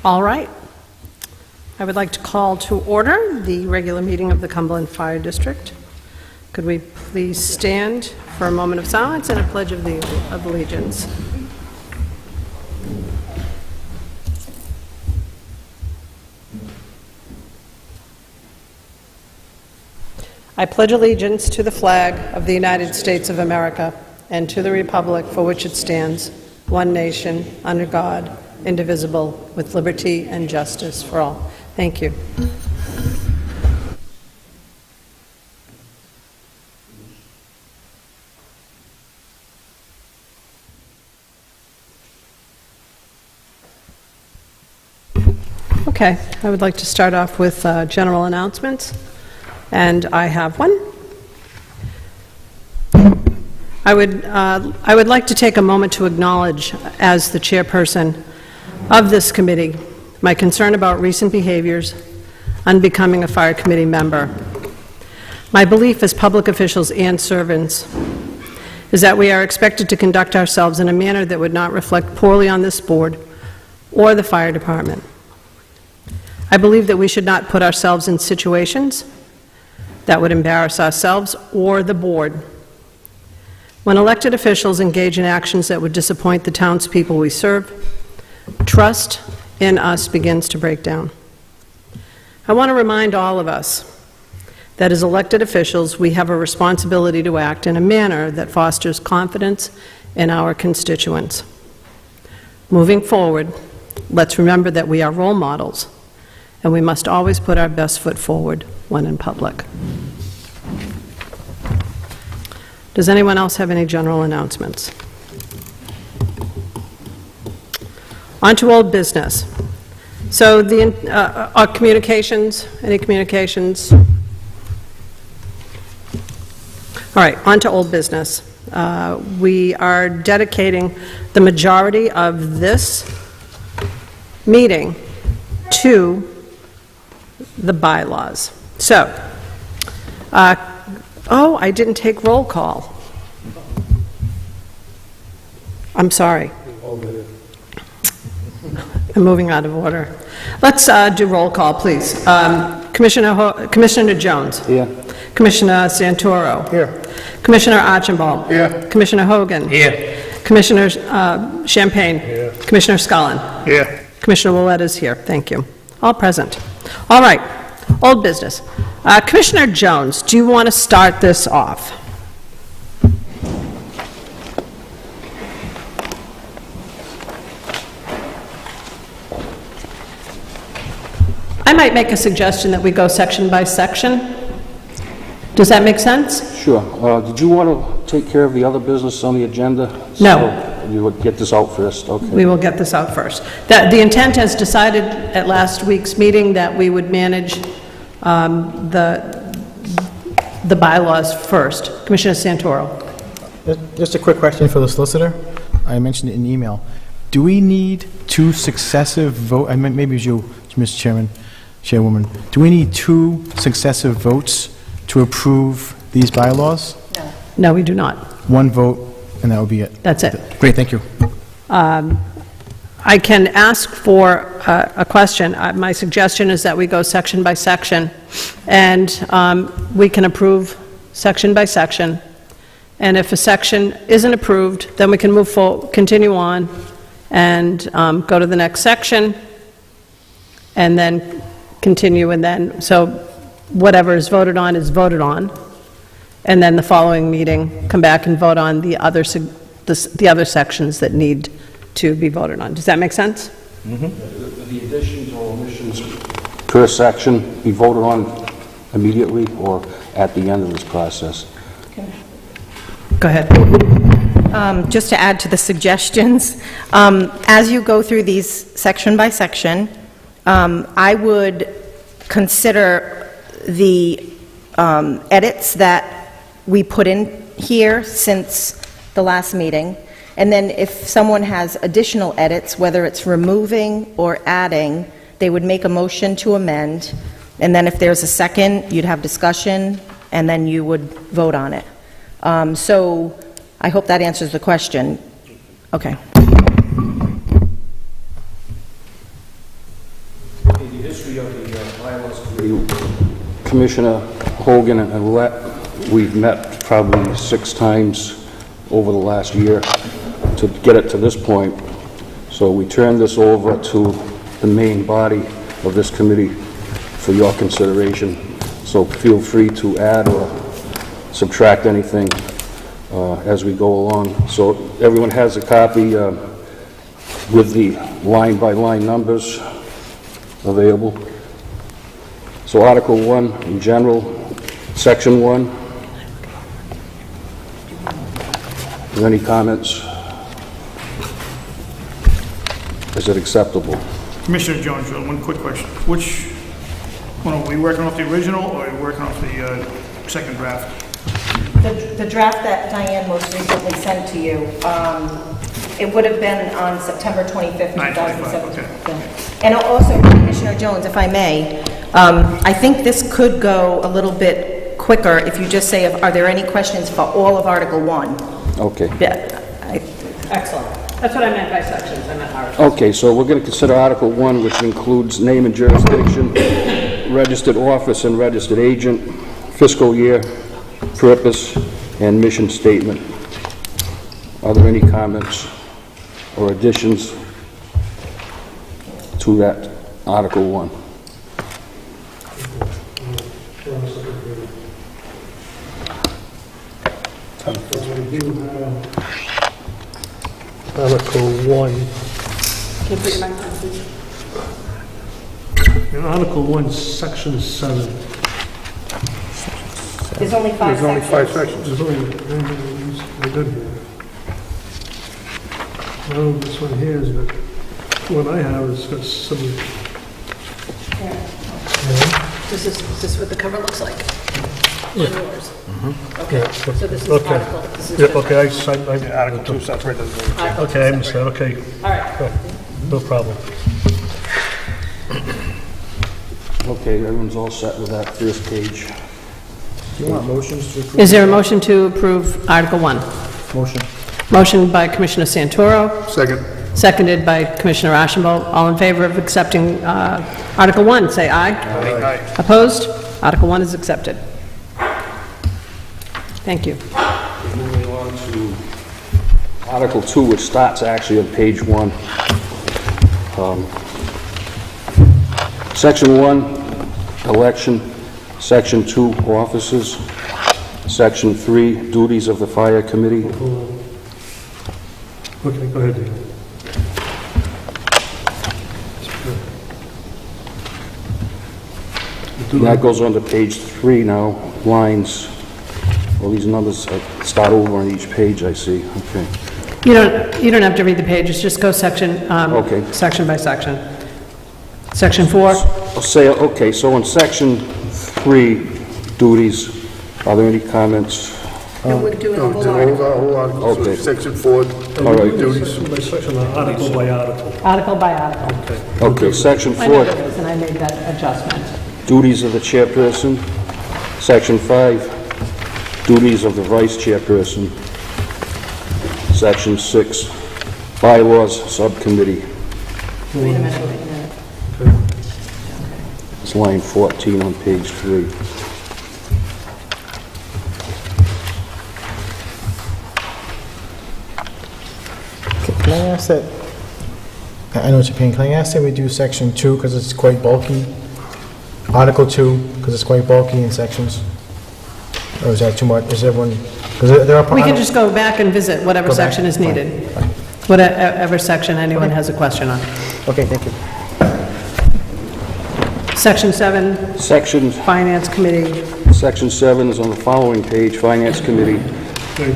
All right. I would like to call to order the regular meeting of the Cumberland Fire District. Could we please stand for a moment of silence and a pledge of allegiance? I pledge allegiance to the flag of the United States of America and to the republic for which it stands, one nation, under God, indivisible, with liberty and justice for all. Thank you. Okay, I would like to start off with general announcements, and I have one. I would like to take a moment to acknowledge, as the chairperson of this committee, my concern about recent behaviors unbecoming a fire committee member. My belief as public officials and servants is that we are expected to conduct ourselves in a manner that would not reflect poorly on this board or the fire department. I believe that we should not put ourselves in situations that would embarrass ourselves or the board. When elected officials engage in actions that would disappoint the townspeople we serve, trust in us begins to break down. I want to remind all of us that as elected officials, we have a responsibility to act in a manner that fosters confidence in our constituents. Moving forward, let's remember that we are role models, and we must always put our best foot forward when in public. Does anyone else have any general announcements? On to old business. So our communications, any communications? All right, on to old business. We are dedicating the majority of this meeting to the bylaws. So, oh, I didn't take roll call. I'm sorry. I'm moving out of order. Let's do roll call, please. Commissioner Jones. Here. Commissioner Santoro. Here. Commissioner Archibald. Here. Commissioner Hogan. Here. Commissioner Champagne. Here. Commissioner Scullin. Here. Commissioner Willett is here. Thank you. All present. All right. Old business. Commissioner Jones, do you want to start this off? I might make a suggestion that we go section by section. Does that make sense? Sure. Did you want to take care of the other business on the agenda? No. So you would get this out first? Okay. We will get this out first. The intent as decided at last week's meeting that we would manage the bylaws first. Commissioner Santoro. Just a quick question for the solicitor. I mentioned it in email. Do we need two successive votes? I mean, maybe it was you, Mr. Chairwoman. Do we need two successive votes to approve these bylaws? No. No, we do not. One vote, and that would be it. That's it. Great, thank you. I can ask for a question. My suggestion is that we go section by section, and we can approve section by section. And if a section isn't approved, then we can move forward, continue on, and go to the next section, and then continue, and then, so whatever is voted on, and then the following meeting, come back and vote on the other sections that need to be voted on. Does that make sense? Mm-hmm. The additions or omissions per section be voted on immediately or at the end of this process? Okay. Go ahead. Just to add to the suggestions, as you go through these section by section, I would consider the edits that we put in here since the last meeting, and then if someone has additional edits, whether it's removing or adding, they would make a motion to amend, and then if there's a second, you'd have discussion, and then you would vote on it. So I hope that answers the question. Okay. committee, Commissioner Hogan and Roulette, we've met probably 6 times over the last year to get it to this point. So we turn this over to the main body of this committee for your consideration. So feel free to add or subtract anything as we go along. So everyone has a copy with the line-by-line numbers available. So Article 1 in general, Section 1. Are there any comments? Is it acceptable? Commissioner Jones, one quick question. Which one, are we working off the original or are we working off the second draft? The draft that Diane most recently sent to you, it would have been on September 25th, 2017. okay. And also, Commissioner Jones, if I may, I think this could go a little bit quicker if you just say, are there any questions for all of Article 1? Okay. Yeah, Excellent. That's what I meant by sections, I meant articles. Okay, so we're going to consider Article 1, which includes name and jurisdiction, registered office and registered agent, fiscal year, purpose, and mission statement. Are there any comments or additions to that Article 1? Article 1. Can you put your mic on, please? In Article 1, Section 7. there's only 5 There's only 5 sections. sections. There's only, I did here. No, this one here is the, what I have is got some, This is what the cover looks like. Yeah. Yours. okay. So this is Okay. article, this is Yeah, just- okay, Article 2 separate. Okay, I understand, okay, All right. no problem. Okay, everyone's all set with that first page. Do you want motions to approve? Is there a motion to approve Article 1? Motion. Motion by Commissioner Santoro, Second. seconded by Commissioner Ashenbo. All in favor of accepting Article 1, say aye. Aye. Opposed? Article 1 is accepted. Thank you. Moving on to Article 2, which starts actually on page 1. Section 1, election. Section 2, officers. Section 3, duties of the fire committee. Okay, go ahead, Dan. And that goes on to page 3 now, lines, all these numbers start over on each page, I see, okay. You don't have to read the pages, just go section, Okay. section by section. Section 4, I'll say, okay, so in section 3, duties, are there any comments? we're doing the whole The article. whole article, Okay. Section 4. All right. Duties. By section, article by article. Article by article. Okay, section I know 4, there is, and I made that adjustment. duties of the chairperson. Section 5, duties of the vice chairperson. Section 6, bylaws subcommittee. Wait a minute. It's line 14 on page 3. Can I ask that, I know what you're paying, can I ask that we do section 2, because it's quite bulky? Article 2, because it's quite bulky in sections? Or is that too much, is everyone, because there are... We can just go back and visit whatever Go back, section is fine, needed. fine. Whatever section anyone has a question on. Okay, thank you. Section 7, Section Finance Committee. Section 7 is on the following page, Finance Committee.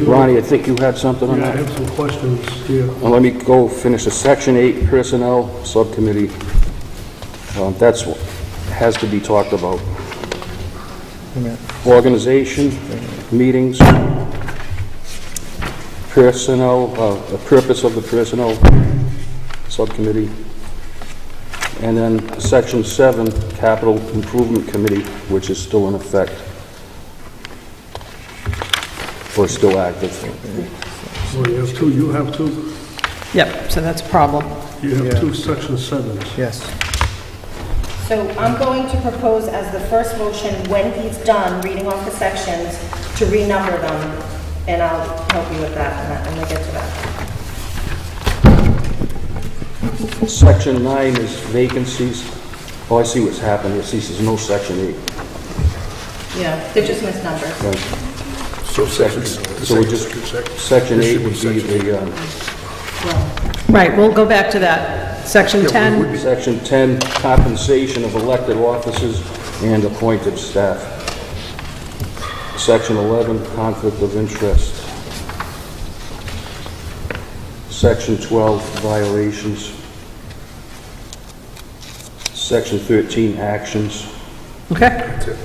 Ronnie, I think you had something on Yeah, I that? have some questions here. Well, let me go finish the Section 8 Personnel Subcommittee. That's what has to be talked about. Organization, meetings, personnel, the purpose of the Personnel Subcommittee. And then Section 7, Capital Improvement Committee, which is still in effect, or still active. Well, you have two, Yep, so that's a problem. you have two section 7s. Yes. So I'm going to propose as the first motion, when he's done reading off the sections, to renumber them, and I'll help you with that when we get to that. Section 9 is vacancies. Oh, I see what's happened here. See, there's no section 8. Yeah, they're just misnumbered. Right. So section, So we just, section 8 would be the, Right, we'll go back to that. Section 10, section 10, compensation of elected officers and appointed staff. Section 11, conflict of interest. Section 12, violations. Section 13, actions. okay?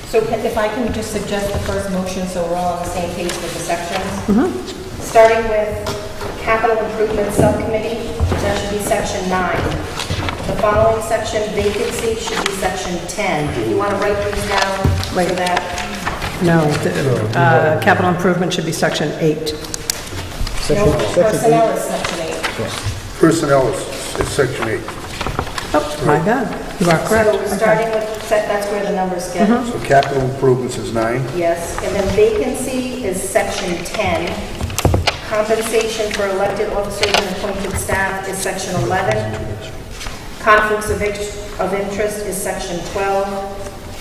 So if I can just suggest the first motion so we're all on the same page with the sections? Starting with capital improvement subcommittee, that should be section 9. The following section, vacancy, should be section 10. Do you want to write these down Wait. for that? No, capital improvement should be section 8. No, personnel is section 8. personnel is section 8. Oh, my bad. You are correct. So starting with, that's where the numbers get. So capital improvements is 9. Yes, and then vacancy is section 10. Compensation for elected officers and appointed staff is section 11. Conflicts of interest is section 12.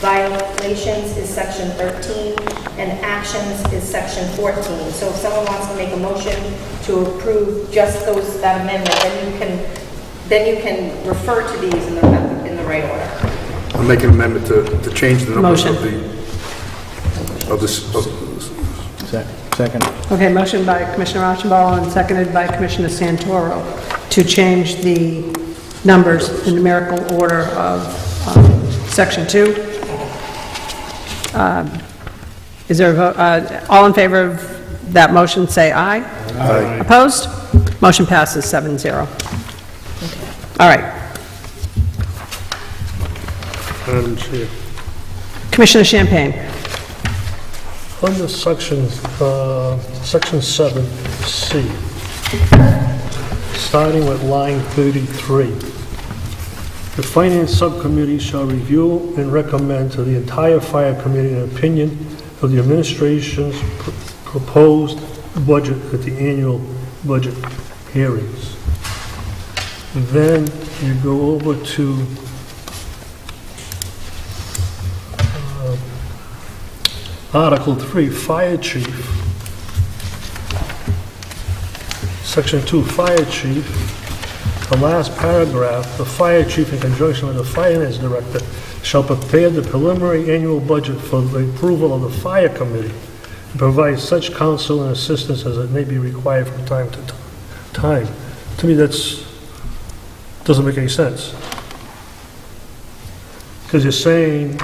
Violations is section 13. And actions is section 14. So if someone wants to make a motion to approve just that amendment, then you can refer to these in the right order. I'll make an amendment to change the numbers Motion. of this. Second. Okay, motion by Commissioner Archibald and seconded by Commissioner Santoro to change the numbers in numerical order of section 2. Is there a vote? All in favor of that motion, say aye. Aye. Opposed? Motion passes 7-0. All right. Madam Chair. Commissioner Champagne. Under section 7C, starting with line 33, the Finance Subcommittee shall review and recommend to the entire Fire Committee an opinion of the administration's proposed budget at the annual budget hearings. Then you go over to Article 3, Fire Chief. Section 2, Fire Chief. The last paragraph, the Fire Chief in conjunction with the Finance Director shall prepare the preliminary annual budget for the approval of the Fire Committee and provide such counsel and assistance as it may be required from time to time. To me, doesn't make any sense. Because you're saying,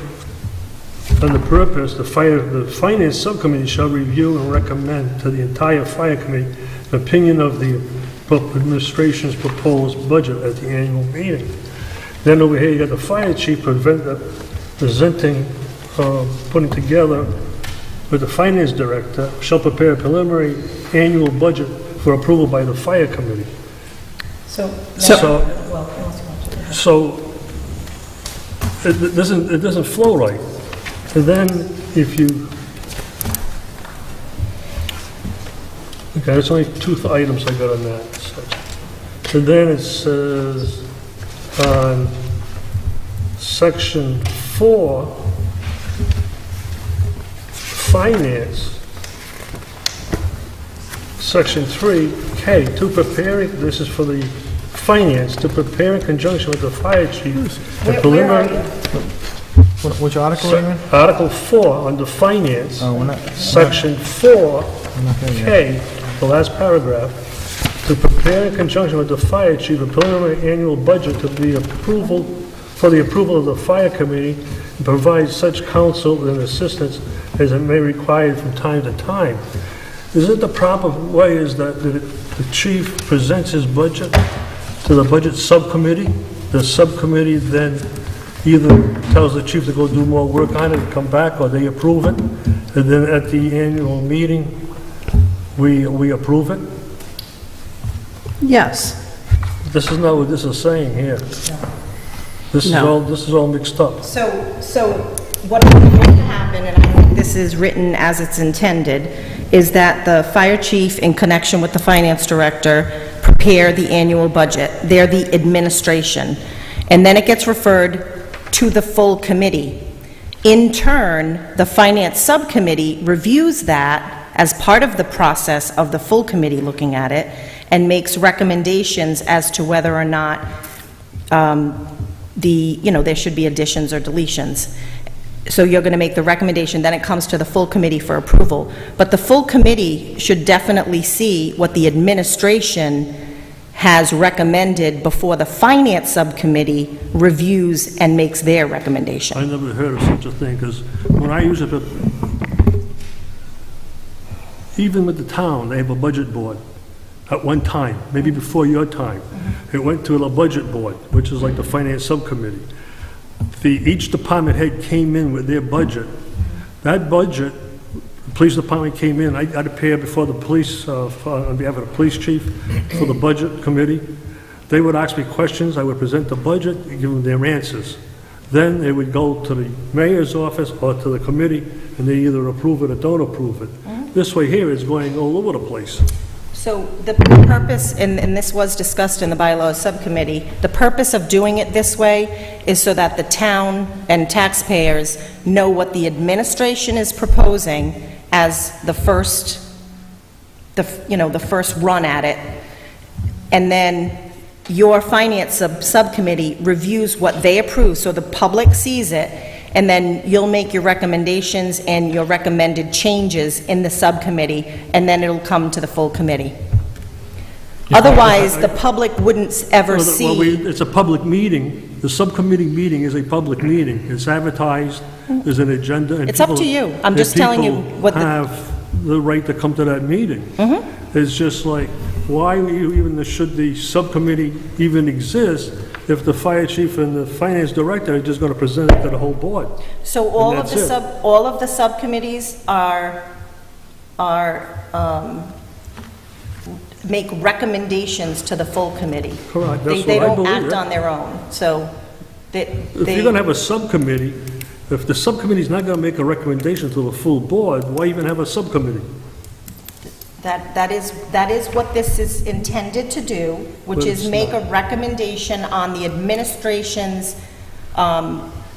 on the purpose, the Finance Subcommittee shall review and recommend to the entire Fire Committee an opinion of the administration's proposed budget at the annual meeting. Then over here, you got the Fire Chief presenting, putting together with the Finance Director, shall prepare a preliminary annual budget for approval by the Fire Committee. So it doesn't flow right. And then if you, okay, there's only 2 items I got on that section. And then it says on section 4, finance, section 3K, to prepare, this is for the finance, to prepare in conjunction with the fire chief, the Where are you? Which article are you in? Article 4 under finance, Oh, we're not section there yet. 4K, the last paragraph, to prepare in conjunction with the fire chief a preliminary annual budget to be for the approval of the fire committee and provide such counsel and assistance as it may require from time to time. Is it the proper way is that the chief presents his budget to the budget subcommittee? The subcommittee then either tells the chief to go do more work on it and come back, or they approve it, and then at the annual meeting, we approve it? Yes. This is not what this is saying here. This is No. this is all mixed up. So what is going to happen, and I think this is written as it's intended, is that the fire chief, in connection with the finance director, prepare the annual budget. They're the administration. And then it gets referred to the full committee. In turn, the finance subcommittee reviews that as part of the process of the full committee looking at it, and makes recommendations as to whether or not there should be additions or deletions. So you're going to make the recommendation, then it comes to the full committee for approval. But the full committee should definitely see what the administration has recommended before the finance subcommittee reviews and makes their recommendation. I never heard of such a thing, because when I use it, even with the town, they have a budget board at one time, maybe before your time. It went to the budget board, which is like the finance subcommittee. Each department head came in with their budget. That budget, the police department came in, I'd appear before the police, on behalf of the police chief, for the budget committee. They would ask me questions, I would present the budget, and give them their answers. Then they would go to the mayor's office or to the committee, and they either approve it or don't approve it. This way here is going all over the place. So the purpose, and this was discussed in the bylaws subcommittee, the purpose of doing it this way is so that the town and taxpayers know what the administration is proposing as the first run at it. And then your finance subcommittee reviews what they approve, so the public sees it, and then you'll make your recommendations and your recommended changes in the subcommittee, and then it'll come to the full committee. Otherwise, the public wouldn't ever see. It's a public meeting. The subcommittee meeting is a public meeting. It's advertised, there's an agenda. And It's up to you. I'm just telling you what the... people have the right to come to that meeting. It's just like, why should the subcommittee even exist if the fire chief and the finance director are just going to present it to the whole board? So all of the subcommittees make recommendations to the full committee. Correct. They don't act on their own. So if you're going to have a subcommittee, if the subcommittee is not going to make a recommendation to the full board, why even have a subcommittee? That is what this is intended to do, which is make a recommendation on the administration's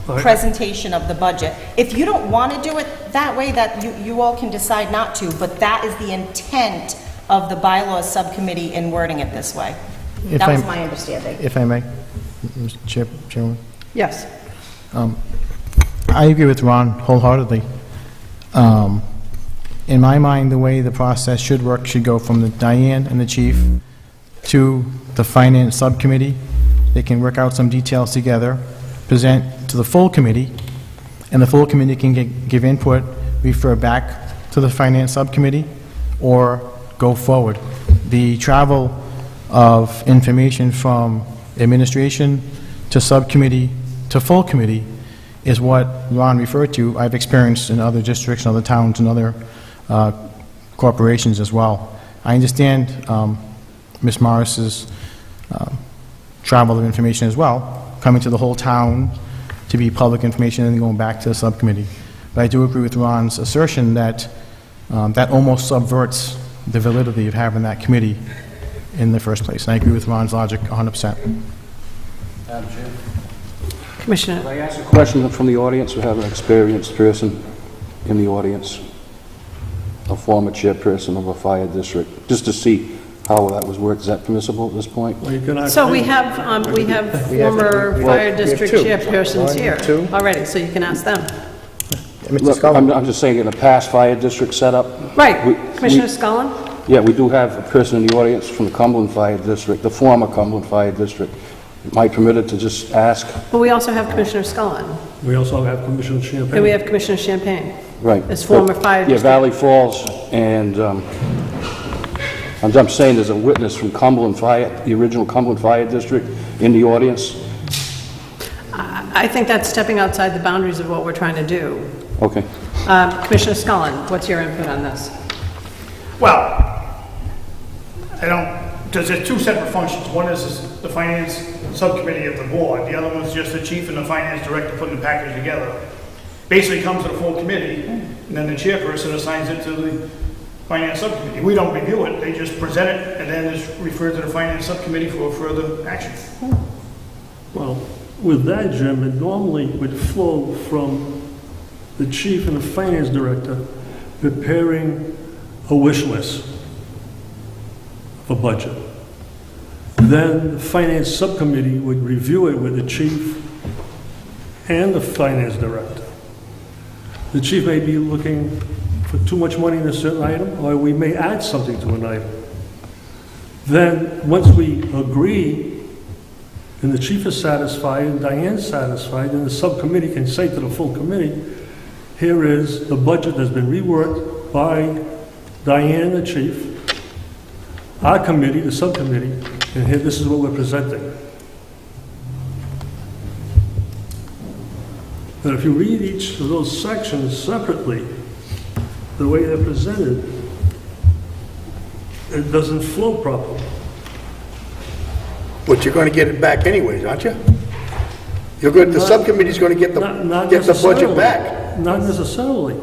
presentation of the budget. If you don't want to do it that way, that you all can decide not to, but that is the intent of the bylaws subcommittee in wording it this way. That was my understanding. If I may, Mr. Chairman? Yes. I agree with Ron wholeheartedly. In my mind, the way the process should work should go from the Diane and the chief to the finance subcommittee. They can work out some details together, present to the full committee, and the full committee can give input, refer back to the finance subcommittee, or go forward. The travel of information from administration to subcommittee to full committee is what Ron referred to. I've experienced in other districts, and other towns, and other corporations as well. I understand Ms. Morris's travel of information as well, coming to the whole town to be public information and then going back to the subcommittee. But I do agree with Ron's assertion that that almost subverts the validity of having that committee in the first place. And I agree with Ron's logic 100%. Commissioner. Can I ask a question from the audience? We have an experienced person in the audience, a former chairperson of a fire district, just to see how that was worked. Is that permissible at this point? So we have former fire district chairpersons here already, so you can ask them. Look, I'm just saying, in the past fire district setup. Right. Commissioner Scullin? Yeah, we do have a person in the audience from the Cumberland Fire District, the former Cumberland Fire District. Am I permitted to just ask? Well, we also have Commissioner Scullin, We also have Commissioner Champagne. and we have Commissioner Champagne. Right. As former fire Yeah, district. Valley Falls, and I'm saying there's a witness from Cumberland Fire, the original Cumberland Fire District, in the audience. I think that's stepping outside the boundaries of what we're trying to do. Okay. Commissioner Scullin, what's your input on this? Well, there's two separate functions. One is the finance subcommittee of the board. The other one's just the chief and the finance director putting the package together. Basically comes to the full committee, and then the chairperson assigns it to the finance subcommittee. We don't review it, they just present it, and then it's referred to the finance subcommittee for further action. Well, with that, Jim, it normally would flow from the chief and the finance director preparing a wish list of a budget. Then the finance subcommittee would review it with the chief and the finance director. The chief may be looking for too much money in a certain item, or we may add something to an item. Then, once we agree, and the chief is satisfied, and Diane's satisfied, then the subcommittee can say to the full committee, here is the budget that's been reworked by Diane, the chief, our committee, the subcommittee, and here, this is what we're presenting. But if you read each of those sections separately, the way they're presented, it doesn't flow properly. But you're going to get it back anyways, aren't you? You're going, the subcommittee's going to get the budget back. Not necessarily.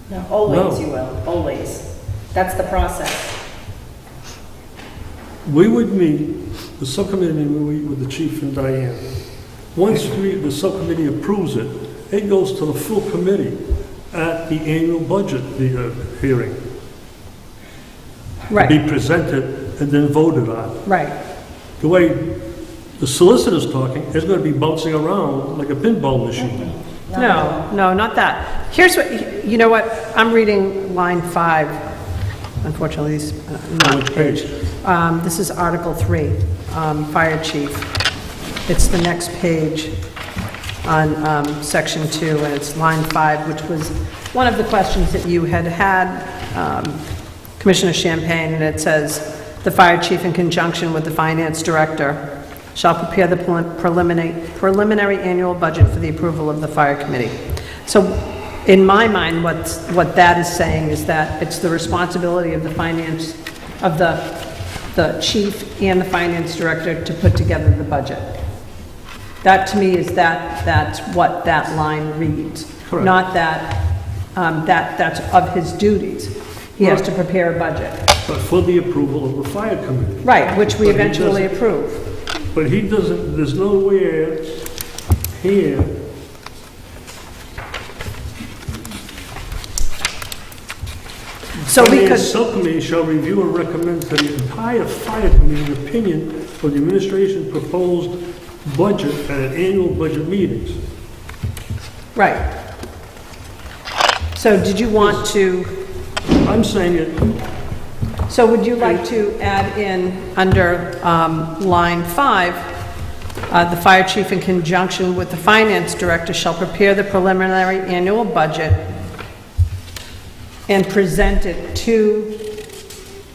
No, always No. you will, always. That's the process. We would meet, the subcommittee would meet with the chief and Diane. Once the subcommittee approves it, it goes to the full committee at the annual budget hearing. Be Right, presented and then voted on. right. The way the solicitor's talking, it's going to be bouncing around like a pinball machine. No, no, not that. Here's what, you know what, I'm reading line 5. Unfortunately, these, not Which page? This is Article 3, Fire Chief. It's the next page on Section 2, and it's line 5, which was one of the questions that you had, Commissioner Champagne, and it says, "The fire chief, in conjunction with the finance director, shall prepare the preliminary annual budget for the approval of the fire committee." So, in my mind, what that is saying is that it's the responsibility of the finance, of the chief and the finance director to put together the budget. That, to me, is that's what that line reads. Correct. Not that, that's of his duties. He has to prepare a budget. But for the approval of the fire committee. Right, which we But he eventually doesn't- approve. But he doesn't, there's nowhere here So we could, finance subcommittee shall review and recommend to the entire fire committee an opinion for the administration's proposed budget at an annual budget meetings. right. So did you want to, I'm saying it, so would you like to add in, under line 5, the fire chief, in conjunction with the finance director, shall prepare the preliminary annual budget and present it to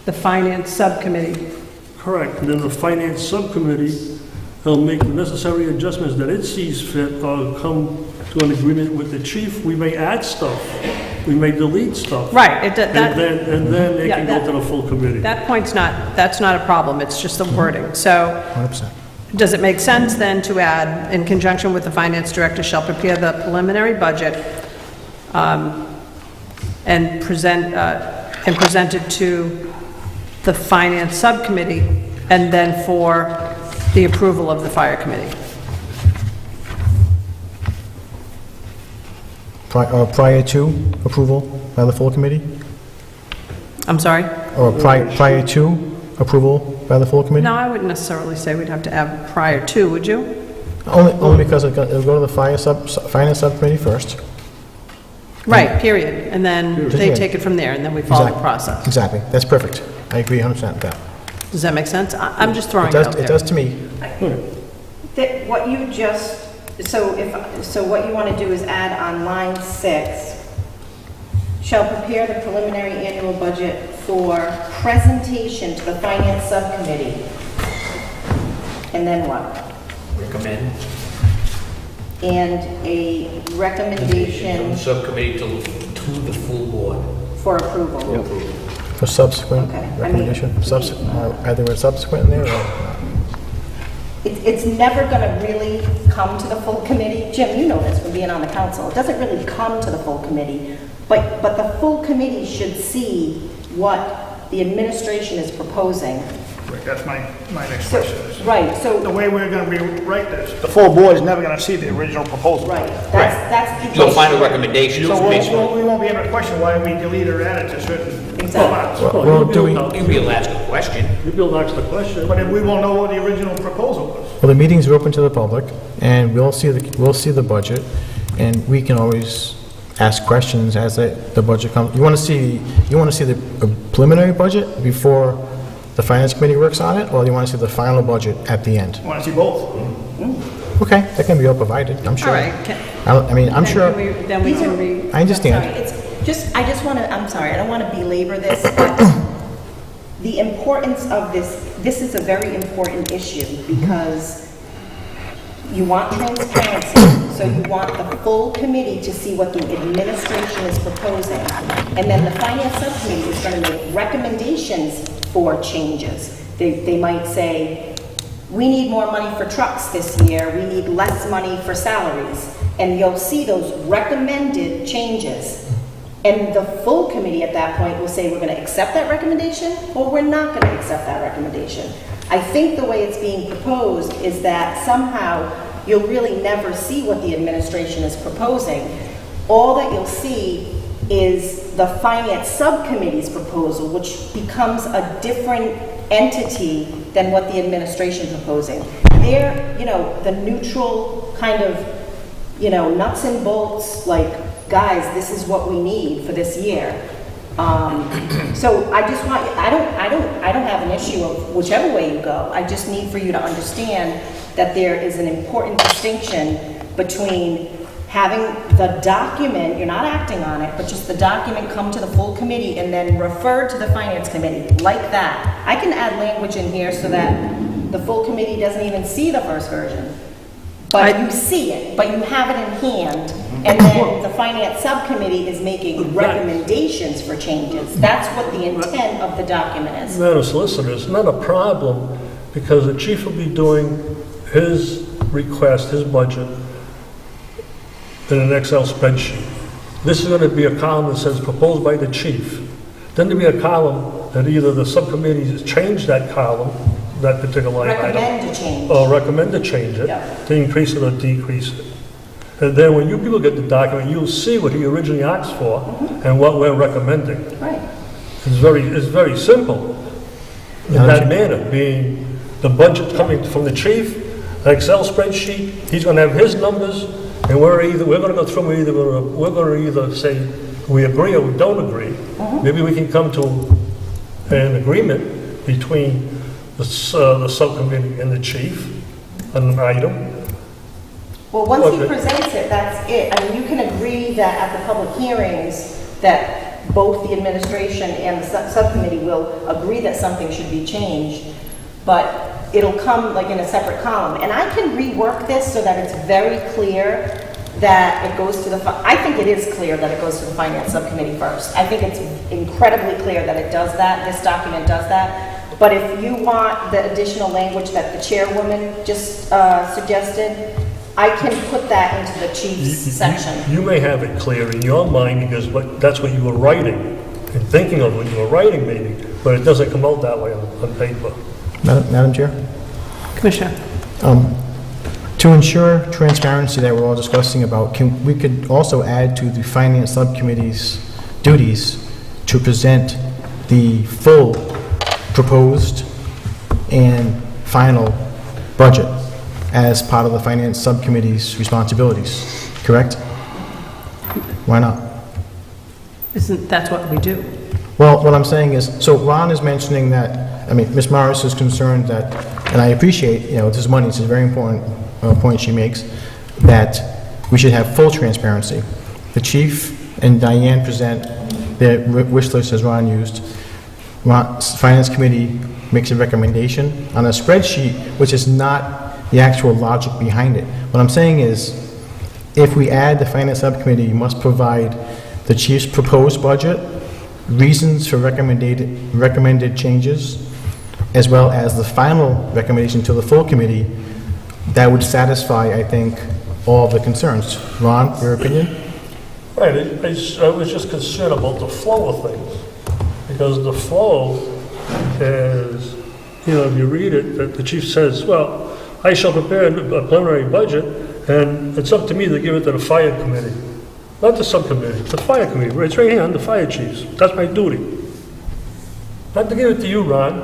the finance subcommittee? correct, and then the finance subcommittee will make the necessary adjustments that it sees fit, or come to an agreement with the chief. We may add stuff, we may delete stuff. Right, And then it Yeah, can go to the full committee. that point's that's not a problem, it's just the wording. So 100%. does it make sense then to add, in conjunction with the finance director, shall prepare the preliminary budget and present it to the finance subcommittee, and then for the approval of the fire committee? Prior to approval by the full committee? I'm sorry? Or prior to approval by the full committee? No, I wouldn't necessarily say we'd have to add prior to, would you? Only because it'll go to the finance subcommittee first. Right, period. And then they Period. take it from there, and then we follow the Exactly. process. Exactly, that's perfect. I agree 100% with that. Does that make sense? I'm just throwing It it does, out it there. does to me. That what you just, so what you want to do is add on line 6, shall prepare the preliminary annual budget for presentation to the finance subcommittee. And then what? Recommend And a from recommendation the subcommittee to the full board. for approval. For subsequent Okay, I mean- recommendation, either we're subsequent in there or... it's never going to really come to the full committee. Jim, you know this from being on the council. It doesn't really come to the full committee, but the full committee should see what the administration is proposing. Right, that's my next question. Right, The so, way we're gonna rewrite this, the full board is never gonna see the original proposal. right, that's the... You'll find a recommendation. So we won't be able to question why we delete or added to certain Exactly. parts. Well, do we, You'll be able to ask a question. You'll be able to ask the question. But if we won't know what the original proposal was. well, the meetings are open to the public, and we'll see the budget, and we can always ask questions as the budget comes. You want to see the preliminary budget before the finance committee works on it, or you want to see the final budget at the end? I wanna see both. Okay, that can be all provided, I'm sure. All right. I mean, I'm sure, Then we can read. I understand. Sorry, I just want to, I'm sorry, I don't want to belabor this, but the importance of this is a very important issue because you want transparency, so you want the full committee to see what the administration is proposing. And then the finance subcommittee is going to make recommendations for changes. They might say, we need more money for trucks this year, we need less money for salaries. And you'll see those recommended changes. And the full committee at that point will say, we're going to accept that recommendation, or we're not going to accept that recommendation. I think the way it's being proposed is that somehow you'll really never see what the administration is proposing. All that you'll see is the finance subcommittee's proposal, which becomes a different entity than what the administration is proposing. They're, the neutral kind of, nuts and bolts, like, guys, this is what we need for this year. So I just want, I don't have an issue of whichever way you go. I just need for you to understand that there is an important distinction between having the document, you're not acting on it, but just the document come to the full committee and then refer to the finance committee, like that. I can add language in here so that the full committee doesn't even see the first version. But you see it, but you have it in hand, and then the finance subcommittee is making recommendations for changes. That's what the intent of the document is. Madam Solicitor, it's not a problem, because the chief will be doing his request, his budget, in an Excel spreadsheet. This is going to be a column that says proposed by the chief. Then there'll be a column that either the subcommittees change that column, that particular line item. Recommend to change. Or recommend to change it, Yeah. to increase it or decrease it. And then when you people get the document, you'll see what he originally asked for and what we're recommending. Right. It's very simple in that manner, being the budget coming from the chief, an Excel spreadsheet, he's going to have his numbers, and we're going to go through, we're going to either say we agree or we don't agree. Maybe we can come to an agreement between the subcommittee and the chief on an item. Well, once he presents it, that's it. I mean, you can agree that at the public hearings that both the administration and the subcommittee will agree that something should be changed, but it'll come like in a separate column. And I can rework this so that it's very clear that it goes to I think it is clear that it goes to the finance subcommittee first. I think it's incredibly clear that it does that, this document does that. But if you want the additional language that the chairwoman just suggested, I can put that into the chief's section. You may have it clear in your mind because that's what you were writing and thinking of when you were writing maybe, but it doesn't come out that way on paper. Madam Chair? Commissioner. To ensure transparency that we're all discussing about, we could also add to the finance subcommittee's duties to present the full proposed and final budget as part of the finance subcommittee's responsibilities, correct? Why not? That's what we do. Well, what I'm saying is, so Ron is mentioning that, I mean, Ms. Morris is concerned that, and I appreciate, this is money, it's a very important point she makes, that we should have full transparency. The chief and Diane present their wish list as Ron used. Finance committee makes a recommendation on a spreadsheet, which is not the actual logic behind it. What I'm saying is, if we add the finance subcommittee, must provide the chief's proposed budget, reasons for recommended changes, as well as the final recommendation to the full committee that would satisfy, I think, all the concerns. Ron, your opinion? Right, I was just concerned about the flow of things, because the flow is, if you read it, that the chief says, well, I shall prepare a preliminary budget, and it's up to me to give it to the fire committee. Not the subcommittee, the fire committee. It's right here on the fire chiefs. That's my duty. Not to give it to you, Ron,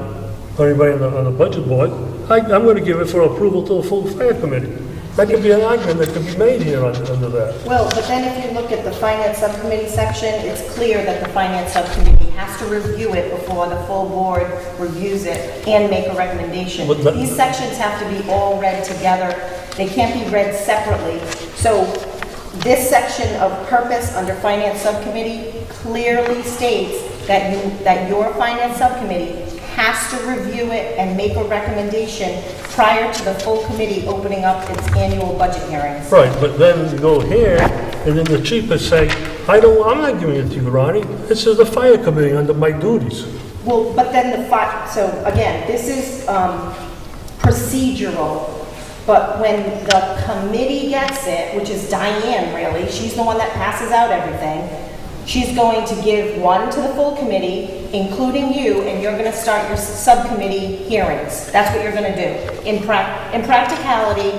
or anybody on the budget board. I'm going to give it for approval to the full fire committee. That could be an argument that could be made here under that. Well, but then if you look at the finance subcommittee section, it's clear that the finance subcommittee has to review it before the full board reviews it and make a recommendation. These sections have to be all read together. They can't be read separately. So this section of purpose under finance subcommittee clearly states that your finance subcommittee has to review it and make a recommendation prior to the full committee opening up its annual budget hearings. Right, but then you go here, and then the chief is saying, I'm not giving it to you, Ronnie. This is the fire committee under my duties. Well, but then so again, this is procedural, but when the committee gets it, which is Diane really, she's the one that passes out everything, she's going to give one to the full committee, including you, and you're going to start your subcommittee hearings. That's what you're going to do. In practicality,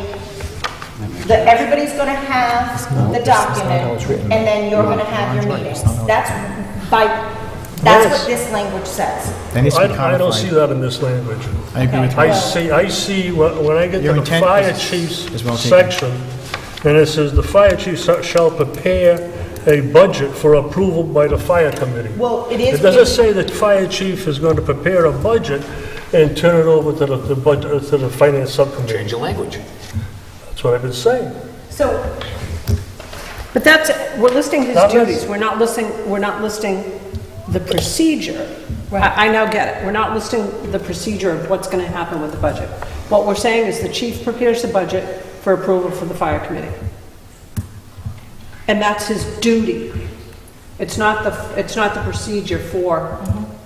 everybody's going to have the document, and then you're going to have your meetings. That's what this language says. I don't see that in this language. I agree with you. I see when I get to the fire chief's section, and it says the fire chief shall prepare a budget for approval by the fire committee. Well, it is. It doesn't say that fire chief is going to prepare a budget and turn it over to the finance subcommittee. Change the language. That's what I've been saying. So, But we're listing his duties, we're not listing the procedure. I now get it, we're not listing the procedure of what's going to happen with the budget. What we're saying is the chief prepares the budget for approval for the fire committee. And that's his duty. It's not the procedure for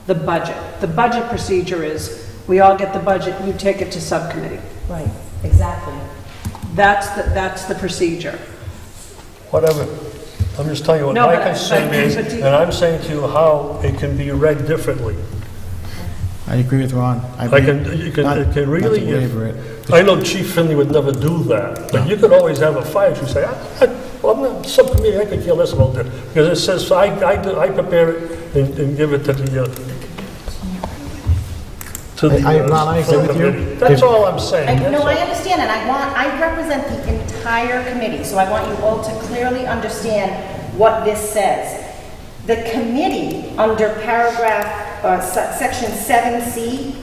the budget. The budget procedure is, we all get the budget, you take it to subcommittee. right, exactly. That's the procedure. Whatever. I'm just telling you what No, my but- concern but- is, but do you- and I'm saying to you how it can be read differently. I agree with Ron. It can really, Not to waver it. I know Chief Finley would never do that, but you could always have a fire chief say, I'm not subcommittee, I could care less about that. Because it says, I prepare it and give it to the Ron, I agree with you. subcommittee. That's all I'm saying. No, That's I all. understand, and I represent the entire committee, so I want you all to clearly understand what this says. The committee, under section 7C,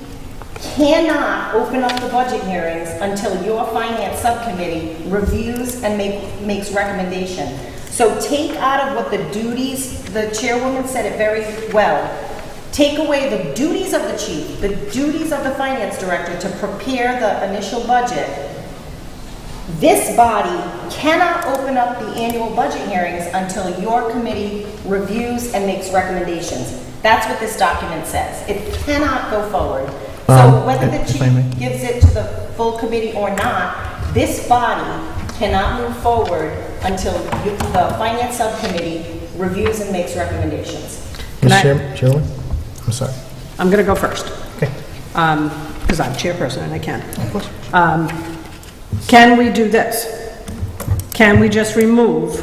cannot open up the budget hearings until your finance subcommittee reviews and makes recommendation. So take out of what the duties, the chairwoman said it very well, take away the duties of the chief, the duties of the finance director to prepare the initial budget. This body cannot open up the annual budget hearings until your committee reviews and makes recommendations. That's what this document says. It cannot go forward. So whether the if I may. chief gives it to the full committee or not, this body cannot move forward until the finance subcommittee reviews and makes recommendations. Mr. Chairman? I'm sorry. I'm going to go first. Okay. Because I'm chairperson and I can. Of course. Can we do this? Can we just remove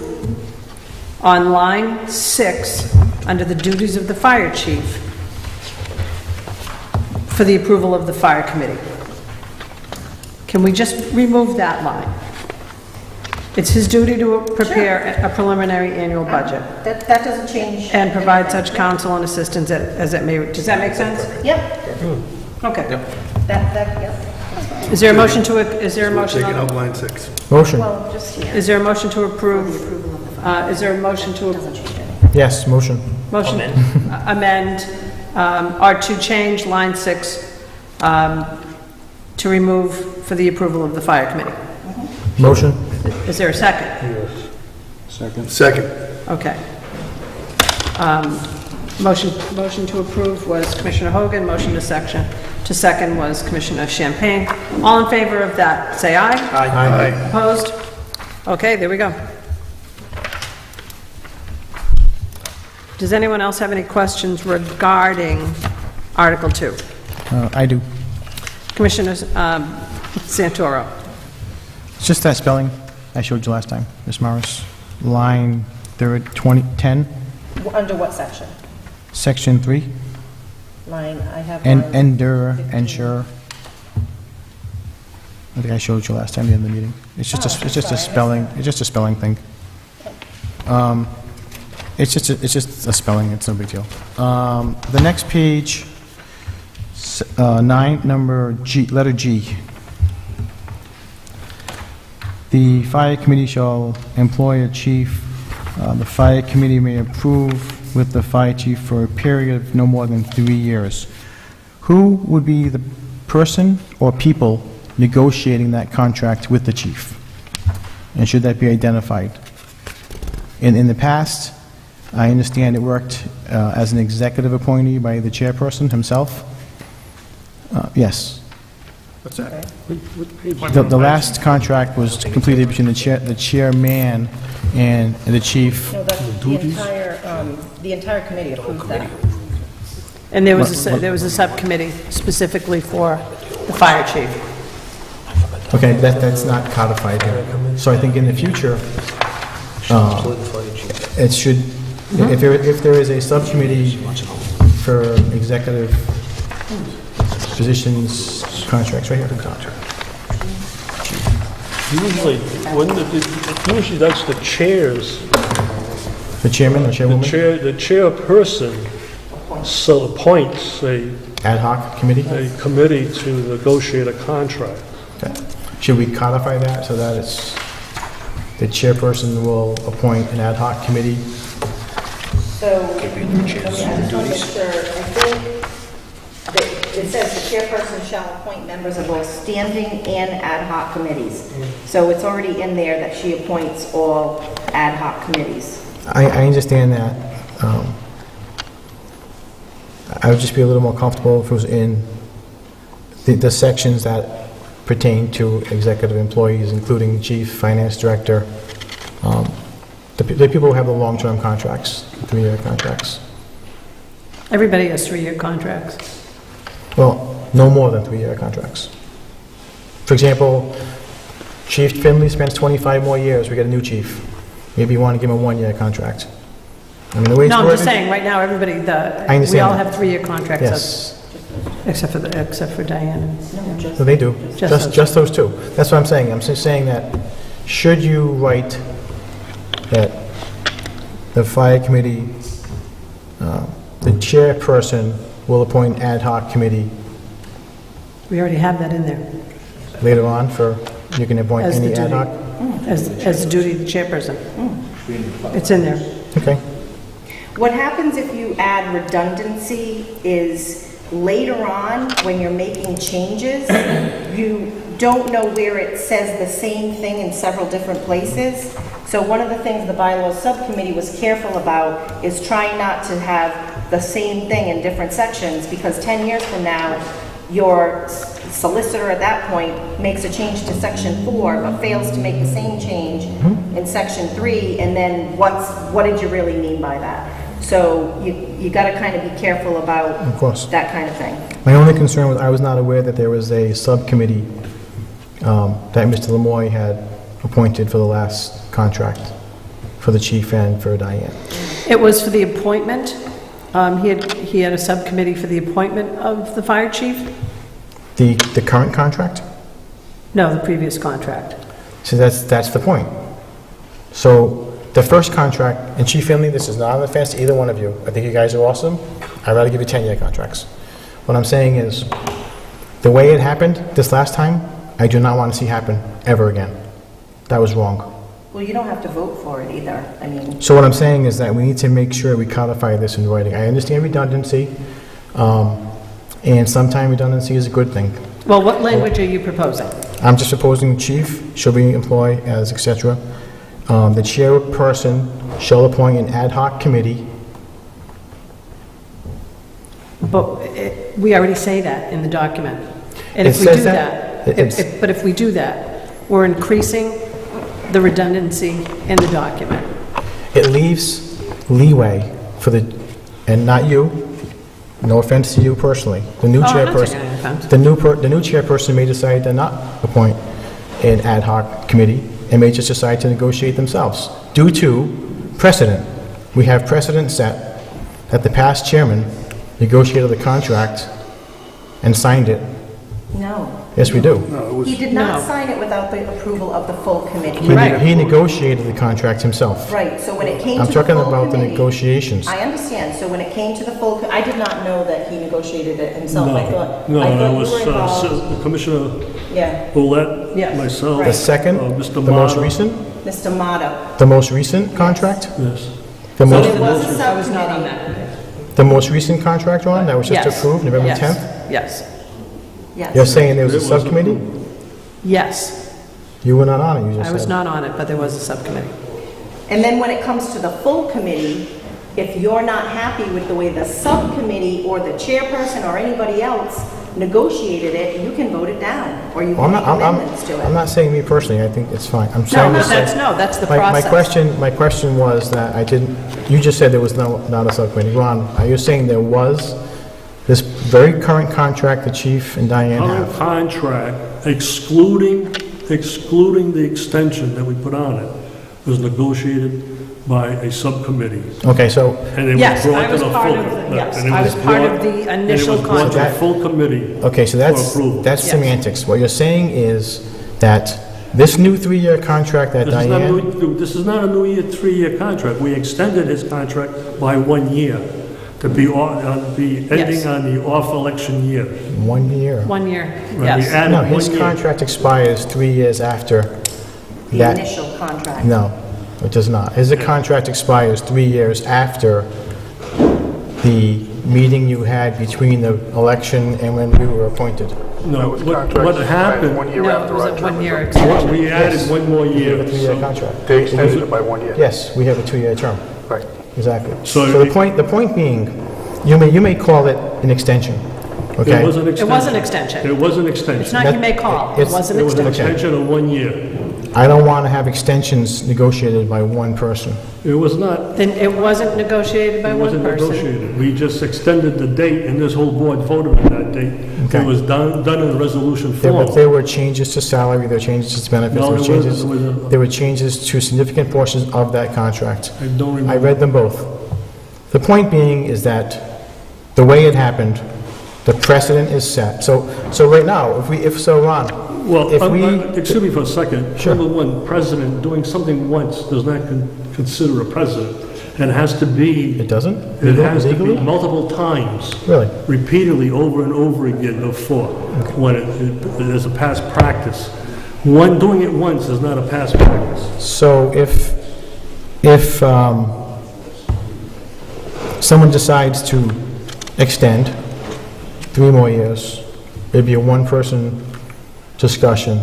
on line 6, under the duties of the fire chief, for the approval of the fire committee? Can we just remove that line? It's his duty to prepare a preliminary annual budget That doesn't change. and provide anything. such counsel and assistance as it may. Does that make sense? Yep, Okay. yep. Is there a motion to, is there a motion Taking on, out line 6. Motion. Well, just, yeah. is there a motion to approve, is there a motion to, Doesn't change anything. Yes, motion. motion, amend, or to change line 6, to remove for the approval of the fire committee? Motion. Is there a second? Second. Okay. Motion to approve was Commissioner Hogan, motion to to second was Commissioner Champagne. All in favor of that, say aye. Aye. Opposed? Okay, there we go. Does anyone else have any questions regarding Article 2? I do. Commissioner Santoro. It's just that spelling I showed you last time, Ms. Morris. Line 3rd, 10, Under what section? Section 3, Line, I have ensure. I think I showed you last time in the meeting. It's just a spelling, it's just a spelling thing. It's just a spelling, it's no big deal. The next page, 9, number G, letter G. The fire committee shall employ a chief. The fire committee may approve with the fire chief for a period of no more than 3 years. Who would be the person or people negotiating that contract with the chief? And should that be identified? In the past, I understand it worked as an executive appointee by the chairperson himself. Yes. What's that? The last contract was completed between the chairman and the chief. No, the entire committee approved that. And there was a subcommittee specifically for the fire chief. Okay, that's not codified here. So I think in the future, it should, if there is a subcommittee for executive positions, contracts, right here. Usually that's the chairs, The chairman or chairwoman? the chairperson so appoints a Ad hoc committee? committee to negotiate a contract. Okay. Should we codify that so that it's, the chairperson will appoint an ad hoc committee? So, let me just make sure, I think that it says the chairperson shall appoint members of both standing and ad hoc committees. So it's already in there that she appoints all ad hoc committees. I understand that. I would just be a little more comfortable if it was in the sections that pertain to executive employees, including chief, finance director, the people who have the long-term contracts, 3-year contracts. Everybody has 3-year contracts. Well, no more than 3-year contracts. For example, Chief Finley spends 25 more years, we get a new chief. Maybe you want to give him a 1-year contract. I mean, the way it's No, I'm just worded- saying, right now, everybody, I understand we all that. have 3-year contracts. Yes. Except for Diane. So they do, Just just those two. That's what I'm saying. I'm just saying that, should you write that the fire committee, the chairperson will appoint an ad hoc committee We already have that in there, later on for, you can appoint As the any ad duty. hoc? as the duty of the chairperson. It's in there. Okay. What happens if you add redundancy is later on, when you're making changes, you don't know where it says the same thing in several different places. So one of the things the bylaws subcommittee was careful about is trying not to have the same thing in different sections, because 10 years from now, your solicitor at that point makes a change to section 4, but fails to make the same change in section 3, and then what did you really mean by that? So you got to kind of be careful about Of course. that kind of thing. My only concern was I was not aware that there was a subcommittee that Mr. Lemoy had appointed for the last contract for the chief and for Diane. It was for the appointment. He had a subcommittee for the appointment of the fire chief? The current contract? No, the previous contract. So that's the point. So the first contract, and Chief Finley, this is not an offense to either one of you. I think you guys are awesome. I'd rather give you 10-year contracts. What I'm saying is, the way it happened this last time, I do not want to see happen ever again. That was wrong. Well, you don't have to vote for it either. I mean, So what I'm saying is that we need to make sure we codify this in writing. I understand redundancy, and sometimes redundancy is a good thing. Well, what language are you proposing? I'm just proposing chief shall be employed as, etc. The chairperson shall appoint an ad hoc committee. But we already say that in the document. And It if we says do that? that, but if we do that, we're increasing the redundancy in the document. It leaves leeway for the, and not you, no offense to you personally, the new Oh, I'm not chairperson. taking any offense. The new chairperson may decide to not appoint an ad hoc committee and may just decide to negotiate themselves due to precedent. We have precedent set that the past chairman negotiated the contract and signed it. No. Yes, we do. He did not No. sign it without the approval of the full committee. He negotiated the contract himself. Right, so when it came to I'm the full talking committee... about the negotiations. I understand, so when it came to the full, I did not know that he negotiated it himself. I thought No, you it was were involved. Commissioner Yeah, Bulette, Yes. myself. The second, Mr. the most Mata. recent, Mr. Motto. the most recent contract? Yes. The So most, there was a I was not on subcommittee. that. the most recent contract, Ron, that was just Yes. approved, November Yes. 10th? Yes, Yes. You're saying there was a It was subcommittee? yes. You were not on it, you just I was said. not on it, but there was a subcommittee. And then when it comes to the full committee, if you're not happy with the way the subcommittee or the chairperson or anybody else negotiated it, you can vote it down, or you Well, can make amendments to I'm it. not saying me personally, I think it's fine. I'm No, saying but this. that's the My process. my question was that I didn't, you just said there was not a subcommittee. Ron, are you saying there was this very current contract the chief and Diane Current have? contract, excluding the extension that we put on it, was negotiated by a subcommittee. Okay, so, And it was Yes, brought I to was the part full... of the- yes, and it I was part of brought- the initial And it was brought to the contract. full committee. okay, so For approval. that's Yes. semantics. What you're saying is that this new 3-year contract that This is not Diane, this is not a new year, 3-year contract. We extended his contract by 1 year to be ending Yes. on the off-election year. 1 year? 1 year, Right, we yes. added No, 1 his year. contract expires 3 years after The that. initial contract. No, it does not. His contract expires 3 years after the meeting you had between the election and when we were appointed. No, what happened, One year No, after it was our a term. 1 year well, extension. we added Yes. 1 more We year. have a 3-year so- contract. They extended it by 1 year. Yes, we have a 2-year term. Right. Exactly. So So it- the point being, you may call it an extension, okay? It was an extension. It was an extension. It was an extension. It's not you may call, it It's- was an It was an extension. extension of 1 year. I don't want to have extensions negotiated by one person. It was not, Then it wasn't negotiated by it one wasn't person. negotiated. We just extended the date, and this whole board voted on that date. Okay. It was done in a resolution But form. there were changes to salary, there were changes to benefits, No, there were there wasn't. changes, There was a- there were changes to significant portions of that contract. I don't I remember. read them both. The point being is that the way it happened, the precedent is set. So right now, Ron, Well, if we... excuse me for a second. Sure. Number one, president doing something once does not consider a president. And it has to be, It doesn't? it has to be Legally? multiple times, Really? repeatedly, over and over again before, when it is a past practice. Doing it once is not a past practice. So if someone decides to extend 3 more years, it'd be a one-person discussion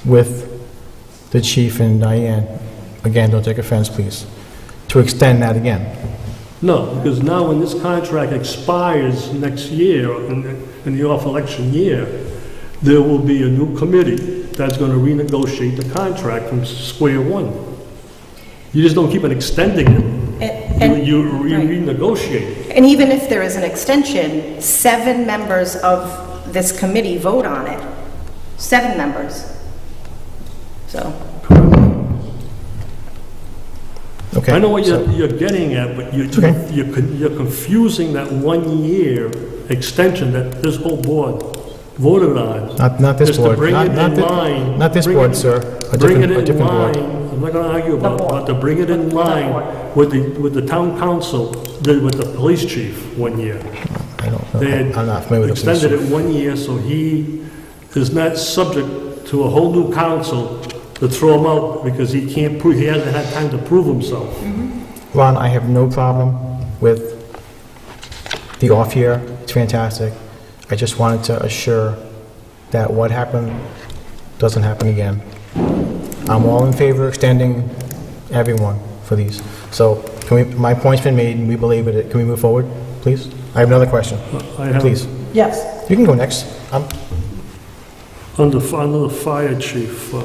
with the chief and Diane. Again, don't take offense, please, to extend that again. No, because now when this contract expires next year, in the off-election year, there will be a new committee that's going to renegotiate the contract from square one. You just don't keep on extending it. And- You right. renegotiate it. And even if there is an extension, 7 members of this committee vote on it. 7 members. So, Okay. I know what so- you're getting at, but okay. you're confusing that 1-year extension that this whole board voted on. Not this Just to board. bring Not- it not in thi- line. Not this Bring board, it- sir. A Bring it different in board. line, I'm not going to argue about it, but to bring it in line with the town council, with the police chief 1 year. I don't They know. had I'm not familiar with the police extended chief. it 1 year, so he is not subject to a whole new council to throw him out because he can't prove, he hasn't had time to prove himself. Ron, I have no problem with the off year. It's fantastic. I just wanted to assure that what happened doesn't happen again. I'm all in favor of extending everyone for these. So my point's been made, and we believe it. Can we move forward, please? I have another question. I have Please. Yes. You can go next. Under the fire chief, Are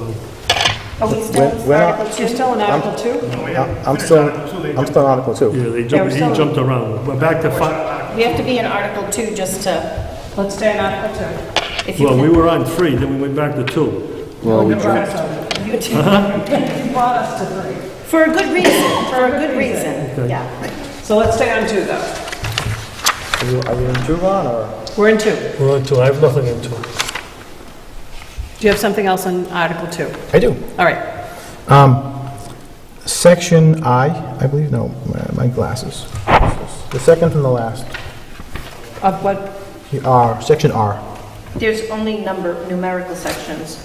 we still in We're not- Article 2? You're still in Article 2? No, we haven't I'm finished still, Article 2, they I'm still on Article 2. yeah, he jumped around. We're back to fire. We have to be in Article 2 just to, Let's stay in Article 2. if you Well, we can. were on 3, then we went back to 2. Well, we You jumped, brought us to 3. For a good reason, for a good reason, yeah. So let's stay on 2, though. Are you in 2, Ron, or? We're in 2. We're on 2, I have nothing into it. Do you have something else on Article 2? I do. All right. Section I believe, no, my glasses. The second from the last. Of what? Section R. There's only numerical sections.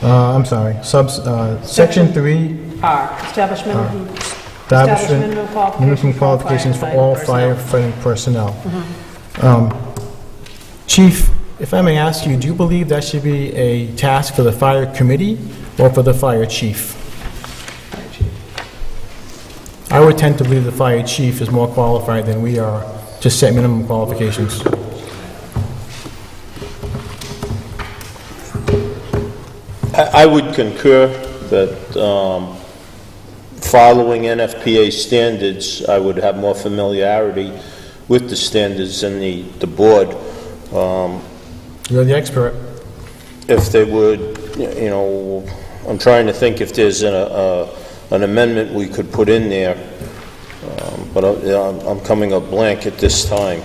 I'm sorry, section 3, R, establishment of establishment minimum qualifications qualifications for all firefighting firefighting personnel. Chief, if I may ask you, do you believe that should be a task for the fire committee or for the fire chief? I would tend to believe the fire chief is more qualified than we are to set minimum qualifications. I would concur that following NFPA standards, I would have more familiarity with the standards than the board. You're the expert. If they would, you know, I'm trying to think if there's an amendment we could put in there, but I'm coming up blank at this time.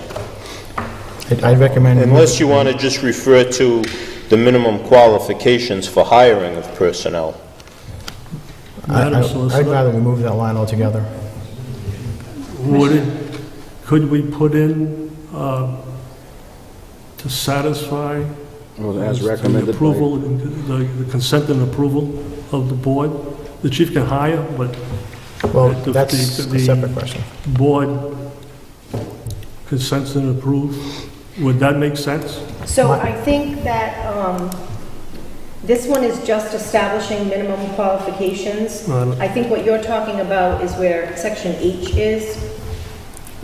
I'd recommend... Unless you want to just refer to the minimum qualifications for hiring of personnel. I'd rather remove that line altogether. Could we put in to satisfy well, as the recommended by... approval, the consent and approval of the board? The chief can hire, but Well, the- that's the- a separate question. board consents and approves. Would that make sense? So I think that this one is just establishing minimum qualifications. I think what you're talking about is where section H is,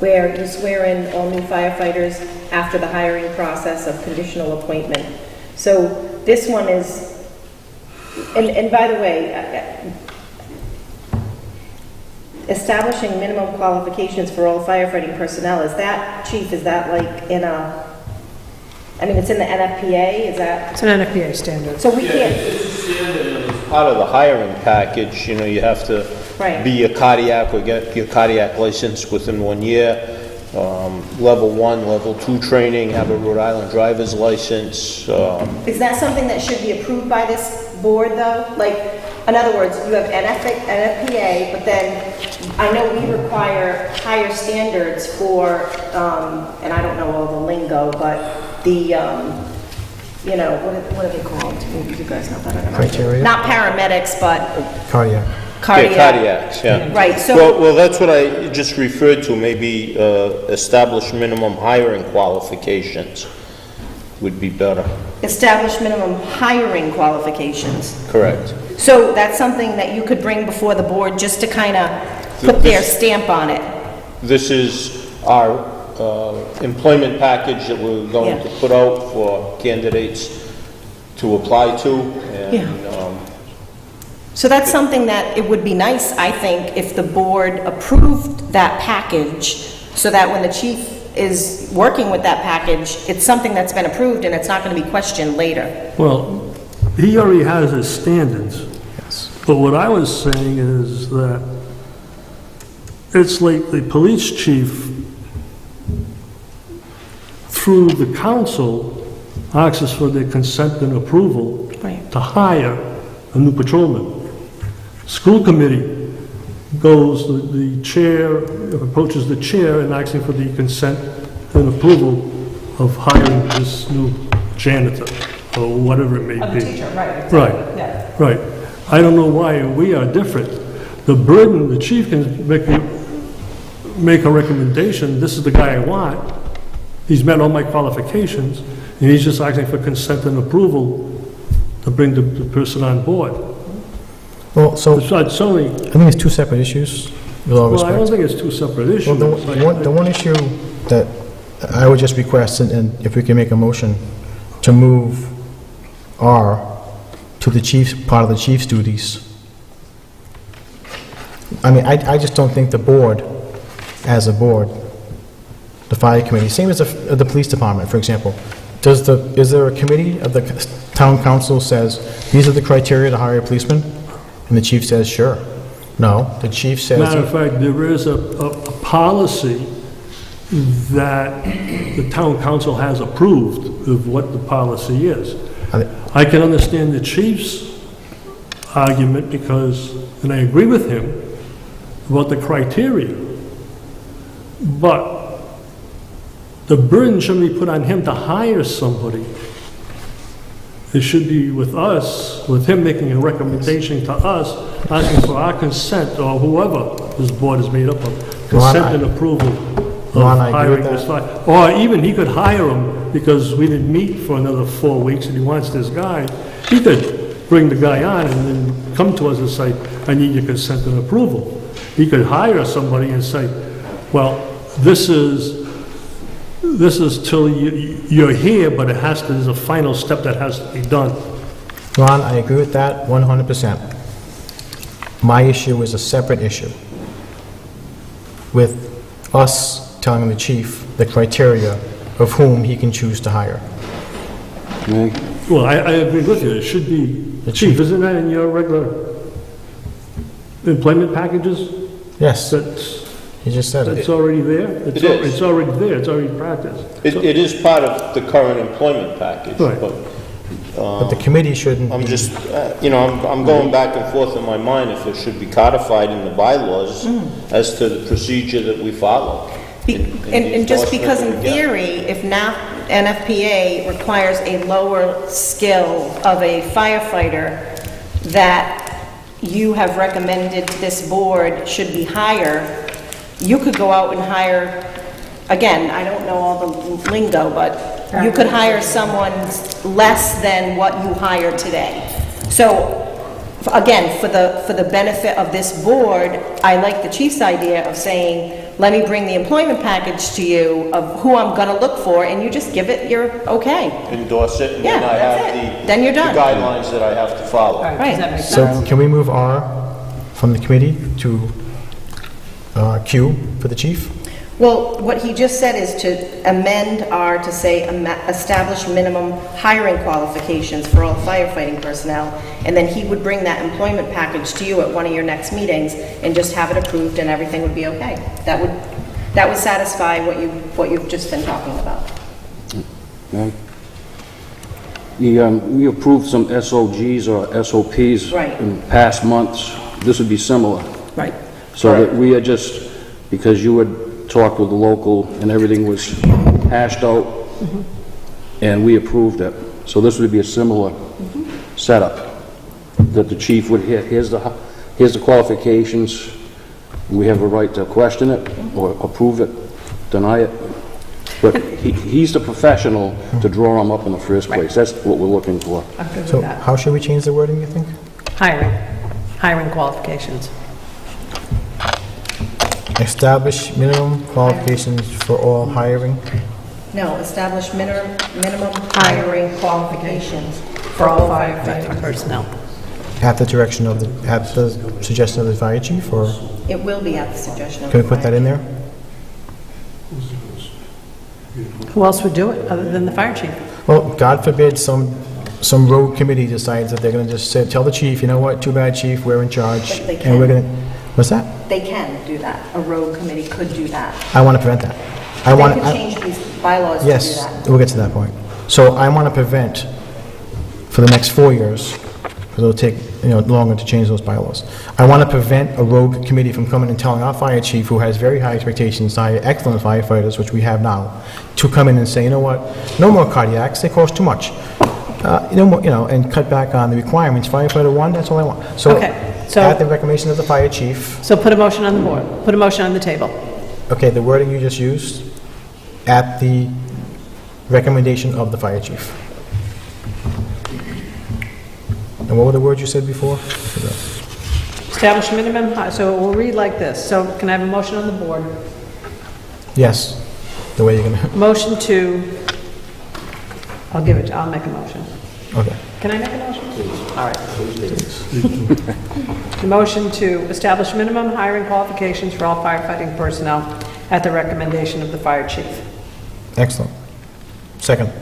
where you swear in all new firefighters after the hiring process of conditional appointment. So this one is, and by the way, establishing minimum qualifications for all firefighting personnel, is that, chief, is that like in a, I mean, it's in the NFPA, is that, It's an NFPA standard. so we can't, Part of the hiring package, you know, you have to Right. be a cardiac or get your cardiac license within 1 year, level 1, level 2 training, have a Rhode Island driver's license. is that something that should be approved by this board, though? Like, in other words, you have NFPA, but then I know we require higher standards for, and I don't know all the lingo, but the, you know, what are they called? Maybe you guys know better than I do. Criteria? Not paramedics, but Cardiac. cardiac. Yeah, cardiacs, yeah. Right, so, Well, that's what I just referred to, maybe establish minimum hiring qualifications would be better. establish minimum hiring qualifications. Correct. So that's something that you could bring before the board just to kind of put their stamp on it. This is our employment package that we're going Yeah. to put out for candidates to apply to, and Yeah. So that's something that it would be nice, I think, if the board approved that package, so that when the chief is working with that package, it's something that's been approved and it's not going to be questioned later. Well, he already has his standards. Yes. But what I was saying is that it's like the police chief, through the council, asks for their consent and approval Right. to hire a new patrolman. School committee goes, the chair, approaches the chair and asking for the consent and approval of hiring this new janitor, or whatever it may be. right. Right. Yeah. Right. I don't know why we are different. The burden, the chief can make a recommendation, this is the guy I want, he's met all my qualifications, and he's just asking for consent and approval to bring the person on board. Well, so It's only, I think it's two separate issues, with all well, I don't respect. think it's two separate issues. Well, the one issue that I would just request, and if we can make a motion, to move R to the chief's, part of the chief's duties. I mean, I just don't think the board, as a board, the fire committee, same as the police department, for example, is there a committee of the town council says, these are the criteria to hire a policeman? And the chief says, sure. No, the chief says... Matter of fact, there is a policy that the town council has approved of what the policy is. I can understand the chief's argument because, and I agree with him, about the criteria, but the burden shouldn't be put on him to hire somebody. It should be with us, with him making a recommendation to us, asking for our consent, or whoever this board is made up of, consent and approval of hiring this guy. Or even he could hire him because we didn't meet for another 4 weeks and he wants this guy. He could bring the guy on and then come to us and say, I need your consent and approval. He could hire somebody and say, well, this is till you're here, but there's a final step that has to be done. Ron, I agree with that 100%. My issue is a separate issue with us telling the chief the criteria of whom he can choose to hire. Well, I agree with you. It should be the chief. Isn't that in your regular employment packages? Yes, That's... he just said it. It's already there? It is. It's already there, it's already practiced. It is part of the current employment package, Right. But the committee shouldn't I'm be- just, I'm going back and forth in my mind if it should be codified in the bylaws as to the procedure that we follow. And just because in enforcement that we get. theory, if NFPA requires a lower skill of a firefighter that you have recommended to this board should be higher, you could go out and hire, again, I don't know all the lingo, but you could hire someone less than what you hire today. So, again, for the benefit of this board, I like the chief's idea of saying, let me bring the employment package to you of who I'm gonna look for, and you just give it your okay. Endorse it, and Yeah, then I that's have it. Then you're done. the guidelines that I have to follow. Right. Does that make So sense? can we move R from the committee to Q for the chief? Well, what he just said is to amend R to say establish minimum hiring qualifications for all firefighting personnel, and then he would bring that employment package to you at one of your next meetings and just have it approved and everything would be okay. That would satisfy what you've just been talking about. Okay. We approved some SOGs or SOPs Right. in past months. This would be similar. Right. So that we are just, because you had talked with the local and everything was hashed out and we approved it. So this would be a similar setup, that the chief would hit, here's the qualifications, we have a right to question it or approve it, deny it. But he's the professional to draw them up in the first place. That's what we're looking for. I'm good with So that. how should we change the wording, you think? Hiring qualifications. Establish minimum qualifications for all hiring? No, establish minimum hiring qualifications for all firefighters. Personnel. At the direction of at the suggestion of the fire chief, or It will be at the suggestion of can the we put that in there? Who else would do it other than the fire chief? Well, God forbid some rogue committee decides that they're gonna just say, tell the chief, you know what, too bad, chief, we're in charge. But they And we're can. gonna, what's that? They can do that. A rogue committee could do that. I wanna prevent that. I They want. could change these bylaws to do Yes, that. we'll get to that point. So I want to prevent, for the next 4 years, because it'll take, longer to change those bylaws, I want to prevent a rogue committee from coming and telling our fire chief, who has very high expectations, to hire excellent firefighters, which we have now, to come in and say, you know what, no more cardiacs, they cost too much. And cut back on the requirements. Firefighter 1, that's all I want. So, Okay, so- at the recommendation of the fire chief, So put a motion on the board, put a motion on the table. okay, the wording you just used, at the recommendation of the fire chief. And what were the words you said before? Establish minimum, so we'll read like this. So can I have a motion on the board? Yes. the way you're gonna, Motion to, I'll make a motion. okay. Can I make a motion? All right. The motion to establish minimum hiring qualifications for all firefighting personnel at the recommendation of the fire chief. Excellent. Second.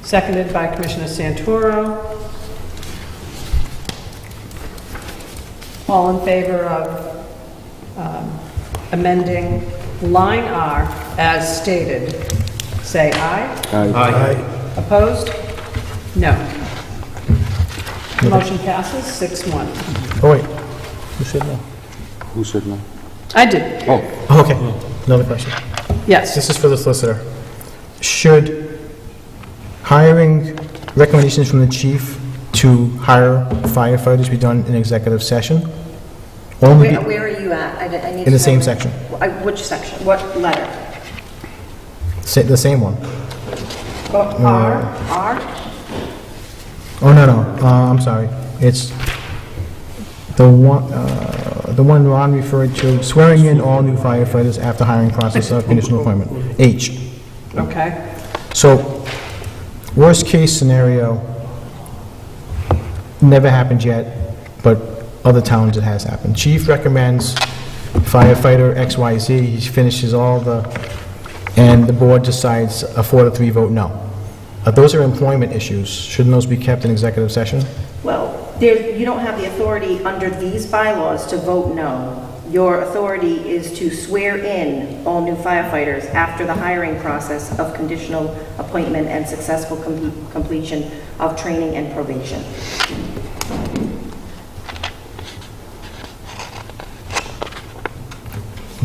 Seconded by Commissioner Santoro. All in favor of amending line R as stated, say aye. Aye. Opposed? No. Motion passes 6-1. Oh, wait. Who said no? Who said no? I did, Oh, Okay. Another question. yes. This is for the solicitor. Should hiring recommendations from the chief to hire firefighters be done in executive session? Only be Where are you at? I need to in the same know- section. Which section? What letter? The same one. R? Oh, no. I'm sorry. It's the one Ron referred to, swearing in all new firefighters after hiring process of conditional appointment. H. Okay. So, worst case scenario, never happened yet, but other towns it has happened. Chief recommends firefighter XYZ, he finishes all and the board decides a 4-3 vote no. Those are employment issues. Shouldn't those be kept in executive session? Well, you don't have the authority under these bylaws to vote no. Your authority is to swear in all new firefighters after the hiring process of conditional appointment and successful completion of training and probation.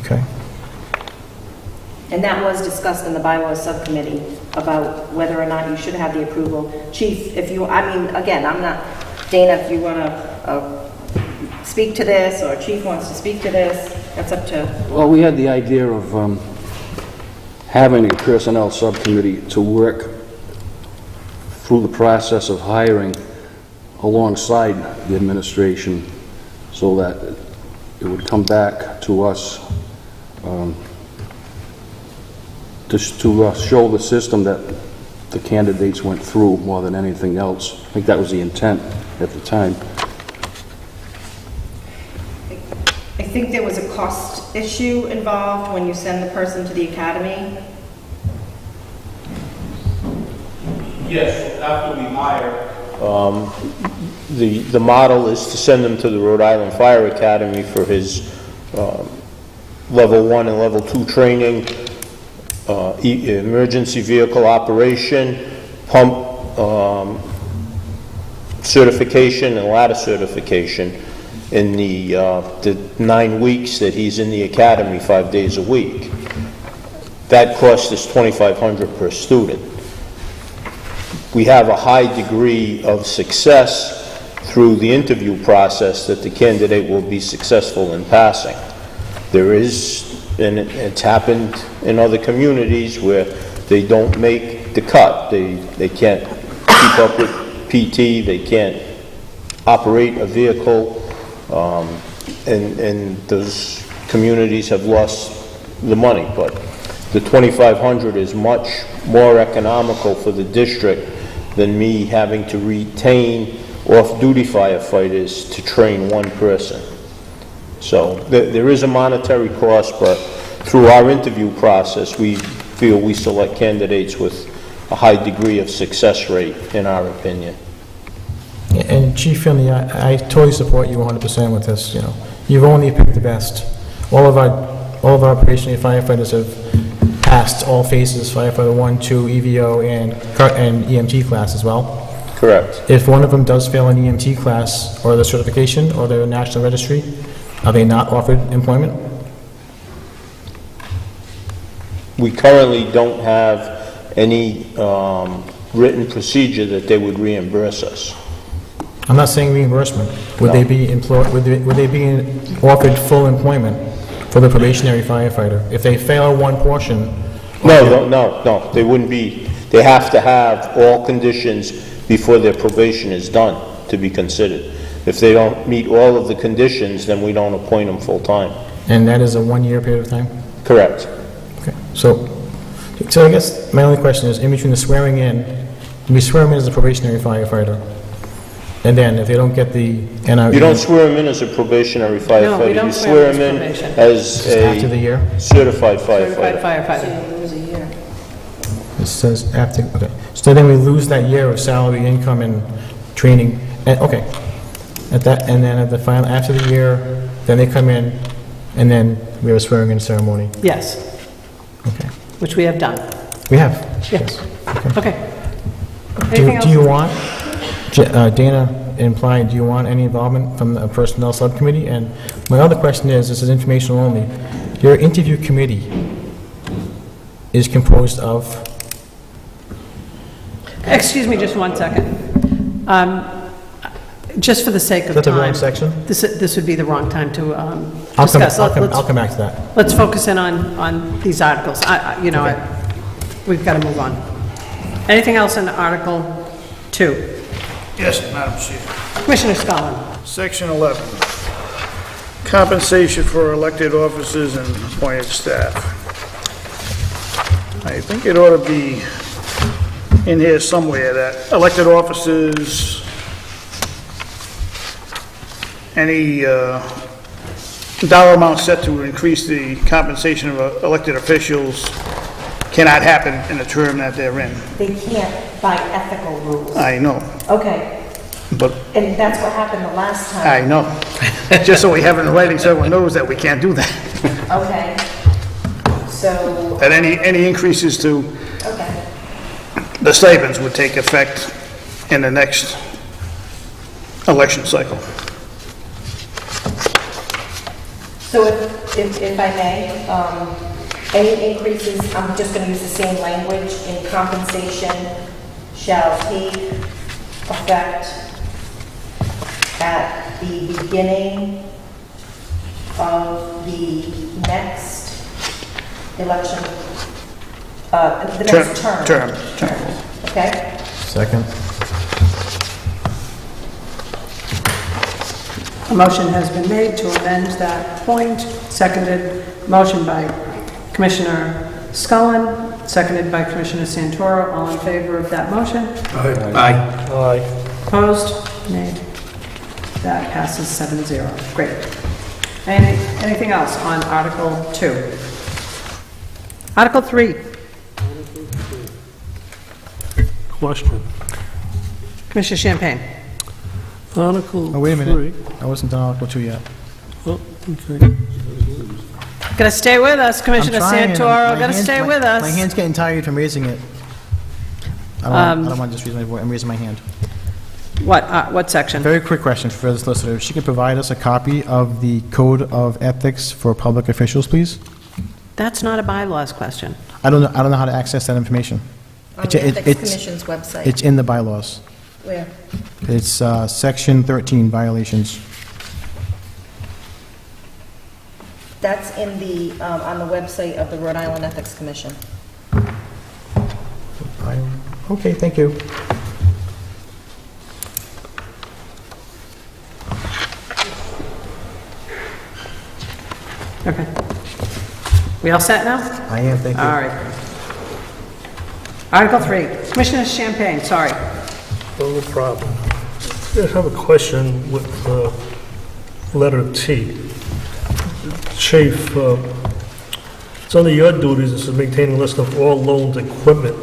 Okay. And that was discussed in the bylaws subcommittee about whether or not you should have the approval. Chief, if you, again, I'm not, Dana, if you want to speak to this, or Chief wants to speak to this, that's up to... well, we had the idea of having a personnel subcommittee to work through the process of hiring alongside the administration so that it would come back to us to show the system that the candidates went through more than anything else. I think that was the intent at the time. I think there was a cost issue involved when you send the person to the academy. Yes, after we hire. The model is to send him to the Rhode Island Fire Academy for his level 1 and level 2 training, emergency vehicle operation, pump certification, and ladder certification in the 9 weeks that he's in the academy 5 days a week. That cost is $2,500 per student. We have a high degree of success through the interview process that the candidate will be successful in passing. There is, and it's happened in other communities where they don't make the cut. They can't keep up with PT, they can't operate a vehicle, and those communities have lost the money. But the $2,500 is much more economical for the district than me having to retain off-duty firefighters to train one person. So there is a monetary cost, but through our interview process, we feel we select candidates with a high degree of success rate, in our opinion. And Chief Finley, I totally support you 100% with this. You know, you've only picked the best. All of our operational firefighters have passed all phases: firefighter 1, 2, EVO, and EMT class as well. Correct. If one of them does fail an EMT class, or the certification, or their national registry, are they not offered employment? We currently don't have any written procedure that they would reimburse us. I'm not saying reimbursement. Would they be employed? Would they be offered full employment for the probationary firefighter if they fail one portion? No, they wouldn't be. They have to have all conditions before their probation is done to be considered. If they don't meet all of the conditions, then we don't appoint them full-time. And that is a 1-year period of time? Correct. Okay. So, So I guess my only question is, in between the swearing in, we swear them in as a probationary firefighter, and then if they don't get the NRE... You don't swear him in as a probationary firefighter. don't You swear swear him him in as probation. as After the year? a certified Certified firefighter. firefighter. It says after, okay. So then we lose that year of salary, income, and training, and, okay. At that, and then at the final, after the year, then they come in, and then we have a swearing-in ceremony. Yes, Okay. which we have done. We have? Yes. Okay. Okay. Anything Do you else? want, Dana implied, do you want any involvement from the personnel subcommittee? And my other question is, this is informational only, your interview committee is composed of, Excuse me just 1 second. Just for the sake of is that the time. wrong section? This would be the wrong time to I'll come, discuss. I'll come back to that. Let's focus in on these articles. We've got to move on. Anything else in Article 2? Yes, Madam Chair. Commissioner Scotland. Section 11, compensation for elected officers and appointed staff. I think it ought to be in here somewhere that elected officers, any dollar amount set to increase the compensation of elected officials cannot happen in the term that they're in. They can't by ethical rules. I know, Okay, but and that's what happened the last time. I know. Just so we have it in writing so everyone knows that we can't do that. Okay, so, That any increases to okay. the stipends would take effect in the next election cycle. So if I may, any increases, I'm just going to use the same language, in compensation shall take effect at the beginning of the next election, the next term. Term. Okay? Second. A motion has been made to amend that point, seconded, motion by Commissioner Scullin, seconded by Commissioner Santoro. All in favor of that motion? Aye. Opposed? Nay. That passes 7-0. Great. Anything else on Article 2? Article 3. Question. Commissioner Champagne. Article 3. Oh, wait a minute. I wasn't done Article 2 yet. Oh, okay. Gotta stay with us, Commissioner Santoro. Gotta stay with us. My hand's getting tired from raising it. I don't want to just raise my voice, I'm raising my hand. What section? Very quick question for the solicitor. If she could provide us a copy of the Code of Ethics for public officials, please? That's not a bylaws question. I don't know how to access that information. On the Ethics Commission's website. It's in the bylaws. Where? It's Section 13, violations. That's in the, on the website of the Rhode Island Ethics Commission. Okay, thank you. Okay. We all set now? I am, thank you. All right. Article 3. Commissioner Champagne, sorry. No problem. I just have a question with letter T. Chief, it's under your duties, it says maintain a list of all loaned equipment.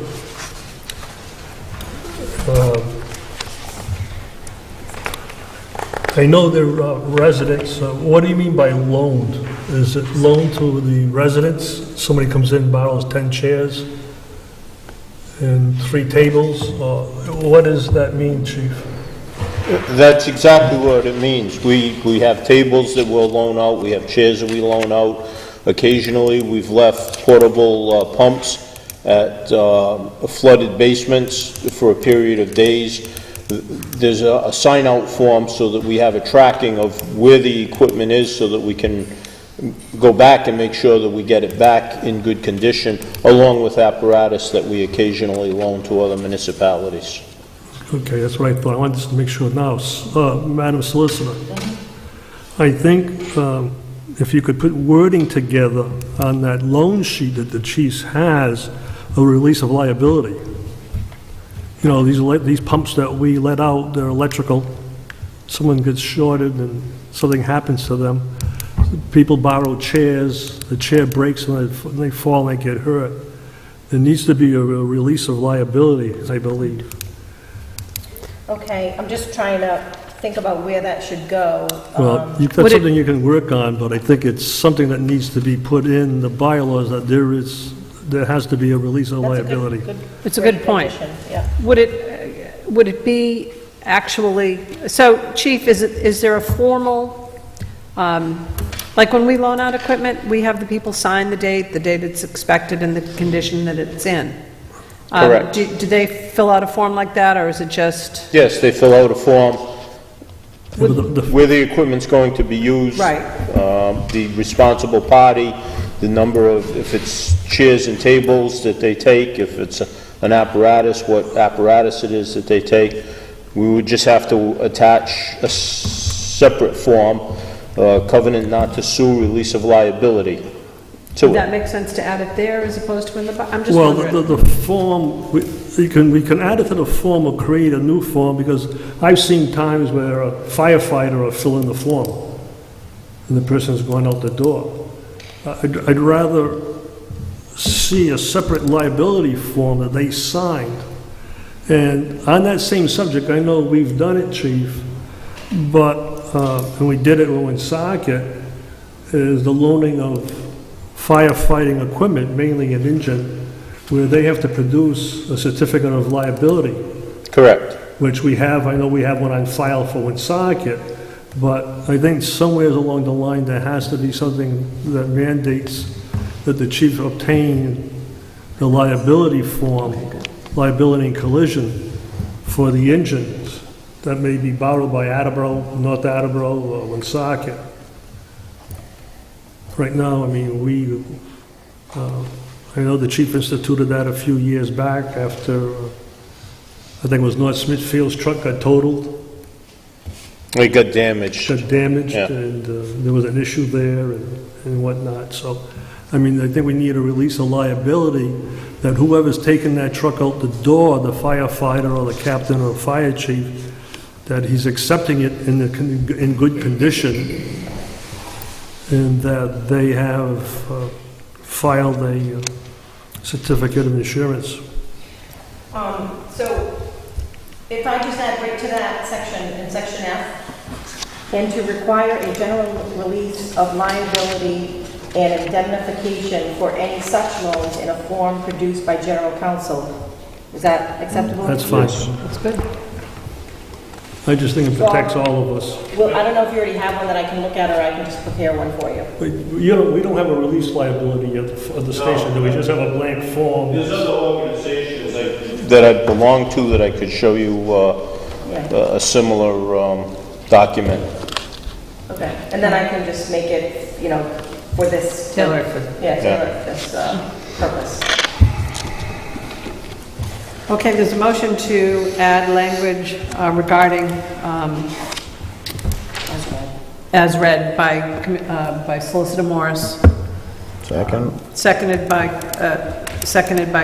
I know they're residents. What do you mean by loaned? Is it loaned to the residents? Somebody comes in, borrows 10 chairs and 3 tables? What does that mean, Chief? That's exactly what it means. We have tables that we'll loan out, we have chairs that we loan out. Occasionally, we've left portable pumps at flooded basements for a period of days. There's a sign-out form so that we have a tracking of where the equipment is so that we can go back and make sure that we get it back in good condition, along with apparatus that we occasionally loan to other municipalities. Okay, that's what I thought. I wanted just to make sure now. Madam Solicitor, I think if you could put wording together on that loan sheet that the chief has a release of liability. You know, these pumps that we let out, they're electrical. Someone gets shorted and something happens to them. People borrow chairs, the chair breaks and they fall and they get hurt. There needs to be a release of liability, I believe. Okay, I'm just trying to think about where that should go. Well, that's something you can work on, but I think it's something that needs to be put in the bylaws, that there has to be a release of liability. It's a good point. Yeah. Would it be actually, so Chief, is there a formal, like when we loan out equipment, we have the people sign the date it's expected and the condition that it's in? Correct. Do they fill out a form like that, or is it just? Yes, they fill out a form where the equipment's going to be used. Right. The responsible party, the number of, if it's chairs and tables that they take, if it's an apparatus, what apparatus it is that they take. We would just have to attach a separate form, covenant not to sue, release of liability to Would that it. make sense to add it there as opposed to in the, I'm just Well, wondering. the form, we can add it to the form or create a new form, because I've seen times where a firefighter will fill in the form and the person's going out the door. I'd rather see a separate liability form that they signed. And on that same subject, I know we've done it, Chief, but, and we did it in Woonsocket, is the loaning of firefighting equipment, mainly an engine, where they have to produce a certificate of liability. Correct. Which we have, I know we have one on file for Woonsocket, but I think somewhere along the line there has to be something that mandates that the chief obtain the liability form, liability and collision for the engines that may be borrowed by Attleboro, North Attleboro, or Woonsocket. Right now, I mean, I know the chief instituted that a few years back after, I think it was North Smithfield's truck got totaled. It got damaged. Got damaged, Yeah. and there was an issue there and whatnot. So, I mean, I think we need a release of liability that whoever's taking that truck out the door, the firefighter or the captain or fire chief, that he's accepting it in good condition, and that they have filed a certificate of insurance. So if I just add right to that section, in section F, and to require a general release of liability and indemnification for any such loans in a form produced by general counsel. Is that acceptable? That's fine. That's good. I just think it protects all of us. Well, I don't know if you already have one that I can look at, or I can just prepare one for you. We don't have a release liability at the station, do we? Just have a blank form. There's other organizations that I belong to that I could show you a similar document. Okay, and then I can just make it, you know, for this. Tailor for. Yeah, tailor for this purpose. Okay, there's a motion to add language regarding, as read by Solicitor Morris. Second. Seconded by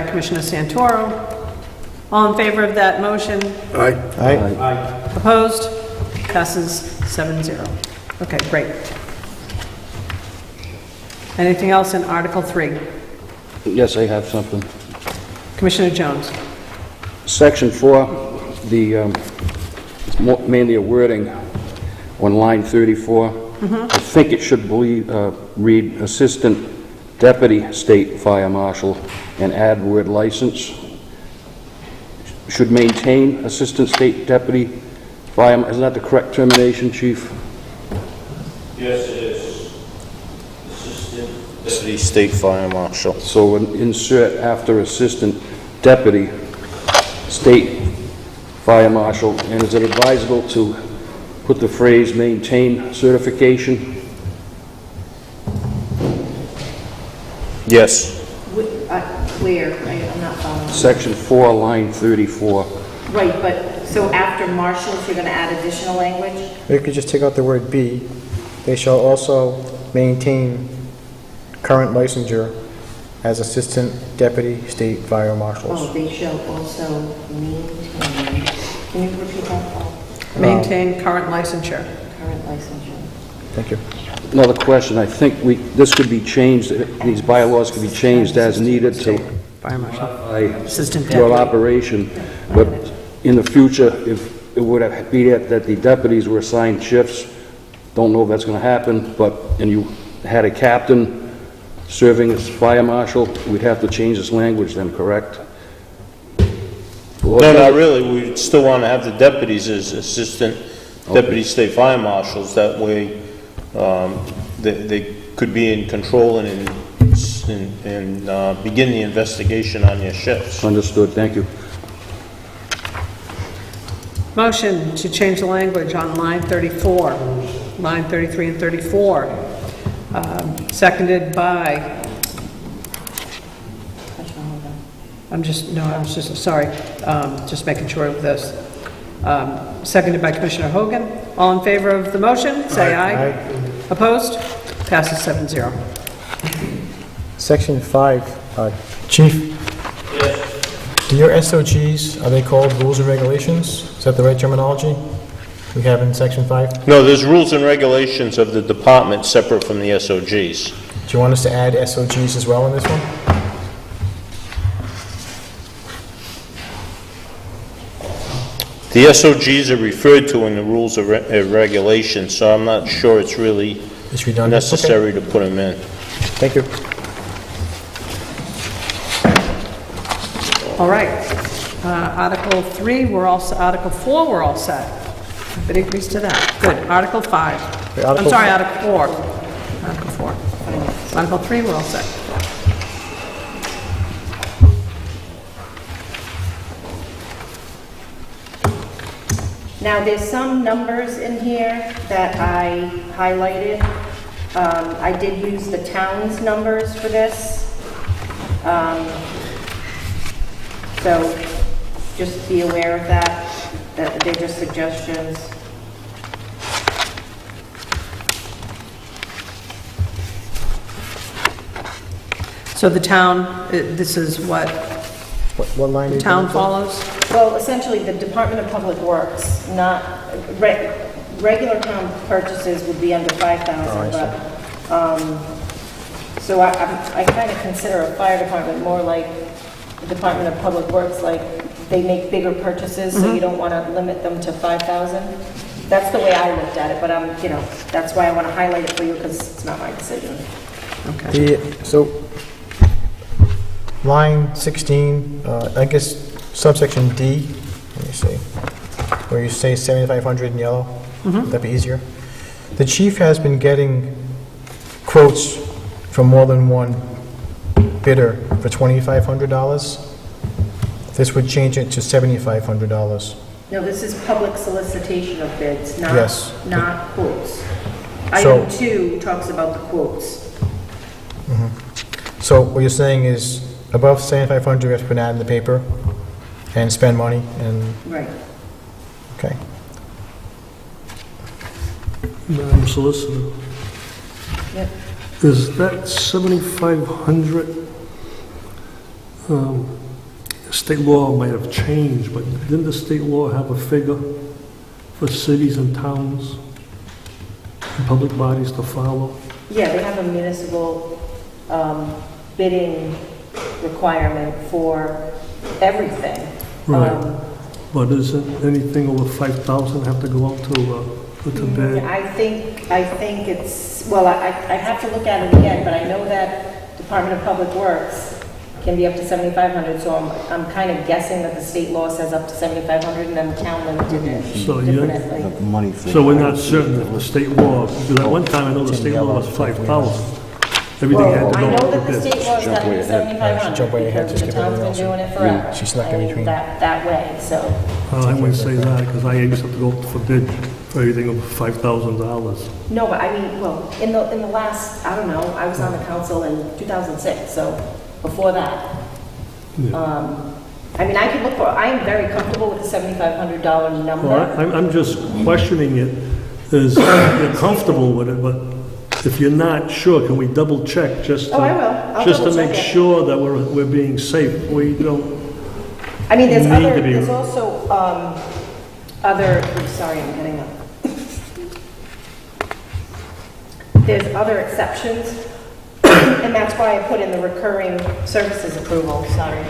Commissioner Santoro. All in favor of that motion? Aye. Aye. Opposed? Passes 7-0. Okay, great. Anything else in Article 3? Yes, I have something. Commissioner Jones. Section 4, it's mainly a wording on line 34. I think it should read Assistant Deputy State Fire Marshal and add word license. Should maintain Assistant State Deputy Fire, isn't that the correct termination, Chief? Yes, it is. Assistant Deputy State Fire Marshal. So insert after Assistant Deputy State Fire Marshal, and is it advisable to put the phrase maintain certification? Yes. Where? I'm not following. Section 4, line 34. Right, but, so after marshals, you're gonna add additional language? We could just take out the word "be." They shall also maintain current licensure as Assistant Deputy State Fire Marshals. Oh, they shall also maintain, can you repeat that, Paul? Maintain current licensure. Current licensure. Thank you. Another question, I think this could be changed, these bylaws could be changed as needed to Fire marshal. Assistant your deputy. operation, but in the future, if it would have be that the deputies were assigned shifts, don't know if that's gonna happen, and you had a captain serving as fire marshal, we'd have to change this language then, correct? No, not really. We still want to have the deputies as assistant deputy state fire marshals. That way, they could be in control and begin the investigation on your shifts. Understood, thank you. Motion to change the language on line 34, line 33 and 34, seconded by, just making sure of this. Seconded by Commissioner Hogan. All in favor of the motion, say aye. Opposed? Passes 7-0. Section 5, Chief? Do your SOGs, are they called rules and regulations? Is that the right terminology we have in Section 5? No, there's rules and regulations of the department separate from the SOGs. Do you want us to add SOGs as well in this one? The SOGs are referred to in the rules of regulations, so I'm not sure it's really It's redundant? necessary to put them in. Thank you. All right. Article 3, we're all set. Article 4, we're all set. Everybody agrees to that. Good. Article 5. Okay, I'm sorry, Article 4. Article 4. Article 3, we're all set. Now, there's some numbers in here that I highlighted. I did use the town's numbers for this. So just be aware of that they're just suggestions. So the town, this is what What line the is town that? follows? Well, essentially, the Department of Public Works, not, regular town purchases would be under 5,000, but, so I kind of consider a fire department more like the Department of Public Works, like they make bigger purchases, so you don't want to limit them to 5,000. That's the way I looked at it, but that's why I want to highlight it for you, because it's not my decision. Okay. So, line 16, I guess subsection D, let me see, where you say 7,500 in yellow, would that be easier? The chief has been getting quotes from more than one bidder for $2,500. This would change it to $7,500. No, this is public solicitation of bids, not, Yes. not quotes. So- Item 2 talks about the quotes. So what you're saying is above 7,500, we have to put an ad in the paper and spend money and, Right. okay. Madam Solicitor, Yep. is that 7,500, state law might have changed, but didn't the state law have a figure for cities and towns and public bodies to follow? Yeah, they have a municipal bidding requirement for everything. Right. But isn't anything over 5,000 have to go out to bid? I think it's, well, I have to look at it again, but I know that Department of Public Works can be up to 7,500, so I'm kind of guessing that the state law says up to 7,500 and then the town limited it So you- differently. So we're not certain if the state law, because at one time I know the state law was 5,000. Everything had Well, to I go know out to that the bid. state law is Jump up way to ahead. 7,500 Jump way ahead, because just the skip town's everything been else. doing it forever. She snuck in I mean, between. that way, so. I wouldn't say that, because I used to have to go for bid for everything over $5,000. No, but I mean, well, in the last, I don't know, I was on the council in 2006, so before that. I mean, I could look for, I am very comfortable with the $7,500 number. Well, I'm just questioning it, is you're comfortable with it, but if you're not sure, can we double check just to? Oh, I will. I'll Just to double make check it. sure that we're being safe. We don't, I mean, there's Need to be- there's also, other, I'm sorry, I'm getting up. There's other exceptions, and that's why I put in the recurring services approval, sorry.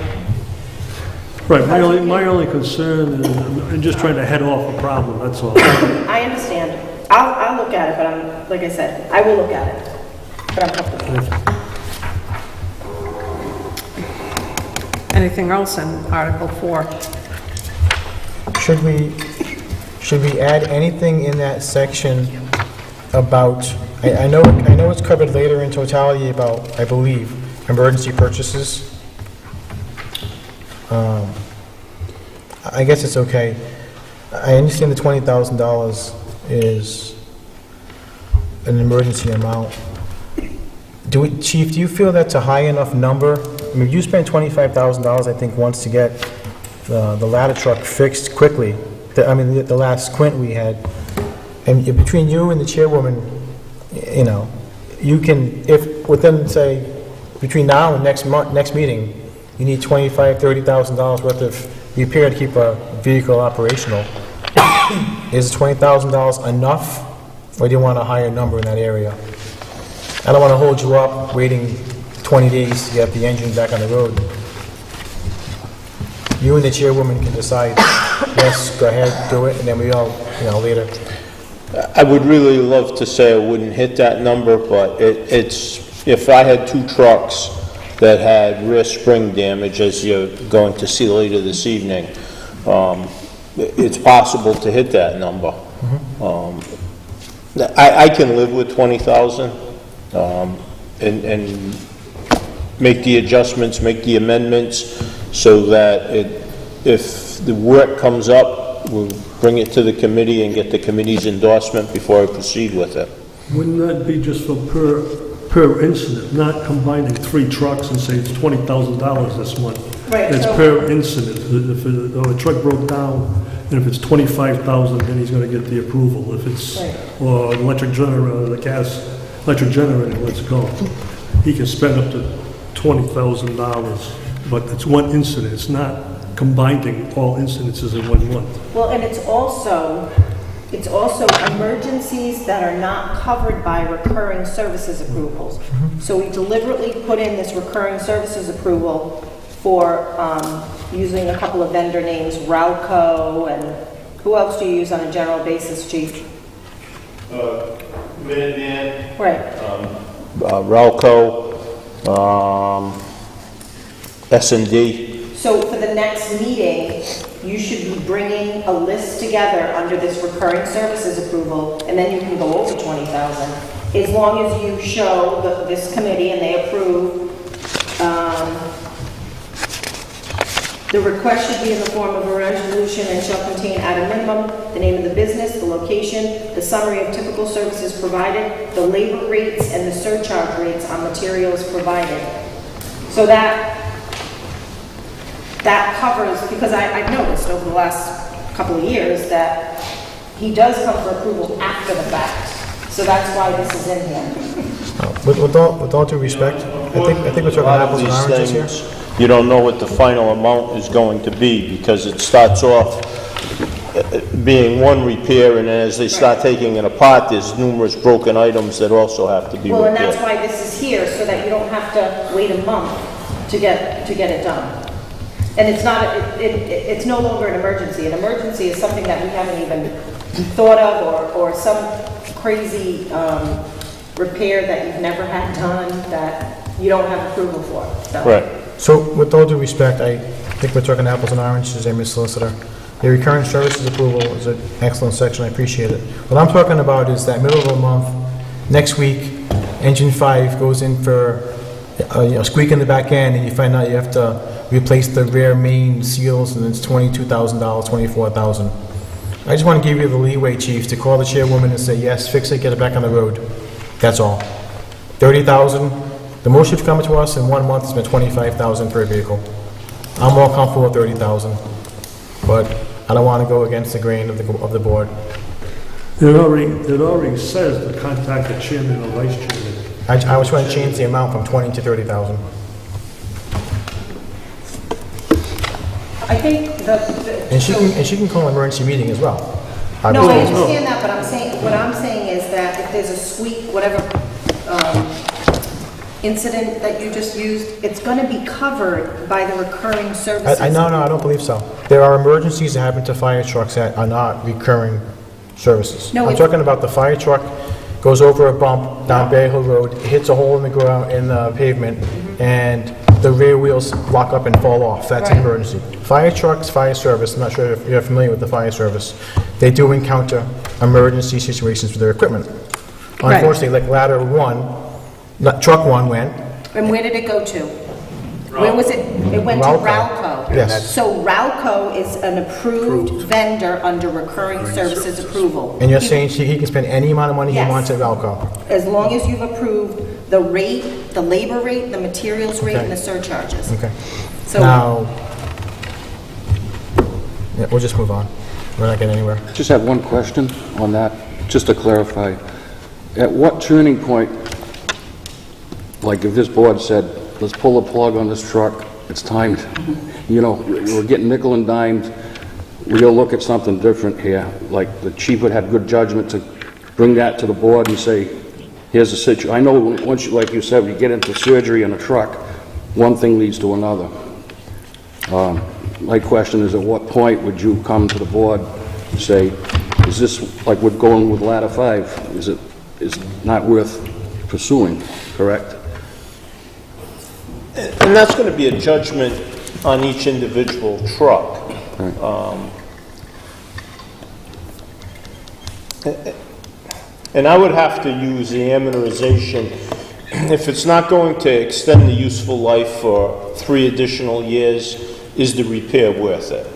right, my only concern is, I'm just trying to head off a problem, that's all. I understand. I'll look at it, but like I said, I will look at it, but I'm comfortable. Anything else in Article 4? Should we add anything in that section about, I know it's covered later in totality about, I believe, emergency purchases. I guess it's okay. I understand the $20,000 is an emergency amount. Chief, do you feel that's a high enough number? I mean, you spent $25,000, I think, once to get the ladder truck fixed quickly. The last quint we had. And between you and the chairwoman, you know, you can, if within, say, between now and next meeting, you need $25,000, $30,000 worth of repair to keep a vehicle operational. Is $20,000 enough, or do you want a higher number in that area? I don't want to hold you up waiting 20 days to get the engine back on the road. You and the chairwoman can decide, yes, go ahead, do it, and then we all, later. I would really love to say I wouldn't hit that number, but it's, if I had 2 trucks that had rear spring damage, as you're going to see later this evening, it's possible to hit that number. I can live with 20,000, and make the adjustments, make the amendments, so that if the work comes up, we'll bring it to the committee and get the committee's endorsement before I proceed with it. Wouldn't that be just for per incident, not combining 3 trucks and say it's $20,000 this month? Right, It's so- per incident. If a truck broke down, and if it's $25,000, then he's gonna get the approval. If it's, Right. or electric generator, electric generator, let's go. He can spend up to $20,000, but it's one incident. It's not combining all incidences in 1 month. Well, and it's also emergencies that are not covered by recurring services approvals. So we deliberately put in this recurring services approval for using a couple of vendor names, Ralco, and who else do you use on a general basis, Chief? Minuteman. Right. Ralco, S&D. So for the next meeting, you should be bringing a list together under this recurring services approval, and then you can go over 20,000. As long as you show this committee and they approve, the request should be in the form of a resolution and shall contain at a minimum the name of the business, the location, the summary of typical services provided, the labor rates and the surcharge rates on materials provided. So that covers, because I've noticed over the last couple of years that he does come for approval after the fact. So that's why this is in here. With all due respect, I think we're talking apples and oranges here. You don't know what the final amount is going to be, because it starts off being one repair, and then as they start taking it apart, there's numerous broken items that also have to be Well, and that's repaired. why this is here, so that you don't have to wait a month to get it done. And it's not, it's no longer an emergency. An emergency is something that we haven't even thought of, or some crazy repair that you've never had done that you don't have approval for. So. Right. So with all due respect, I think we're talking apples and oranges, Ms. Solicitor. The recurring services approval is an excellent section, I appreciate it. What I'm talking about is that middle of the month, next week, engine 5 goes in for a squeak in the back end, and you find out you have to replace the rear main seals, and it's $22,000, $24,000. I just want to give you the leeway, Chief, to call the chairwoman and say, yes, fix it, get it back on the road. That's all. $30,000. The most you've come to us in 1 month has been $25,000 per vehicle. I'm more comfortable with $30,000, but I don't want to go against the grain of the board. It already says to contact the chairman or vice chairman. I was trying to change the amount from 20 to 30,000. I think And she can call an emergency meeting as well. No, I understand that, but what I'm saying is that if there's a squeak, whatever, incident that you just used, it's gonna be covered by the recurring services. No, I don't believe so. There are emergencies that happen to fire trucks that are not recurring services. No, I'm talking about the fire truck goes over a bump down Bear Hill Road, hits a hole in the ground, in the pavement, and the rear wheels lock up and fall off. That's an Right. emergency. Fire trucks, fire service, I'm not sure if you're familiar with the fire service, they do encounter emergency situations with their equipment. Right. Unfortunately, like ladder one, truck one went, And where did it go to? Where was it? It went to Ralco. Ralco. Yes. So Ralco is an approved vendor under recurring services approval. and you're saying he can spend any amount of money he Yes. wants at Valco? As long as you've approved the rate, the labor rate, the materials rate, Okay. and the surcharges. Okay. So, Now, yeah, we'll just move on. We're not getting anywhere. Just have one question on that, just to clarify. At what turning point, like if this board said, let's pull the plug on this truck, it's time, you know, we're getting nickel and dimed, we'll look at something different here, like the chief would have good judgment to bring that to the board and say, here's the situation. I know once, like you said, we get into surgery in a truck, one thing leads to another. My question is, at what point would you come to the board and say, is this, like we're going with ladder 5, is not worth pursuing, correct? And that's going to be a judgment on each individual truck. And I would have to use the amortization. If it's not going to extend the useful life for 3 additional years, is the repair worth it?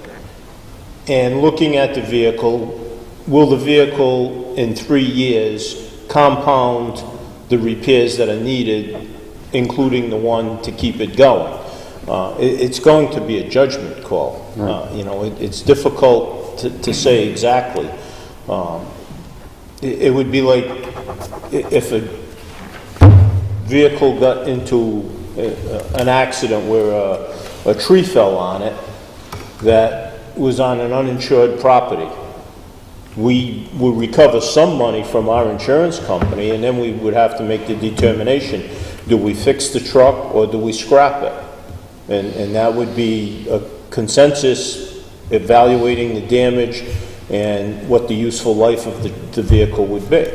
And looking at the vehicle, will the vehicle in 3 years compound the repairs that are needed, including the one to keep it going? It's going to be a judgment call. You know, it's difficult to say exactly. It would be like if a vehicle got into an accident where a tree fell on it that was on an uninsured property. We would recover some money from our insurance company, and then we would have to make the determination, do we fix the truck or do we scrap it? And that would be a consensus evaluating the damage and what the useful life of the vehicle would be.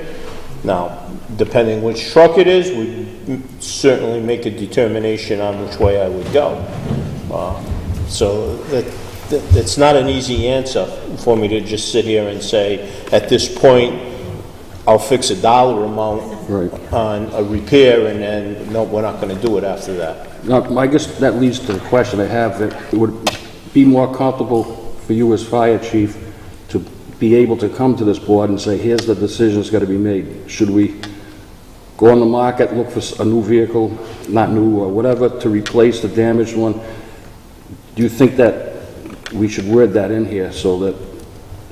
Now, depending which truck it is, we'd certainly make a determination on which way I would go. So it's not an easy answer for me to just sit here and say, at this point, I'll fix a dollar amount on a repair, and then, no, we're not going to do it after that. Now, I guess that leads to the question I have, that it would be more comfortable for you as fire chief to be able to come to this board and say, here's the decision that's got to be made. Should we go on the market, look for a new vehicle, not new or whatever, to replace the damaged one? Do you think that we should word that in here so that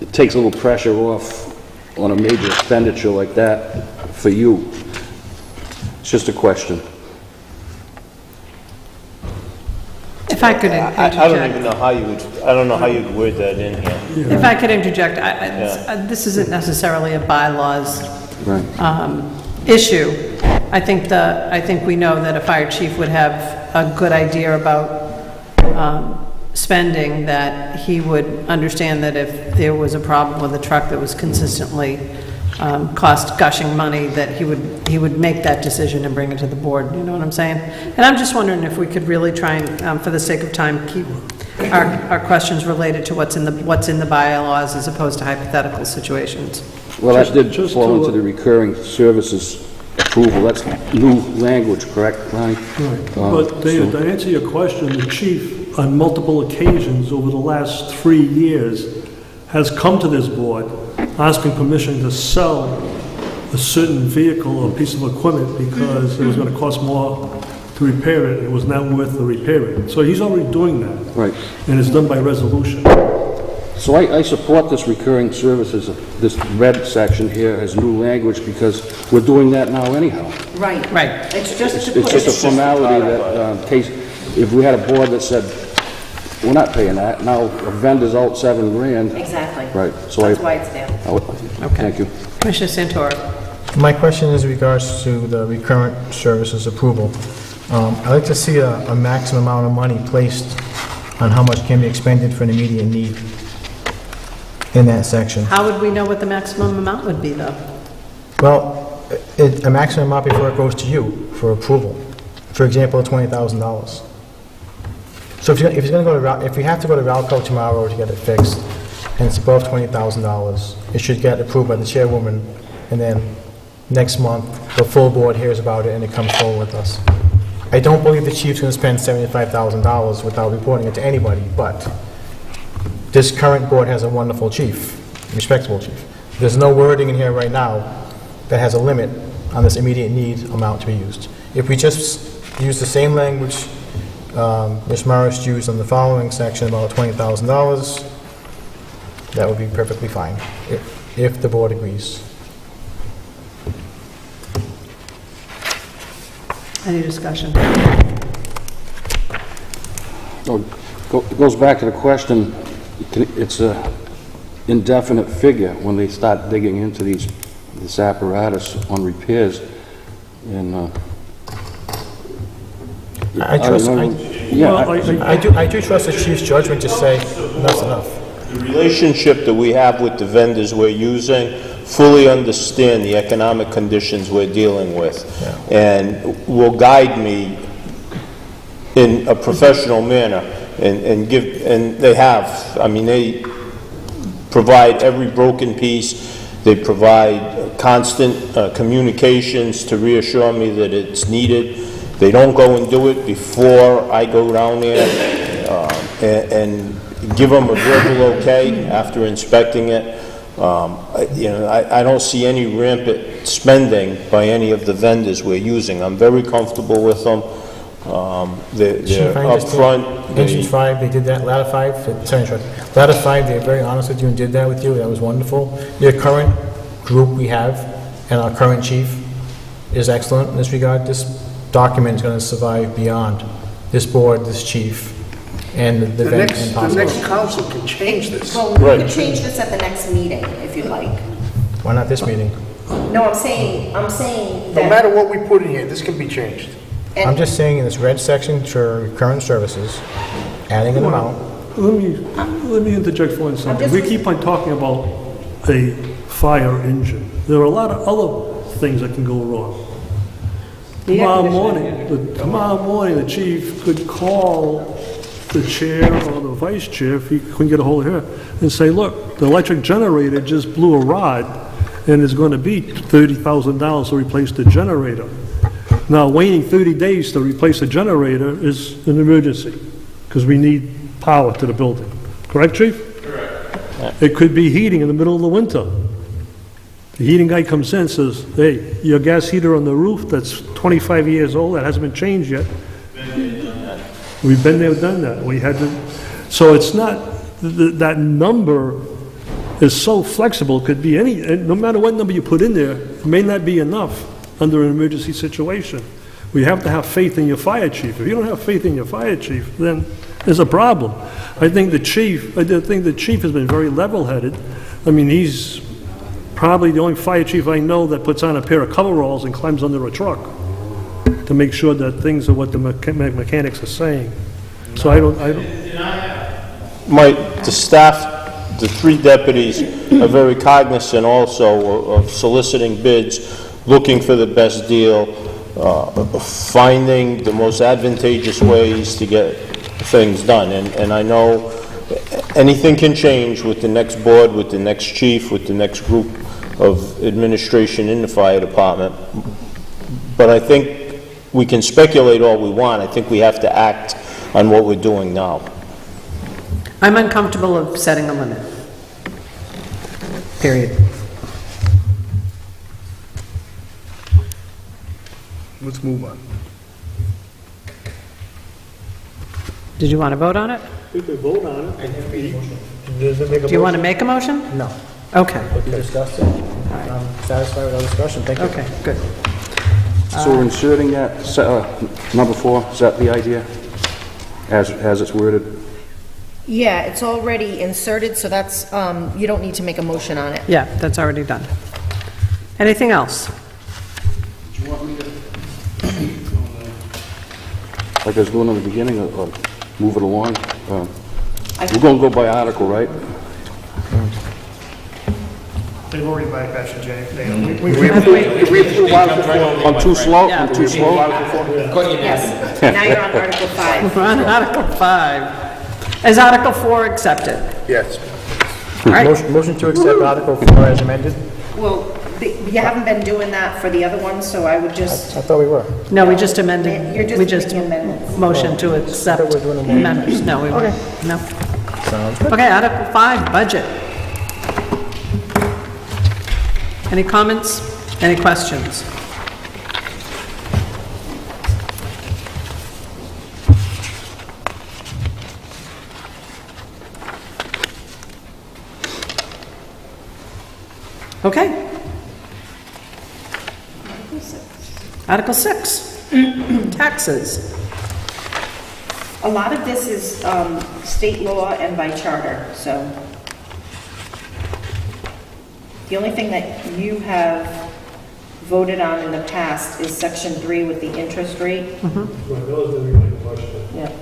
it takes a little pressure off on a major expenditure like that for you? It's just a question. If I could interject. I don't even know how you would, I don't know how you'd word that in here. If I could interject, this isn't necessarily a bylaws issue. I think we know that a fire chief would have a good idea about spending, that he would understand that if there was a problem with a truck that was consistently cost gushing money, that he would make that decision and bring it to the board. You know what I'm saying? And I'm just wondering if we could really try and, for the sake of time, keep our questions related to what's in the bylaws as opposed to hypothetical situations. Well, that did fall into the recurring services approval. That's new language, correct, Ronnie? Right. But David, to answer your question, the chief, on multiple occasions over the last 3 years, has come to this board asking permission to sell a certain vehicle or piece of equipment because it was going to cost more to repair it. It was not worth the repairing. So he's already doing that. Right. And it's done by resolution. So I support this recurring services, this red section here has new language because we're doing that now anyhow. Right. Right. It's just to It's put just a formality that, case, if we had a board that said, we're not paying that, now a vendor's out $7,000. Exactly. Right, so That's why it's there. Thank you. Commissioner Santoro. My question is in regards to the recurrent services approval. I'd like to see a maximum amount of money placed on how much can be expended for an immediate need in that section. How would we know what the maximum amount would be, though? Well, a maximum amount before it goes to you for approval. For example, $20,000. So if you're going to go to, if you have to go to Ralco tomorrow to get it fixed, and it's above $20,000, it should get approved by the chairwoman, and then next month, the full board hears about it and it comes forward with us. I don't believe the chief's going to spend $75,000 without reporting it to anybody, but this current board has a wonderful chief, respectable chief. There's no wording in here right now that has a limit on this immediate need amount to be used. If we just use the same language Ms. Morris used on the following section about $20,000, that would be perfectly fine, if the board agrees. Any discussion? It goes back to the question, it's a indefinite figure when they start digging into this apparatus on repairs, and I do trust the chief's judgment to say that's enough. The relationship that we have with the vendors we're using fully understand the economic conditions we're dealing with, and will guide me in a professional manner, and they have. I mean, they provide every broken piece. They provide constant communications to reassure me that it's needed. They don't go and do it before I go down there and give them a verbal okay after inspecting it. I don't see any rampant spending by any of the vendors we're using. I'm very comfortable with them. They're upfront. Engine 5, they did that. Ladder 5, sorry, Ladder 5, they're very honest with you and did that with you. That was wonderful. Your current group we have and our current chief is excellent in this regard. This document is going to survive beyond this board, this chief, and the next council can change this. Well, we could change this at the next meeting, if you'd like. Why not this meeting? No, I'm saying No that... matter what we put in here, this can be changed. I'm just saying in this red section for current services, adding an amount. Let me interject for one second. We keep on talking about a fire engine. There are a lot of other things that can go wrong. Tomorrow morning, the chief could call the chair or the vice chair, if he couldn't get a hold of her, and say, look, the electric generator just blew a rod, and it's going to be $30,000 to replace the generator. Now, waiting 30 days to replace a generator is an emergency, because we need power to the building. Correct, Chief? Correct. It could be heating in the middle of the winter. The heating guy comes in and says, hey, your gas heater on the roof that's 25 years old, that hasn't been changed yet. We've been there, done that. We had to, so it's not, that number is so flexible, it could be any, no matter what number you put in there, it may not be enough under an emergency situation. We have to have faith in your fire chief. If you don't have faith in your fire chief, then there's a problem. I think the chief has been very level-headed. I mean, he's probably the only fire chief I know that puts on a pair of coveralls and climbs under a truck to make sure that things are what the mechanics are saying. So the staff, the 3 deputies are very cognizant also of soliciting bids, looking for the best deal, finding the most advantageous ways to get things done. And I know anything can change with the next board, with the next chief, with the next group of administration in the fire department. But I think we can speculate all we want. I think we have to act on what we're doing now. I'm uncomfortable of setting a limit. Period. Let's move on. Did you want to vote on it? we could vote on it. Does it make a Do you want to motion? make a motion? No. Okay, We discussed it. I'm satisfied with our discussion. Thank you. okay, good. So we're inserting that, number 4, is that the idea? As it's worded? Yeah, it's already inserted, so that's, you don't need to make a motion on it. Yeah, that's already done. Anything else? Like I was doing in the beginning, move it along? We're going to go by article, right? They've already bypassed it, Jay. We approve Article 4. I'm too slow? I'm too slow? Yes, now you're on Article 5. We're on Article 5. Is Article 4 accepted? Yes. All right. Motion to accept Article 4 as amended? Well, you haven't been doing that for the other ones, so I would just, I thought we were. No, we just amended. You're just We just making amendments. motion to accept we're doing amendments. amendments. No, we weren't. No. Sounds good. Okay, Article 5, budget. Any comments? Any questions? Okay. Article 6, taxes. a lot of this is state law and by charter, so. The only thing that you have voted on in the past is Section 3 with the interest rate. Right, that was the only question. Yeah.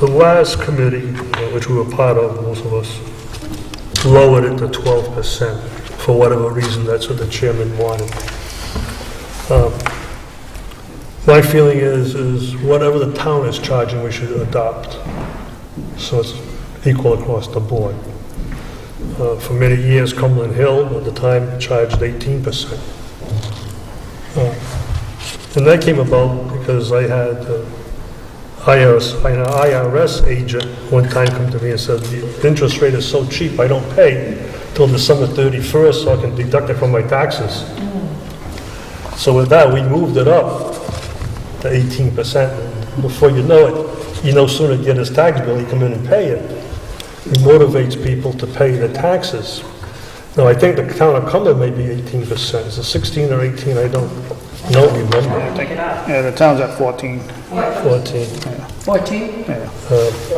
The last committee, which we were part of, most of us, lowered it to 12%. For whatever reason, that's what the chairman wanted. My feeling is whatever the town is charging, we should adopt. So it's equal across the board. For many years, Cumberland Hill, at the time, charged 18%. And that came about because I had an IRS agent one time come to me and said, the interest rate is so cheap, I don't pay till December 31st so I can deduct it from my taxes. So with that, we moved it up to 18%. Before you know it, you no sooner get his tax bill, you come in and pay it. It motivates people to pay the taxes. Now, I think the town of Cumberland may be 18%. Is it 16 or 18? I don't remember. Yeah, the town's at 14. 14. 14?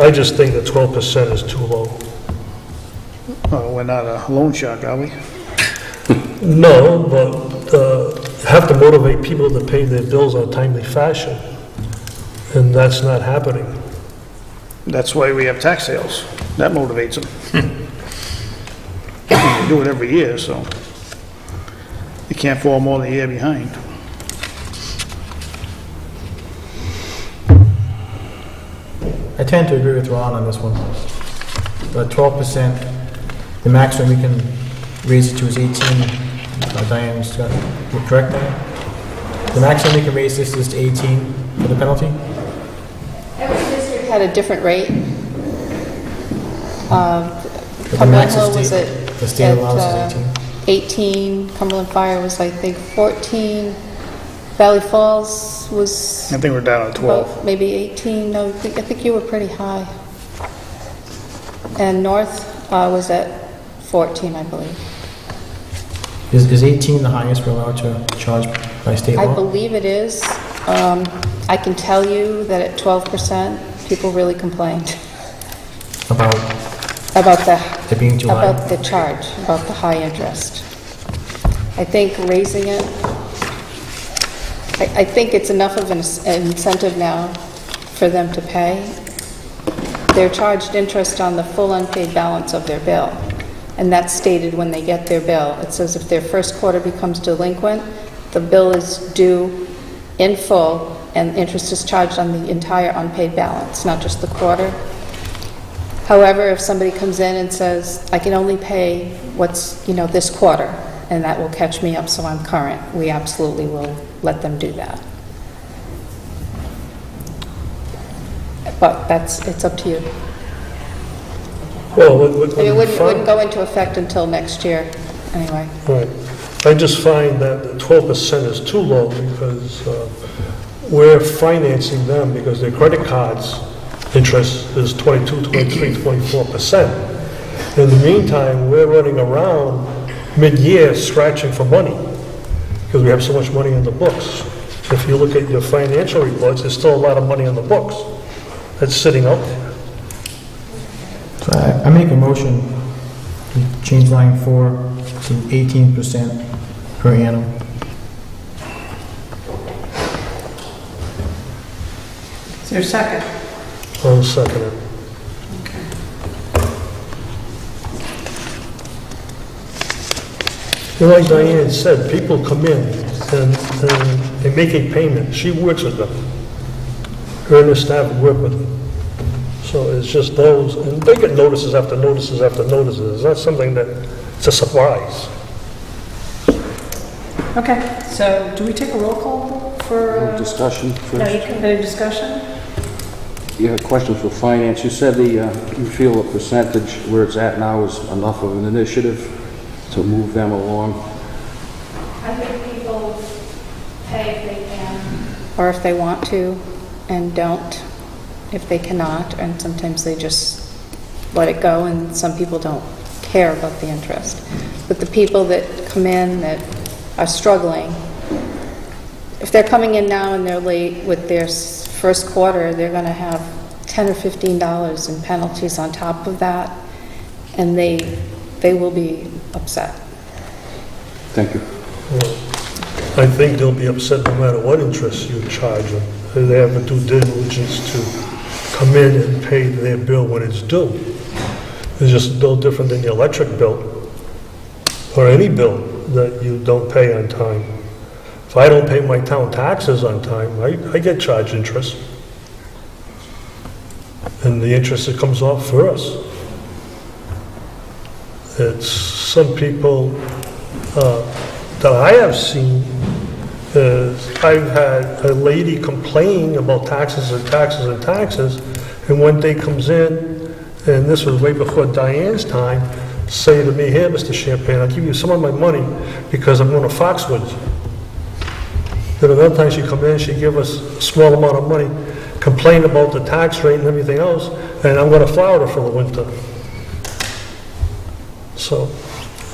I just think that 12% is too low. Well, we're not a loan shark, are we? No, but have to motivate people to pay their bills in a timely fashion. And that's not happening. That's why we have tax sales. That motivates them. We do it every year, so you can't fall more than a year behind. I tend to agree with Ron on this one. The 12%, the maximum we can raise it to is 18. Diane's got, correct, Diane? The maximum we can raise this is to 18 for the penalty? Every district had a different rate. But the Cumberland max Hill is was the state allows at is 18. Cumberland Fire was, I think, 14. Valley Falls was I think we're down at 12. about maybe 18. No, I think you were pretty high. And North was at 14, I believe. Is 18 the highest we're allowed to charge by state I law? believe it is. I can tell you that at 12%, people really complained About about it being too high? about the charge, about the high interest. I think raising it, I think it's enough of an incentive now for them to pay. They're charged interest on the full unpaid balance of their bill, and that's stated when they get their bill. It says if their first quarter becomes delinquent, the bill is due in full, and interest is charged on the entire unpaid balance, not just the quarter. However, if somebody comes in and says, I can only pay what's, this quarter, and that will catch me up so I'm current, we absolutely will let them do that. But it's up to you. Well, It wouldn't go into effect until next year, anyway. Right. I just find that the 12% is too low because we're financing them because their credit cards interest is 22, 23, 24%. In the meantime, we're running around mid-year scratching for money because we have so much money in the books. If you look at your financial reports, there's still a lot of money in the books that's sitting out there. So I make a motion to change line 4 to 18% per annum. Is there a second? I'll second it. Like Diane said, people come in and they make a payment. She works with them. Her and her staff work with them. So it's just those, and they get notices after notices after notices. It's not something that, it's a surprise. Okay, so do we take a roll call for? Discussion No, you first. can, any discussion? You had questions for finance. You said you feel the percentage where it's at now is enough of an initiative to move them along. I think people pay if they can. Or if they want to, and don't if they cannot, and sometimes they just let it go, and some people don't care about the interest. But the people that come in that are struggling, if they're coming in now and they're late with their first quarter, they're going to have $10 or $15 in penalties on top of that, and they will be upset. Thank you. I think they'll be upset no matter what interest you charge them. They have a due diligence to come in and pay their bill when it's due. It's just no different than your electric bill or any bill that you don't pay on time. If I don't pay my town taxes on time, I get charged interest. And the interest that comes off for us. It's some people that I have seen. I've had a lady complaining about taxes and taxes and taxes, and one day comes in, and this was way before Diane's time, say to me, "Here, Mr. Champagne, I'll give you some of my money because I'm going to Foxwoods." Then another time she come in, she give us a small amount of money, complain about the tax rate and everything else, and I'm going to Florida for the winter. So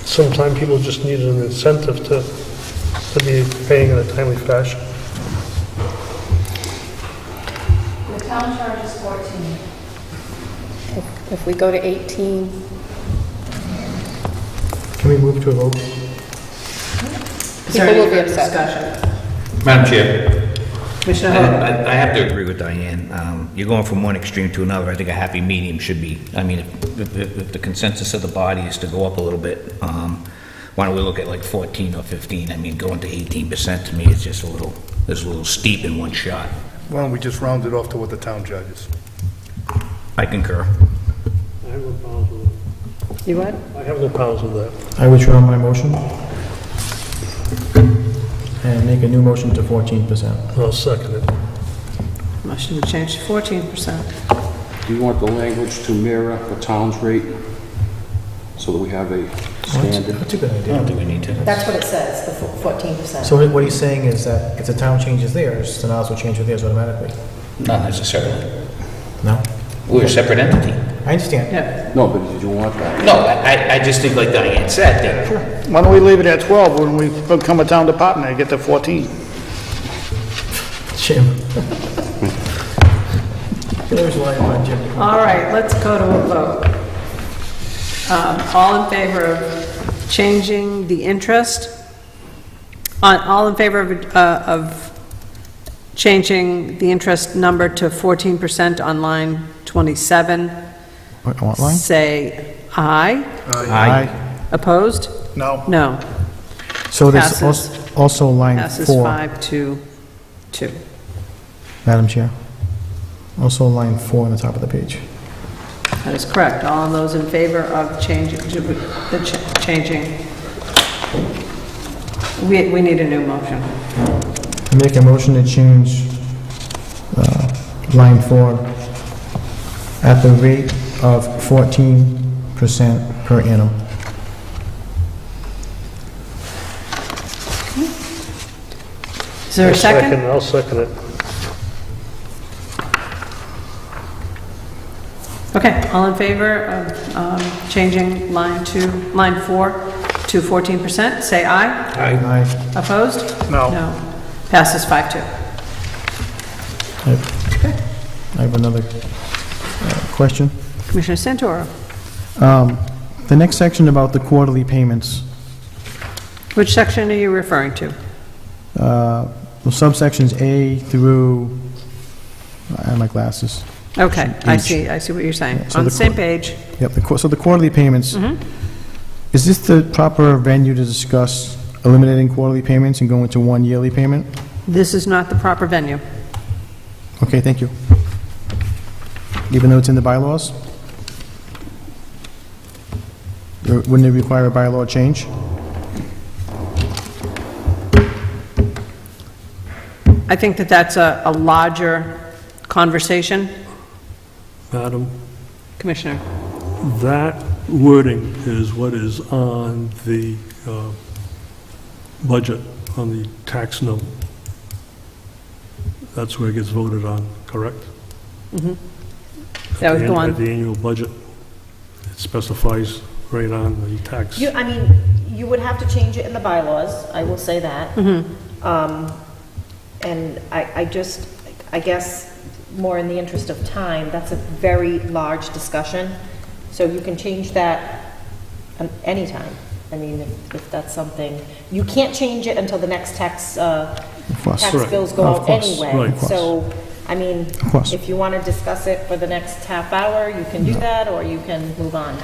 sometimes people just need an incentive to be paying in a timely fashion. The town charge is 14. If we go to 18, Can we move to a vote? Is there People any will be further upset. discussion? Madam Chair, Commissioner Hall? I have to agree with Diane. You're going from one extreme to another. I think a happy medium should be, I mean, if the consensus of the body is to go up a little bit, why don't we look at like 14 or 15? I mean, going to 18% to me is just it's a little steep in one shot. Why don't we just round it off to what the town charges? I concur. I have no problems with that. You what? I have no problems with that. I withdraw my motion and make a new motion to 14%. I'll second it. Motion to change to 14%. Do you want the language to mirror the town's rate so that we have a standard? That's a good I idea. don't think we need to. That's what it says, the 14%. So what he's saying is that if the town changes theirs, then ours will change with theirs automatically. Not necessarily. No? We're a separate entity. I understand. Yeah. No, but did you want that? No, I just think like Diane said, that Why don't we leave it at 12 when we become a town department and get to 14? Jim. There's one on Jim. All right, let's go to a vote. All in favor of changing the interest? All in favor of changing the interest number to 14% on line 27? What line? Say aye. Aye. Opposed? No. No. So there's Passes. also line Passes 4, 5-2. Madam Chair. Also line 4 on the top of the page. That is correct. All those in favor of changing, we need a new motion. I make a motion to change line 4 at the rate of 14% per annum. Is there a second? I'll second it. Okay, all in favor of changing line 4 to 14%, say aye. Aye. Opposed? No. No. Passes 5-2. I have another question. Commissioner Santoro, The next section about the quarterly payments, which section are you referring to? well, subsections A through, I have my glasses. Okay, I H. see what you're saying. So On the the same qu- page. Yep, so the quarterly payments, is this the proper venue to discuss eliminating quarterly payments and going to one yearly payment? This is not the proper venue. Okay, thank you. Even though it's in the bylaws? Wouldn't it require a bylaw change? I think that that's a larger conversation. Madam, Commissioner, that wording is what is on the budget, on the tax note. That's where it gets voted on, correct? that was the At one. the annual budget, it specifies right on the tax. You would have to change it in the bylaws, I will say that. And I guess, more in the interest of time, that's a very large discussion, so you can change that anytime. I mean, if that's something, you can't change it until the next tax Right. bills go Of out course, anyway. right. Of course. So, I mean, course. if you want to discuss it for the next half hour, you can do that, or you can move on.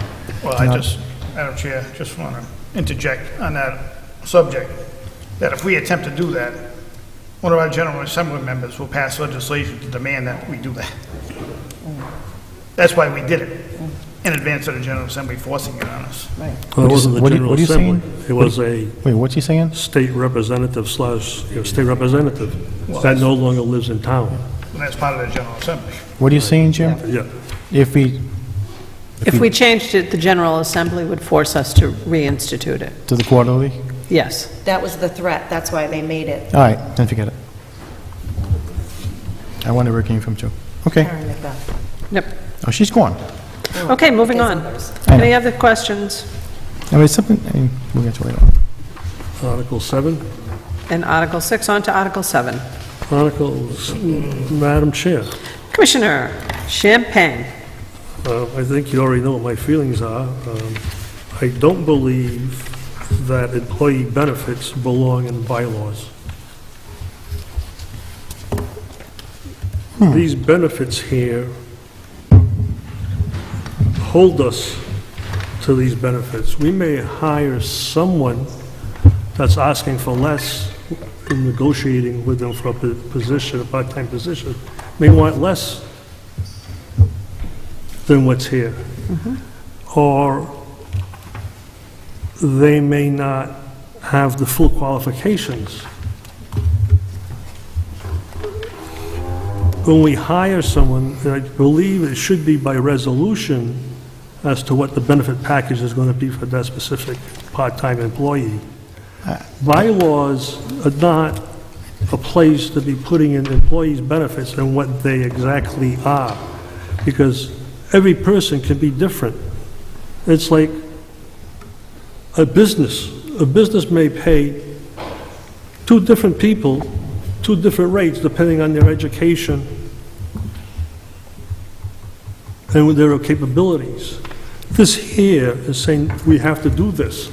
Well, I just, Madam Chair, just want to interject on that subject, that if we attempt to do that, one of our General Assembly members will pass legislation to demand that we do that. That's why we did it, in advance of the General Assembly forcing it on us. Well, it wasn't the What are you- General what are you Assembly. saying? It was a Wait, what's he saying? state representative state representative that no longer lives in town. And that's part of the General Assembly. What are you saying, Jim? Yeah. If we, If we changed it, the General Assembly would force us to reinstitute it. to the quarterly? Yes. That was the threat, that's why they made it. All right, then forget it. I wonder where it came from, too. Okay. Karen McBeth. Yep. Oh, she's gone. Okay, moving on. I know. Any other questions? I mean, it's something, I mean, we'll get to it later on. Article 7. And Article 6 on to Article 7. Articles, Madam Chair, Commissioner Champagne. I think you already know what my feelings are. I don't believe that employee benefits belong in bylaws. These benefits here hold us to these benefits. We may hire someone that's asking for less in negotiating with them for a position, a part-time position, may want less than what's here. Or they may not have the full qualifications. When we hire someone, I believe it should be by resolution as to what the benefit package is going to be for that specific part-time employee. Bylaws are not a place to be putting in employees' benefits and what they exactly are, because every person can be different. It's like a business. A business may pay two different people two different rates depending on their education and with their capabilities. This here is saying we have to do this.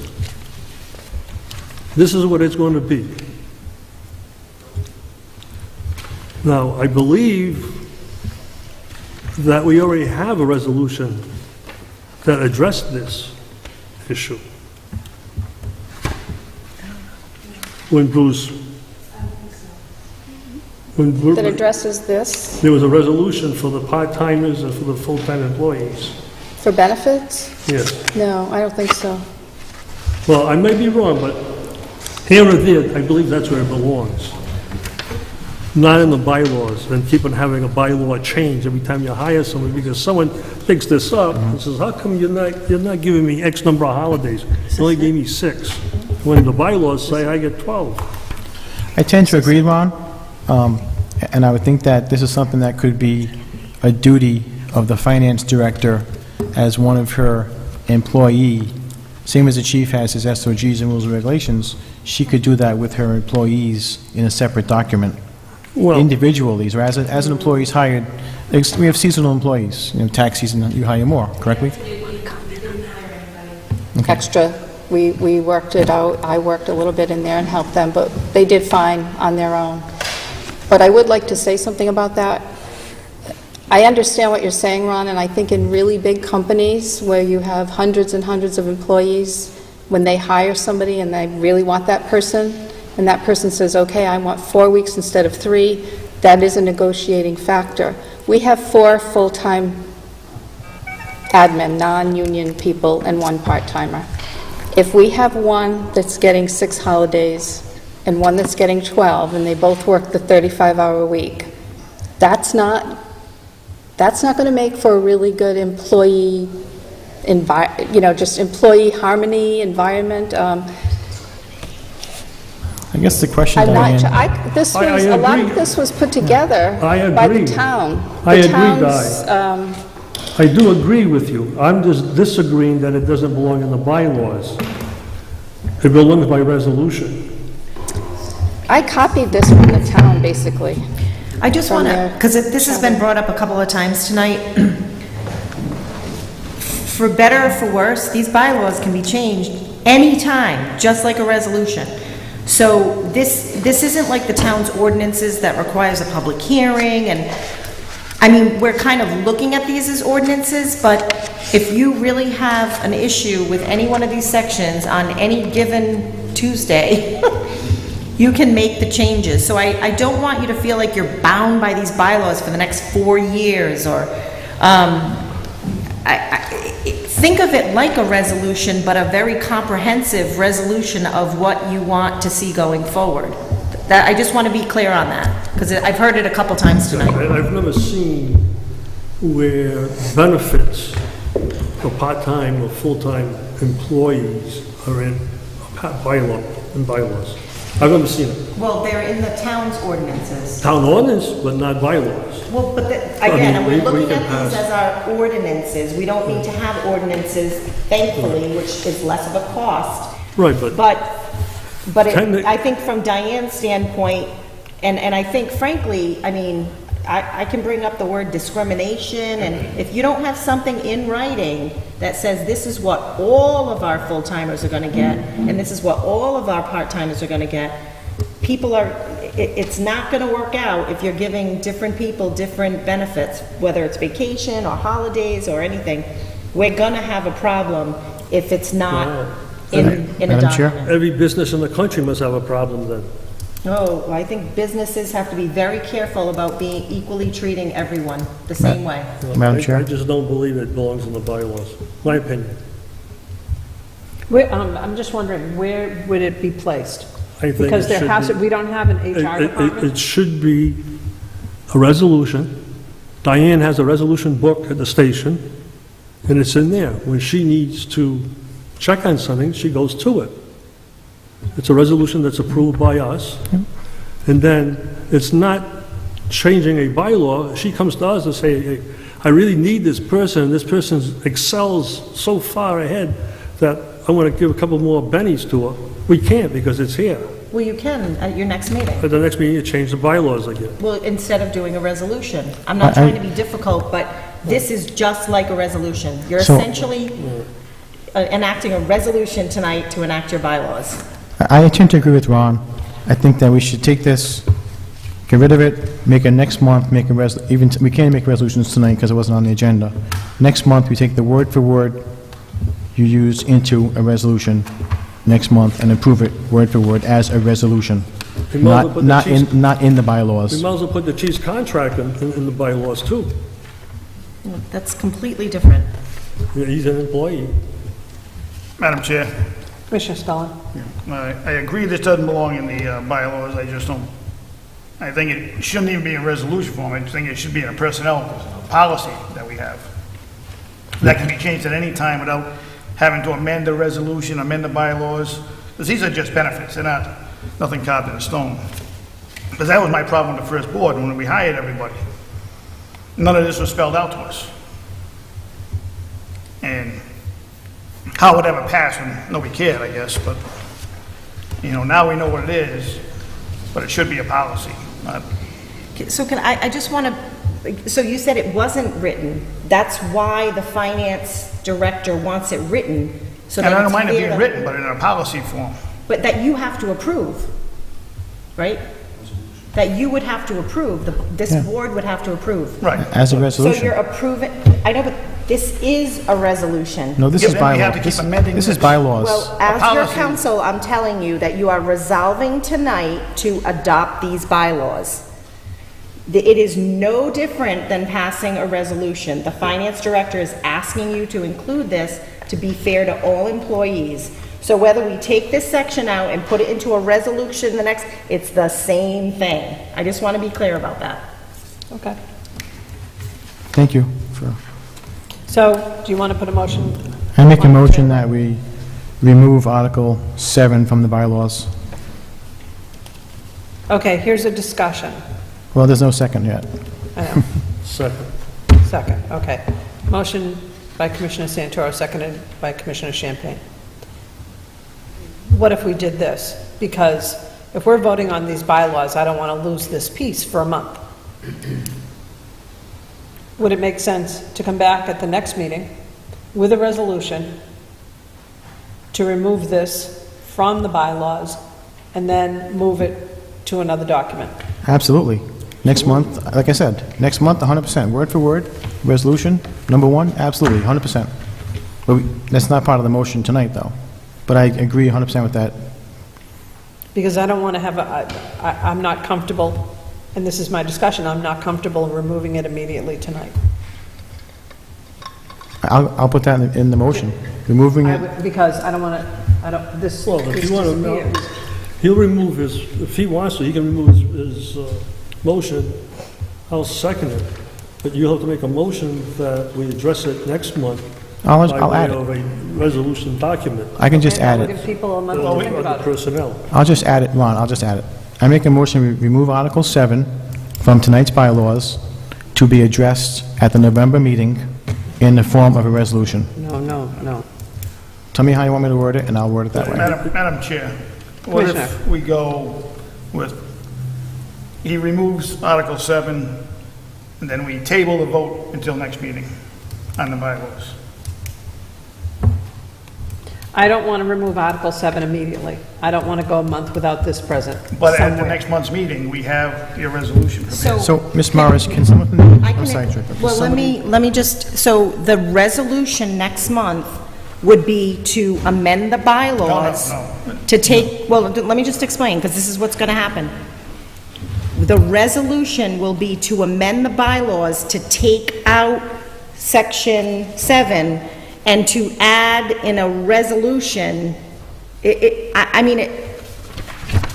This is what it's going to be. Now, I believe that we already have a resolution that addressed this issue. When Bruce, That addresses this there was a resolution for the part-timers and for the full-time employees. for benefits? Yes. No, I don't think so. Well, I may be wrong, but here or there, I believe that's where it belongs. Not in the bylaws, and keep on having a bylaw change every time you hire someone, because someone picks this up and says, how come you're not giving me X number of holidays? You only gave me 6. When the bylaws say I get 12. I tend to agree, Ron, and I would think that this is something that could be a duty of the finance director as one of her employee, same as the chief has his SOGs and rules and regulations, she could do that with her employees in a separate document, Well, individually, or as an employee is hired. We have seasonal employees, tax season, you hire more, correctly? Extra, we worked it out, I worked a little bit in there and helped them, but they did fine on their own. But I would like to say something about that. I understand what you're saying, Ron, and I think in really big companies where you have hundreds and hundreds of employees, when they hire somebody and they really want that person, and that person says, okay, I want 4 weeks instead of 3, that is a negotiating factor. We have 4 full-time admin, non-union people, and 1 part-timer. If we have one that's getting 6 holidays and one that's getting 12, and they both work the 35-hour week, that's not going to make for a really good employee, just employee harmony, environment. I guess the question, I'm not, Diane... a lot of this was put together by the town. I agree, Di. I do agree with you. I'm just disagreeing that it doesn't belong in the bylaws. It belongs by resolution. I copied this from the town, basically. I just want to, because this has been brought up a couple of times tonight. For better or for worse, these bylaws can be changed anytime, just like a resolution. So this isn't like the town's ordinances that requires a public hearing, and I mean, we're kind of looking at these as ordinances, but if you really have an issue with any one of these sections on any given Tuesday, you can make the changes. So I don't want you to feel like you're bound by these bylaws for the next 4 years, or think of it like a resolution, but a very comprehensive resolution of what you want to see going forward. I just want to be clear on that, because I've heard it a couple times tonight. I've never seen where benefits for part-time or full-time employees are in bylaws. I've never seen it. Well, they're in the town's ordinances. Town ordinance, but not bylaws. Well, but again, and we're looking at these as our ordinances. We don't need to have ordinances, thankfully, which is less of a cost. Right, But I think from Diane's standpoint, and I think frankly, I mean, I can bring up the word discrimination, and if you don't have something in writing that says this is what all of our full-timers are going to get, and this is what all of our part-timers are going to get, it's not going to work out if you're giving different people different benefits, whether it's vacation or holidays or anything. We're going to have a problem if it's not in a document. Every business in the country must have a problem then. No, I think businesses have to be very careful about being equally treating everyone the same way. Madam Chair? I just don't believe it belongs in the bylaws, my opinion. I'm just wondering, where would it be placed? I think Because we don't have an HR department? It should be a resolution. Diane has a resolution book at the station, and it's in there. When she needs to check on something, she goes to it. It's a resolution that's approved by us, and then it's not changing a bylaw. She comes to us and say, hey, I really need this person, and this person excels so far ahead that I want to give a couple more bennies to her. We can't because it's here. Well, you can at your next meeting. At the next meeting, you change the bylaws again. Well, instead of doing a resolution. I'm not trying to be difficult, but this is just like a resolution. You're essentially enacting a resolution tonight to enact your bylaws. I tend to agree with Ron. I think that we should take this, get rid of it, make it next month, we can't make resolutions tonight because it wasn't on the agenda. Next month, we take the word for word you used into a resolution next month and approve it word for word as a resolution, not in the bylaws. We might as well put the chief's contract in the bylaws too. Well, that's completely different. Yeah, he's an employee. Madam Chair, Commissioner Spellin. I agree this doesn't belong in the bylaws. I think it shouldn't even be a resolution form. I think it should be in a personnel policy that we have. That can be changed at any time without having to amend the resolution, amend the bylaws, because these are just benefits. They're nothing carved in stone. Because that was my problem with the first board when we hired everybody. None of this was spelled out to us. And how it ever passed when nobody cared, I guess, but, you know, now we know what it is, but it should be a policy, not... So I just want to, so you said it wasn't written. That's why the finance director wants it written, so that And I don't it's mind it clear being that- written, but in a policy form. But that you have to approve, right? That you would have to approve, this Yeah. board would have to approve. Right. As a So resolution. you're approving, I know, but this is a resolution. No, this Yeah, is then we have bylaw. to keep This amending this is this. bylaws. Well, as your policy. counsel, I'm telling you that you are resolving tonight to adopt these bylaws. It is no different than passing a resolution. The finance director is asking you to include this to be fair to all employees. So whether we take this section out and put it into a resolution the next, it's the same thing. I just want to be clear about that. Okay. Thank you for... So, do you want to put a motion? I make a motion that we remove Article 7 from the bylaws. Okay, here's a discussion. Well, there's no second yet. I know. Second. Second, okay. Motion by Commissioner Santoro, seconded by Commissioner Champagne. What if we did this? Because if we're voting on these bylaws, I don't want to lose this piece for a month. Would it make sense to come back at the next meeting with a resolution to remove this from the bylaws and then move it to another document? Absolutely. Next month, like I said, next month, 100%, word for word, resolution, number one, absolutely, 100%. But that's not part of the motion tonight, though. But I agree 100% with that. Because I don't want to have I'm not comfortable, and this is my discussion, I'm not comfortable removing it immediately tonight. I'll put that in the motion, removing it. Because I don't want to, this Well, if you want to know, disappears. he'll remove his, if he wants to, he can remove his motion. I'll second it. But you'll have to make a motion that we address it next month I'll by add way it. of a resolution document I can just add We'll it. give people a month on to think the about it. personnel. I'll just add it, Ron, I'll just add it. I make a motion, we remove Article 7 from tonight's bylaws to be addressed at the November meeting in the form of a resolution. No. Tell me how you want me to word it, and I'll word it that way. Madam Chair, what if Commissioner. we go with, he removes Article 7, and then we table the vote until next meeting on the bylaws? I don't want to remove Article 7 immediately. I don't want to go a month without this present But at the somewhere. next month's meeting, we have your resolution prepared. So, Ms. Morris, can someone from the... I I'm sorry, can, Director. well, let me just, so the resolution next month would be to amend the bylaws No. to take, well, let me just explain, because this is what's going to happen. The resolution will be to amend the bylaws to take out Section 7 and to add in a resolution,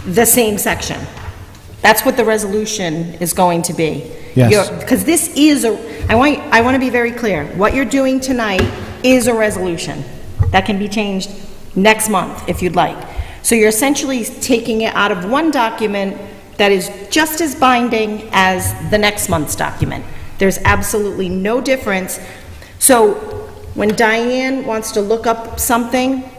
the same section. That's what the resolution is going to be. Yes. Because this is I want to be very clear. What you're doing tonight is a resolution that can be changed next month if you'd like. So you're essentially taking it out of one document that is just as binding as the next month's document. There's absolutely no difference. So when Diane wants to look up something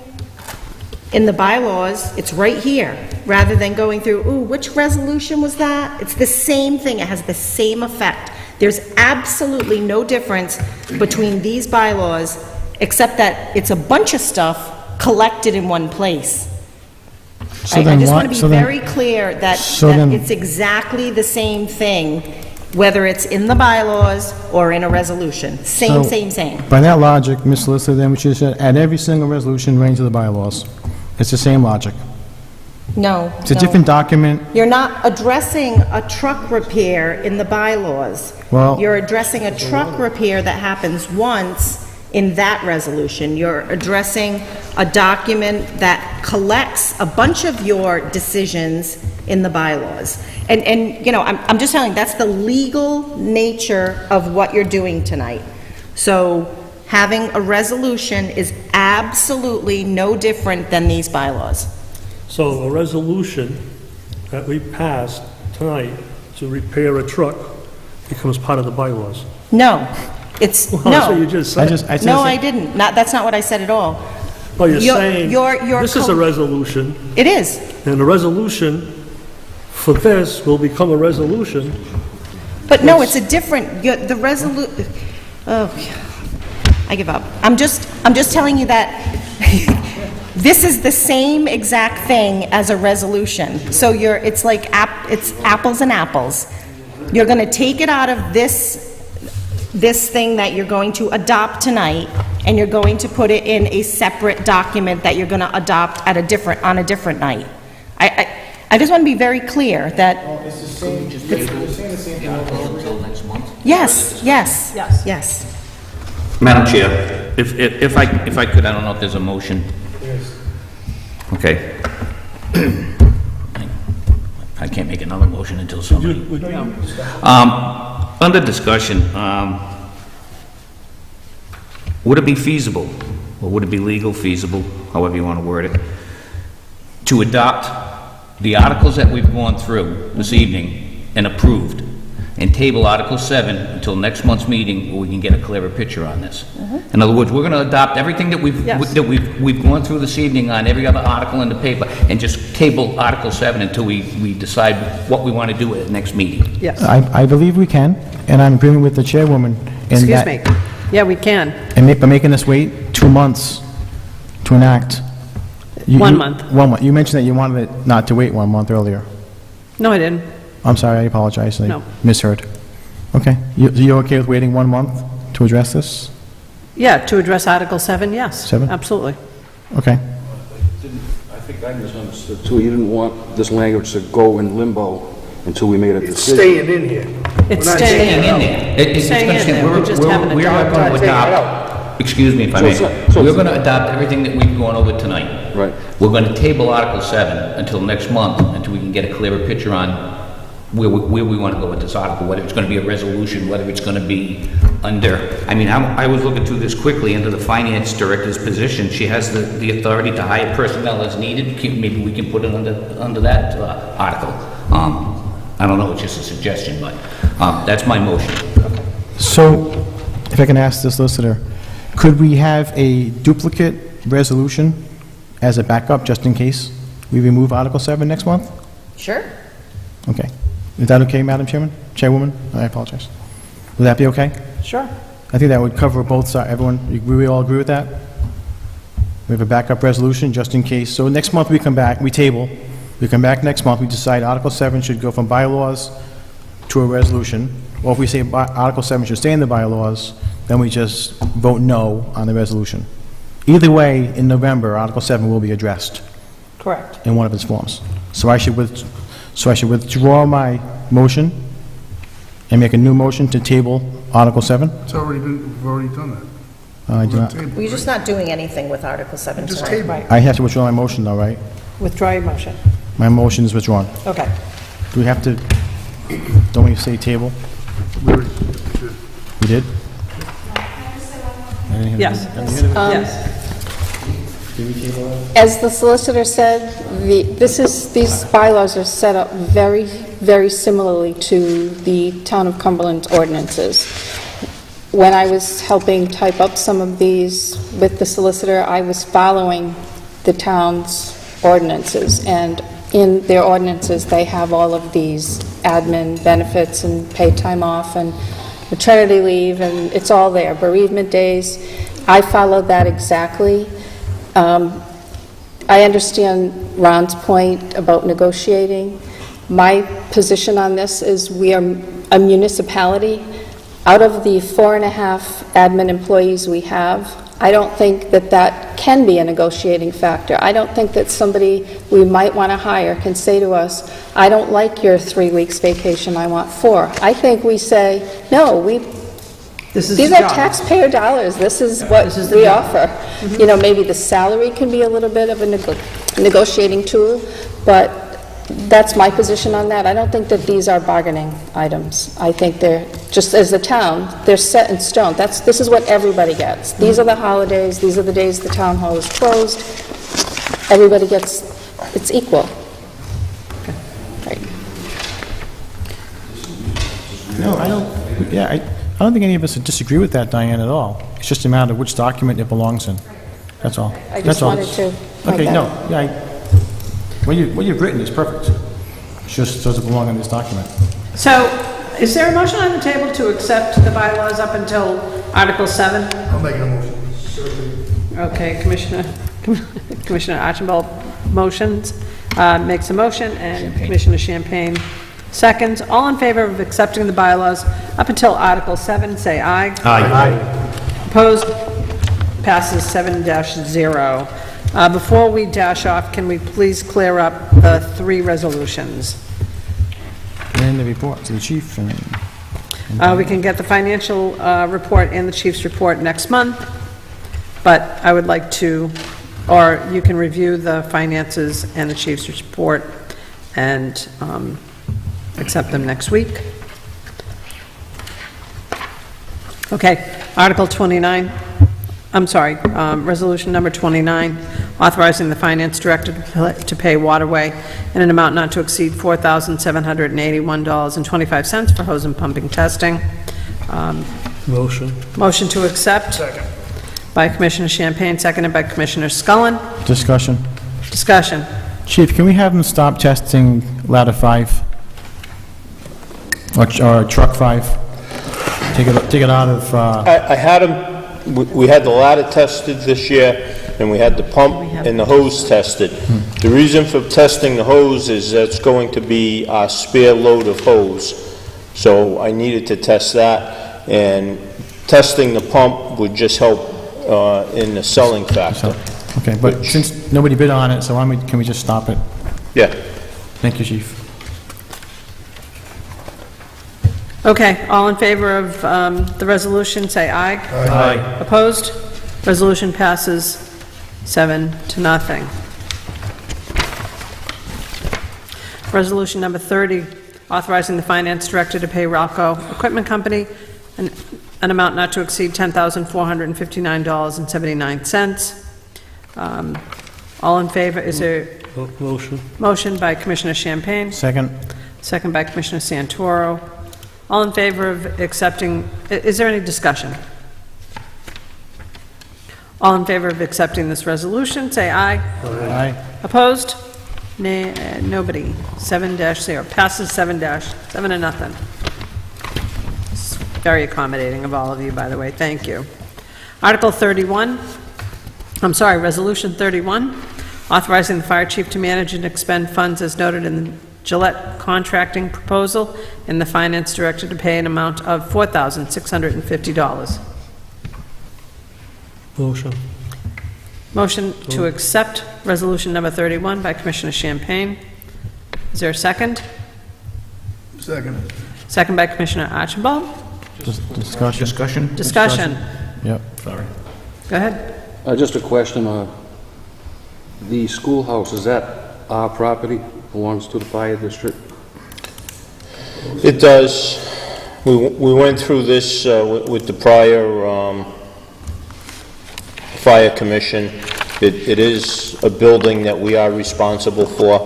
in the bylaws, it's right here, rather than going through, ooh, which resolution was that? It's the same thing, it has the same effect. There's absolutely no difference between these bylaws, except that it's a bunch of stuff collected in one place. So I then just why- want to be so then- very clear that so that then- it's exactly the same thing, whether it's in the bylaws or in a resolution. So, Same. By that logic, Ms. Solicitor, then we should have said, add every single resolution right into the bylaws. It's the same logic. No, It's a no. different document. You're not addressing a truck repair in the bylaws. Well- You're addressing a truck repair that happens once in that resolution. You're addressing a document that collects a bunch of your decisions in the bylaws. And you know, I'm just telling you, that's the legal nature of what you're doing tonight. So having a resolution is absolutely no different than these bylaws. So a resolution that we passed tonight to repair a truck becomes part of the bylaws. No, It's, Well, that's what you no. just I said. said No, the I same- didn't. That's not what I said at all. Oh, you're You're- saying, you're this is a resolution, It is. and the resolution for this will become a resolution. But no, it's a different, the oh, I give up. I'm just telling you that this is the same exact thing as a resolution. So it's like, it's apples and apples. You're gonna take it out of this thing that you're going to adopt tonight, and you're going to put it in a separate document that you're gonna adopt on a different night. I just want to be very clear that... It's the same, you're saying the same thing. Until next month? Yes, yes, yes. Madam Chair, if I could, I don't know if there's a motion. Okay. I can't make another motion until somebody... Under discussion, would it be feasible, or would it be legal feasible, however you want to word it, to adopt the articles that we've gone through this evening and approved, and table Article 7 until next month's meeting where we can get a clearer picture on this? In other words, we're going to adopt everything that we've gone through this evening on every other article in the paper, and just table Article 7 until we decide what we want to do at the next meeting. Yes. I believe we can, and I'm agreeing with the chairwoman in Excuse that... me. Yeah, we can. And by making us wait 2 months to enact... 1 month. 1 month. You mentioned that you wanted it not to wait 1 month earlier. No, I didn't. I'm sorry, I apologize. I No. misheard. Okay. You're okay with waiting 1 month to address this? Yeah, to address Article 7, yes. 7? Absolutely. Okay. I think I misunderstood too. You didn't want this language to go in limbo until we made a It's decision. staying in here. It's We're not staying taking it in out. It's Staying gonna in say there, we just haven't we're not adopted going to it. Take it adopt, excuse me if I So may, it's not- we're going to adopt everything that we've gone over tonight. Right. We're going to table Article 7 until next month, until we can get a clearer picture on where we want to go with this article, whether it's going to be a resolution, whether it's going to be under, I mean, I was looking through this quickly, under the finance director's position, she has the authority to hire personnel as needed. Maybe we can put it under that article. I don't know, it's just a suggestion, but that's my motion. So, if I can ask the solicitor, could we have a duplicate resolution as a backup, just in case we remove Article 7 next month? Sure. Okay. Is that okay, Madam Chairwoman? I apologize. Would that be okay? Sure. I think that would cover both sides. Everyone, we all agree with that? We have a backup resolution, just in case. So next month we come back, we table. We come back next month, we decide Article 7 should go from bylaws to a resolution. Or if we say Article 7 should stay in the bylaws, then we just vote no on the resolution. Either way, in November, Article 7 will be addressed Correct. in one of its forms. So I should withdraw my motion and make a new motion to table Article 7? It's already been, we've already done that. I do not. Table, We're just not doing anything with Article 7 Just tonight. table. Right. I have to withdraw my motion though, right? Withdraw your motion. My motion is withdrawn. Okay. Do we have to, don't we say table? We already did. We did? Yes. Yes. As the solicitor said, these bylaws are set up very, very similarly to the Town of Cumberland's ordinances. When I was helping type up some of these with the solicitor, I was following the town's ordinances, and in their ordinances, they have all of these admin benefits and paid time off and maternity leave, and it's all there, bereavement days. I followed that exactly. I understand Ron's point about negotiating. My position on this is we are a municipality. Out of the 4.5 admin employees we have, I don't think that that can be a negotiating factor. I don't think that somebody we might want to hire can say to us, I don't like your 3 weeks vacation, I want 4. I think we say, no, these are taxpayer dollars, this is what we offer. You know, maybe the salary can be a little bit of a negotiating tool, but that's my position on that. I don't think that these are bargaining items. I think they're, just as the town, they're set in stone. This is what everybody gets. These are the holidays, these are the days the town hall is closed. Everybody gets, it's equal. Right. No, I don't, yeah, I don't think any of us would disagree with that, Diane, at all. It's just a matter of which document it belongs in. That's all. I That's just all. wanted to point Okay, that no, out. yeah, what you've written is perfect. It just doesn't belong in this document. So, is there a motion on the table to accept the bylaws up until Article 7? I'll make a motion. Okay, Commissioner Archibald makes a motion, and Commissioner Champagne seconds. All in favor of accepting the bylaws up until Article 7, say aye. Aye. Opposed? Passes 7-0. Before we dash off, can we please clear up the 3 resolutions? And the report to the chief and... We can get the financial report and the chief's report next month, but I would like to, or you can review the finances and the chief's report and accept them next week. Okay, Article 29, I'm sorry, Resolution Number 29, authorizing the finance director to pay Waterway in an amount not to exceed $4,781.25 for hose and pumping testing. Motion. Motion to accept. Second. By Commissioner Champagne, seconded by Commissioner Scullin. Discussion. Discussion. Chief, can we have them stop testing ladder 5? Or truck 5? Take it out of, I had them, we had the ladder tested this year, and we had the pump and the hose tested. The reason for testing the hose is that's going to be our spare load of hose. So I needed to test that, and testing the pump would just help in the selling factor. okay, but since nobody bid on it, so can we just stop it? Yeah. Thank you, chief. Okay, all in favor of the resolution, say aye. Aye. Opposed? Resolution passes 7-0. Resolution number 30, authorizing the finance director to pay Ralco Equipment Company an amount not to exceed $10,459.79. All in favor, is there... Motion. Motion by Commissioner Champagne. Second. Second by Commissioner Santoro. All in favor of accepting, is there any discussion? All in favor of accepting this resolution, say aye. Aye. Opposed? Nay, nobody. 7-0. Passes 7-0. It's very accommodating of all of you, by the way. Thank you. Article 31, Resolution 31, authorizing the fire chief to manage and expend funds as noted in the Gillette contracting proposal and the finance director to pay an amount of $4,650. Motion. Motion to accept resolution number 31 by Commissioner Champagne. Is there a second? Second. Second by Commissioner Archibald. Discussion. Discussion. Yep. Sorry. Go ahead. Just a question, the schoolhouse, is that our property, belongs to the fire district? It does. We went through this with the prior fire commission. It is a building that we are responsible for.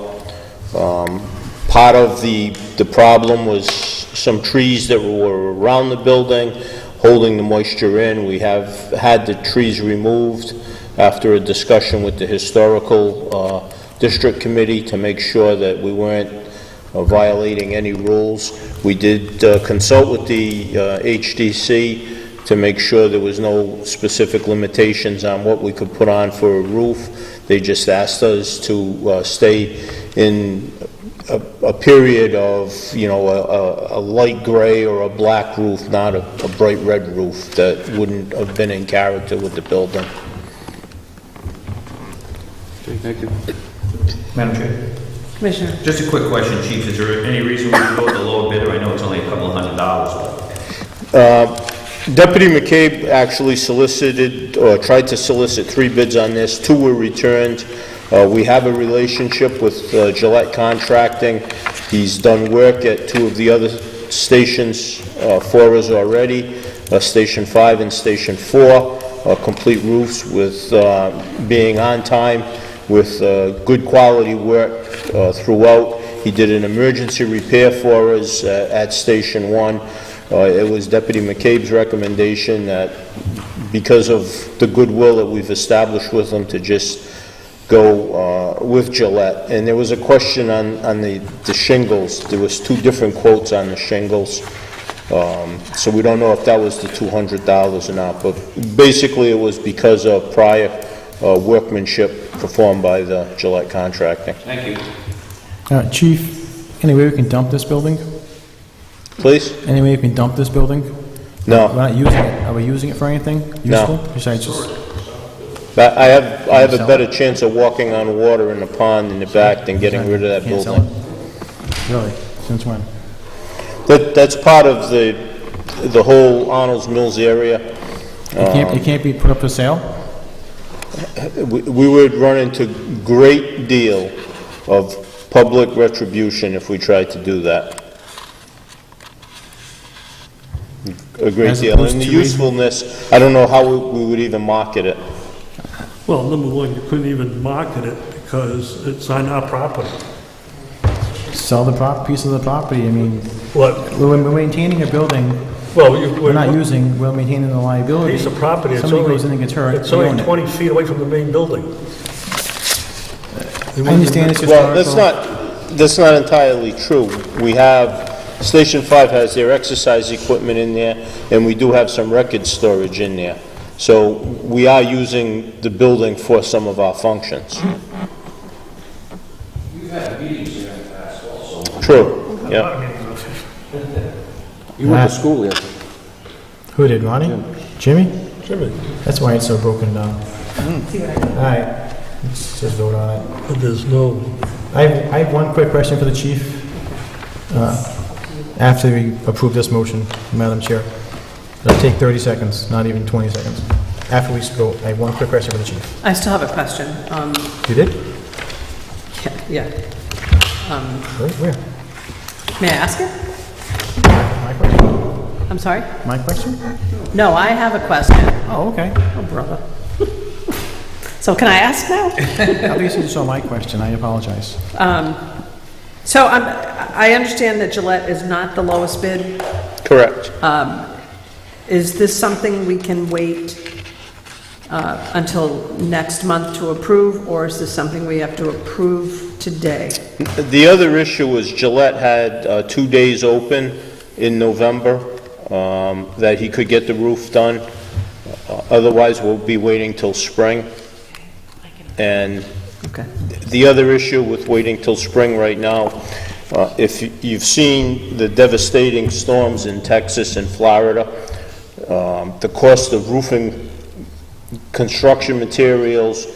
Part of the problem was some trees that were around the building holding the moisture in. We have had the trees removed after a discussion with the historical district committee to make sure that we weren't violating any rules. We did consult with the HDC to make sure there was no specific limitations on what we could put on for a roof. They just asked us to stay in a period of, a light gray or a black roof, not a bright red roof that wouldn't have been in character with the building. Okay, thank you. Madam Chair, Commissioner. just a quick question, Chief. Is there any reason we should go with the lower bidder? I know it's only a couple of $100. Deputy McCabe actually solicited, or tried to solicit 3 bids on this. 2 were returned. We have a relationship with Gillette Contracting. He's done work at 2 of the other stations for us already, Station 5 and Station 4, complete roofs with being on time, with good quality work throughout. He did an emergency repair for us at Station 1. It was Deputy McCabe's recommendation that because of the goodwill that we've established with them to just go with Gillette. And there was a question on the shingles. There was 2 different quotes on the shingles. So we don't know if that was the $200 or not, but basically it was because of prior workmanship performed by the Gillette Contracting. Thank you. Chief, any way we can dump this building? Please? Any way we can dump this building? No. We're not using it. Are we using it for anything useful? No. Besides just... I have a better chance of walking on water in the pond in the back than getting rid of that Can't sell building. it? Really? Since when? That's part of the whole Arnold's Mills area. It can't be put up for sale? We would run into great deal of public retribution if we tried to do that. A great As deal. opposed And the to usefulness, I don't know how we would even market it. Well, number one, you couldn't even market it because it's on our property. Sell the piece of the property, I mean, What? we're maintaining a building Well, we're not using, we're maintaining the liability. Piece of property, it's Somebody only, goes in and gets hurt, it's we own only it. 20 feet away from the main building. I understand it's Well, historical. that's not entirely true. We have, Station 5 has their exercise equipment in there, and we do have some record storage in there. So we are using the building for some of our functions. You've had meetings here in the past also. True, yeah. You went to school here. Who did, Ronnie? Jimmy? Jimmy, That's why it's so broken down. All right, let's just vote on it. but there's no, I have one quick question for the chief. After we approve this motion, Madam Chair. It'll take 30 seconds, not even 20 seconds. After we go, I have one quick question for the chief. I still have a question. You did? Yeah. Where? May I ask it? My question? I'm sorry? My question? No, I have a question. Oh, okay. Oh, brother. So can I ask now? Obviously you saw my question, I apologize. So I understand that Gillette is not the lowest bid. Correct. Is this something we can wait until next month to approve, or is this something we have to approve today? The other issue was Gillette had 2 days open in November that he could get the roof done. Otherwise, we'll be waiting till spring. And Okay. the other issue with waiting till spring right now, if you've seen the devastating storms in Texas and Florida, the cost of roofing, construction materials,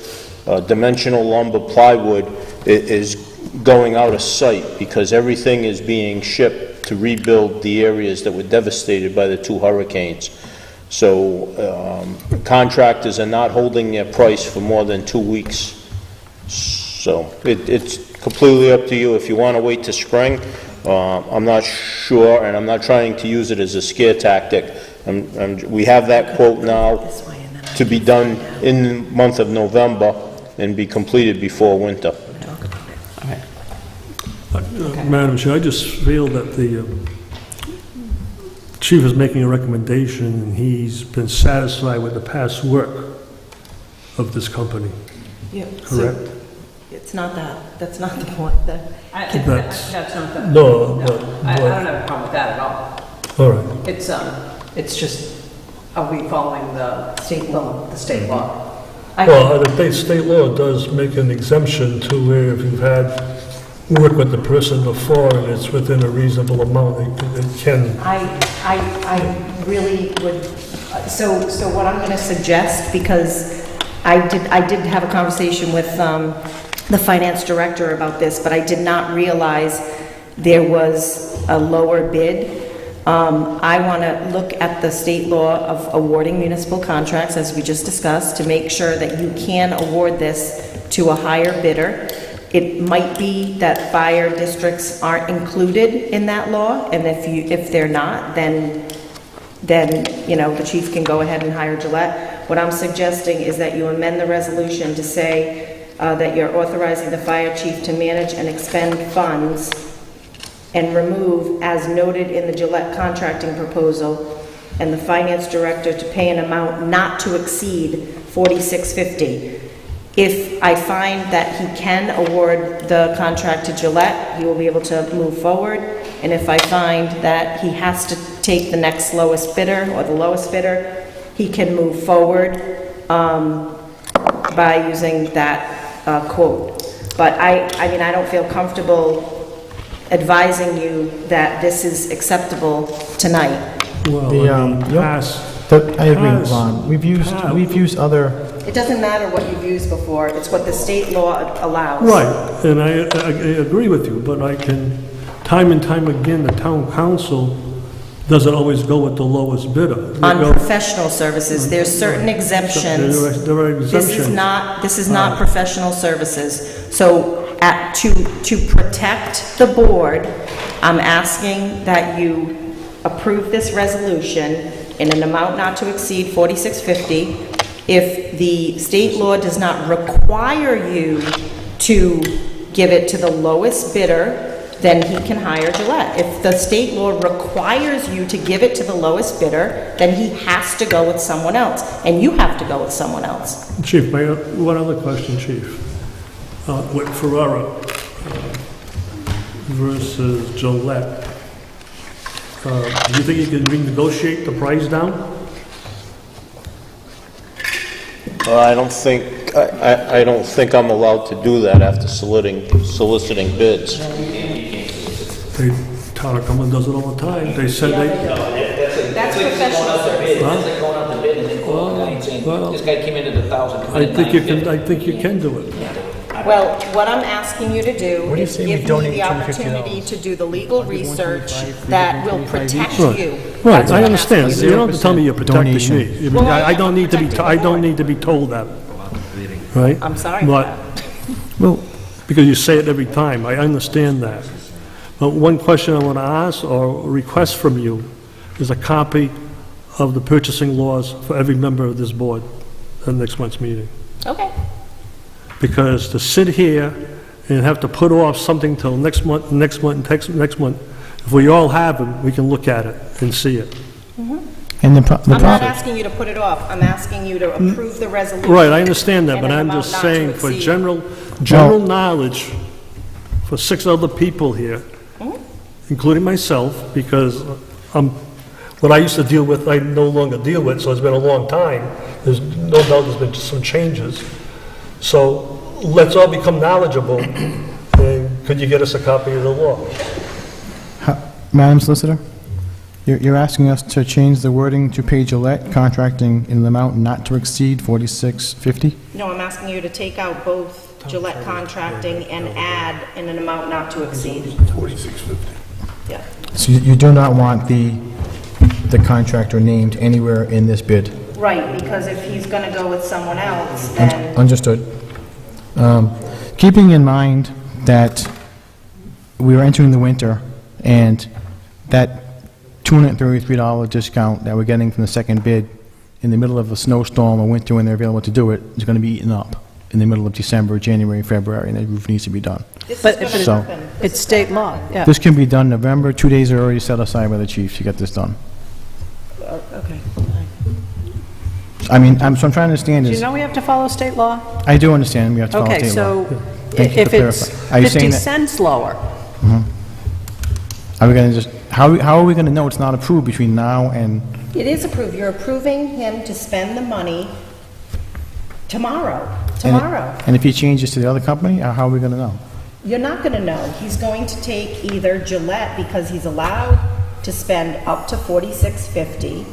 dimensional lumber, plywood is going out of sight because everything is being shipped to rebuild the areas that were devastated by the 2 hurricanes. So contractors are not holding their price for more than 2 weeks. So it's completely up to you. If you want to wait to spring, I'm not sure, and I'm not trying to use it as a scare tactic. We have that quote now to be done in the month of November and be completed before winter. Madam Chair, I just feel that the chief is making a recommendation, and he's been satisfied with the past work of this company, Yeah, correct? It's not that, that's not the point. That's- That's not the... No, but- I don't have a problem with that at all. All right. It's just, are we following the state law, Well, the state law does make an exemption to where if you've had work with the person before and it's within a reasonable amount, it can. I really would, so what I'm going to suggest, because I did have a conversation with the finance director about this, but I did not realize there was a lower bid. I want to look at the state law of awarding municipal contracts, as we just discussed, to make sure that you can award this to a higher bidder. It might be that fire districts aren't included in that law, and if they're not, then you know, the chief can go ahead and hire Gillette. What I'm suggesting is that you amend the resolution to say that you're authorizing the fire chief to manage and expend funds and remove as noted in the Gillette contracting proposal, and the finance director to pay an amount not to exceed $46.50. If I find that he can award the contract to Gillette, he will be able to move forward. And if I find that he has to take the next lowest bidder or the lowest bidder, he can move forward by using that quote. But I mean, I don't feel comfortable advising you that this is acceptable tonight. Well, I mean, I agree, Ron. We've used other. It doesn't matter what you've used before, it's what the state law allows. Right, and I agree with you, but I can, time and time again, the town council doesn't always go with the lowest bidder. On professional services, there's certain exemptions. There are exemptions. This is not professional services. So to protect the board, I'm asking that you approve this resolution in an amount not to exceed $46.50. If the state law does not require you to give it to the lowest bidder, then he can hire Gillette. If the state law requires you to give it to the lowest bidder, then he has to go with someone else, and you have to go with someone else. Chief, one other question, Chief. With Ferrara versus Gillette, do you think you can renegotiate the price down? I don't think I'm allowed to do that after soliciting bids. Town of Cumberland does it all the time. They said they... That's professional services. It's like going up to bid and then calling the guy and saying, this guy came in at 1,000. I think you can do it. Well, what I'm asking you to do What do you is say give we me donate the $250? opportunity to do the legal research that will protect you. Right, That's what I I'm understand. asking You don't have to tell me you're protecting donation. me. I mean, Well, I don't need to be, protecting I the don't board. need to be told that, right? I'm sorry But, Well, because you say it every time, I understand that. But one question I want to ask or request from you is a copy of the purchasing laws for every member of this board at next month's meeting. Okay. Because to sit here and have to put off something till next month, if we all have them, we can look at it and see it. and I'm not asking you to put it off. I'm asking you to approve the resolution. Right, I understand that, and but an I'm amount just not to saying for exceed. general knowledge for 6 other people here, including myself, because what I used to deal with, I no longer deal with, so it's been a long time. There's no doubt there's been some changes. So let's all become knowledgeable, and could you get us a copy of the law? Madam Solicitor, you're asking us to change the wording to pay Gillette contracting in an amount not to exceed $46.50? No, I'm asking you to take out both Gillette contracting and add in an amount not to exceed. $46.50. Yeah. So you do not want the contractor named anywhere in this bid? Right, because if he's going to go with someone else, then... Understood. Keeping in mind that we are entering the winter, and that $233 discount that we're getting from the second bid in the middle of a snowstorm or winter when they're available to do it is going to be eaten up in the middle of December, January, February, and the roof needs to be done. But This if is So- going to happen. it's state law, yeah. This can be done November. 2 days are already set aside by the chief to get this done. Okay. I mean, so I'm trying to understand Do you is, know we have to follow state law? I do understand we have to follow Okay, state law. so Thank you if for it's clarifying. Are you saying 50 that- cents lower, Are we going to just, how are we going to know it's not approved between now and, It is approved. You're approving him to spend the money tomorrow. and if he changes to the other company, how are we going to know? You're not going to know. He's going to take either Gillette, because he's allowed to spend up to $46.50,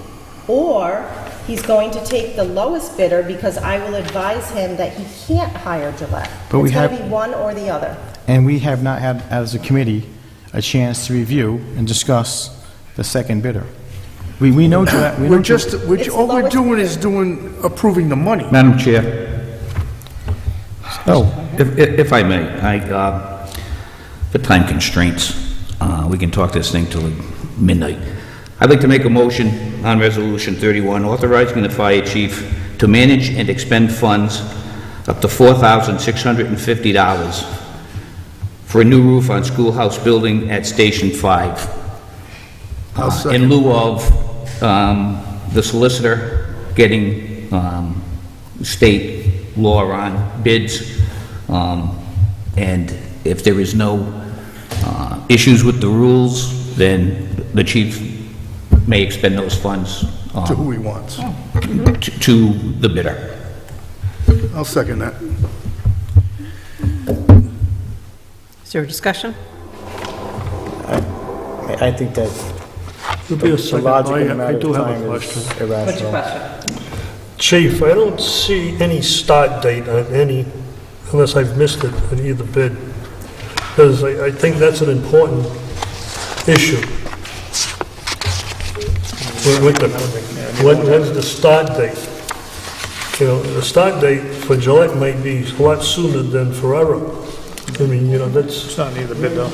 or he's going to take the lowest bidder, because I will advise him that he can't hire Gillette. But we It's going to have- be one or the other. And we have not had, as a committee, a chance to review and discuss the second bidder. We know that, We're just, It's all we're lowest doing is approving the money. Madam Chair, Oh, if I may, for time constraints, we can talk this thing till midnight. I'd like to make a motion on Resolution 31, authorizing the fire chief to manage and expend funds up to $4,650 for a new roof on schoolhouse building at Station 5. In lieu of the solicitor getting state law on bids, and if there is no issues with the rules, then the chief may expend those funds To who he wants. to the bidder. I'll second that. Is there a discussion? I think that There'll be a the second. logical I amount of do have a time is question. What's your irrational. question? Chief, I don't see any start date on any, unless I've missed it, on either bid. Because I think that's an important issue. When's the start date? You know, the start date for Gillette might be a lot sooner than for Arrow. I mean, you know, that's... It's not neither bid, though.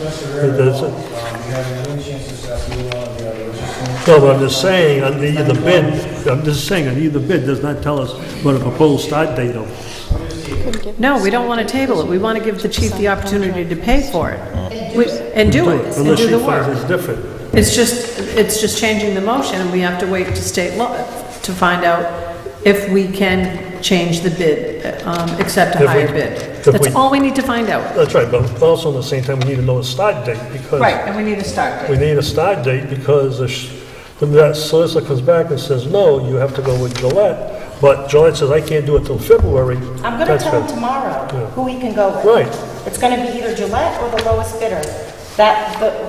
No, but I'm just saying, on either bid does not tell us what a proposed start date of. No, we don't want to table it. We want to give the chief the opportunity to pay for it. And do it, and Unless do she the finds work. it's different. It's just changing the motion, and we have to wait to state law to find out if we can change the bid, accept a If we- higher bid. if That's we- all we need to find out. That's right, but also at the same time, we need to know a start date, because... Right, and we need a start We date. need a start date, because when that solicitor comes back and says, no, you have to go with Gillette, but Gillette says, I can't do it till February. I'm gonna that's tell him good. tomorrow Yeah. who he can go with. Right. It's gonna be either Gillette or the lowest bidder.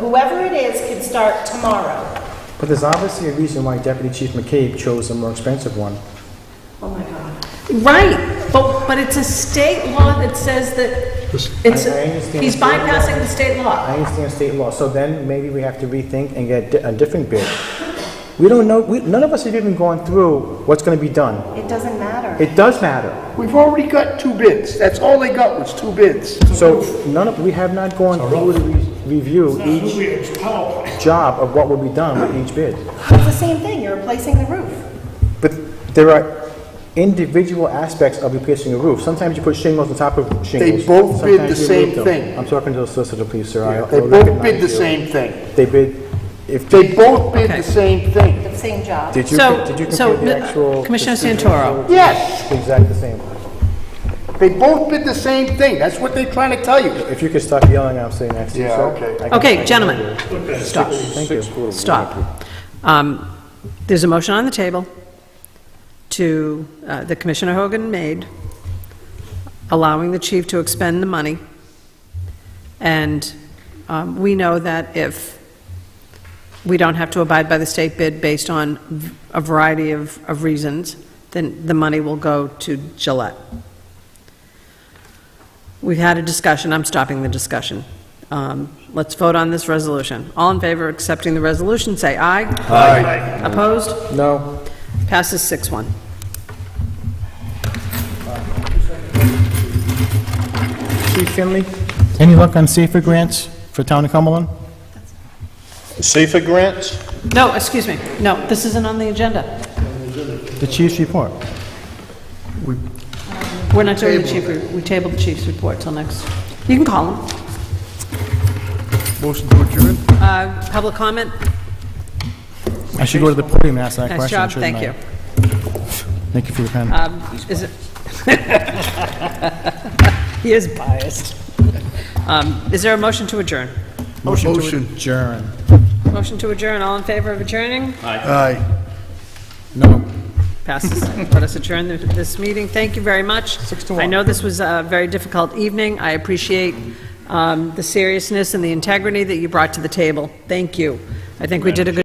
Whoever it is can start tomorrow. But there's obviously a reason why Deputy Chief McCabe chose a more expensive one. Oh my God. Right, but it's a state law that says that it's, I understand he's state law. bypassing the state I law. understand state law, so then maybe we have to rethink and get a different bid. We don't know, none of us have even gone through what's gonna be done. It doesn't matter. It does matter. We've already got 2 bids. That's all they got was 2 bids. So we have not gone through the review each job of what will be done with each bid. It's the same thing, you're replacing the roof. But there are individual aspects of replacing a roof. Sometimes you put shingles on top of shingles. They both bid Sometimes the you same leave them. thing. I'm talking to the solicitor, please, sir. They I'll both recognize bid the you. same thing. They bid, if, They both bid Okay. the same thing. The same job. did you So- compare so, the actual... Commissioner decision? Santoro. Yes, Exactly the same. they both bid the same thing. That's what they're trying to tell you. If you could stop yelling, I'm sitting next to you, Yeah, sir. okay. I can- Okay, gentlemen, stop, Thank you. stop. There's a motion on the table to, that Commissioner Hogan made, allowing the chief to expend the money. And we know that if we don't have to abide by the state bid based on a variety of reasons, then the money will go to Gillette. We've had a discussion. I'm stopping the discussion. Let's vote on this resolution. All in favor of accepting the resolution, say aye. Aye. Opposed? No. Passes 6-1. Chief Finley, any luck on safer grants for town of Cumberland? Safer grants? No, excuse me. No, this isn't on the agenda. The chief's report. We're not doing the chief, we tabled the chief's report till next. You can call him. Motion to adjourn? Public comment? I should go to the podium and ask that Nice question, job, shouldn't thank I? you. Thank you for your pen. Is it? He is biased. Is there a motion to adjourn? Motion. Adjourn. Motion to adjourn, all in favor of adjourning? Aye. No. Passes. Let us adjourn this meeting. Thank you very much. 6-1. I know this was a very difficult evening. I appreciate the seriousness and the integrity that you brought to the table. Thank you. I think we did a good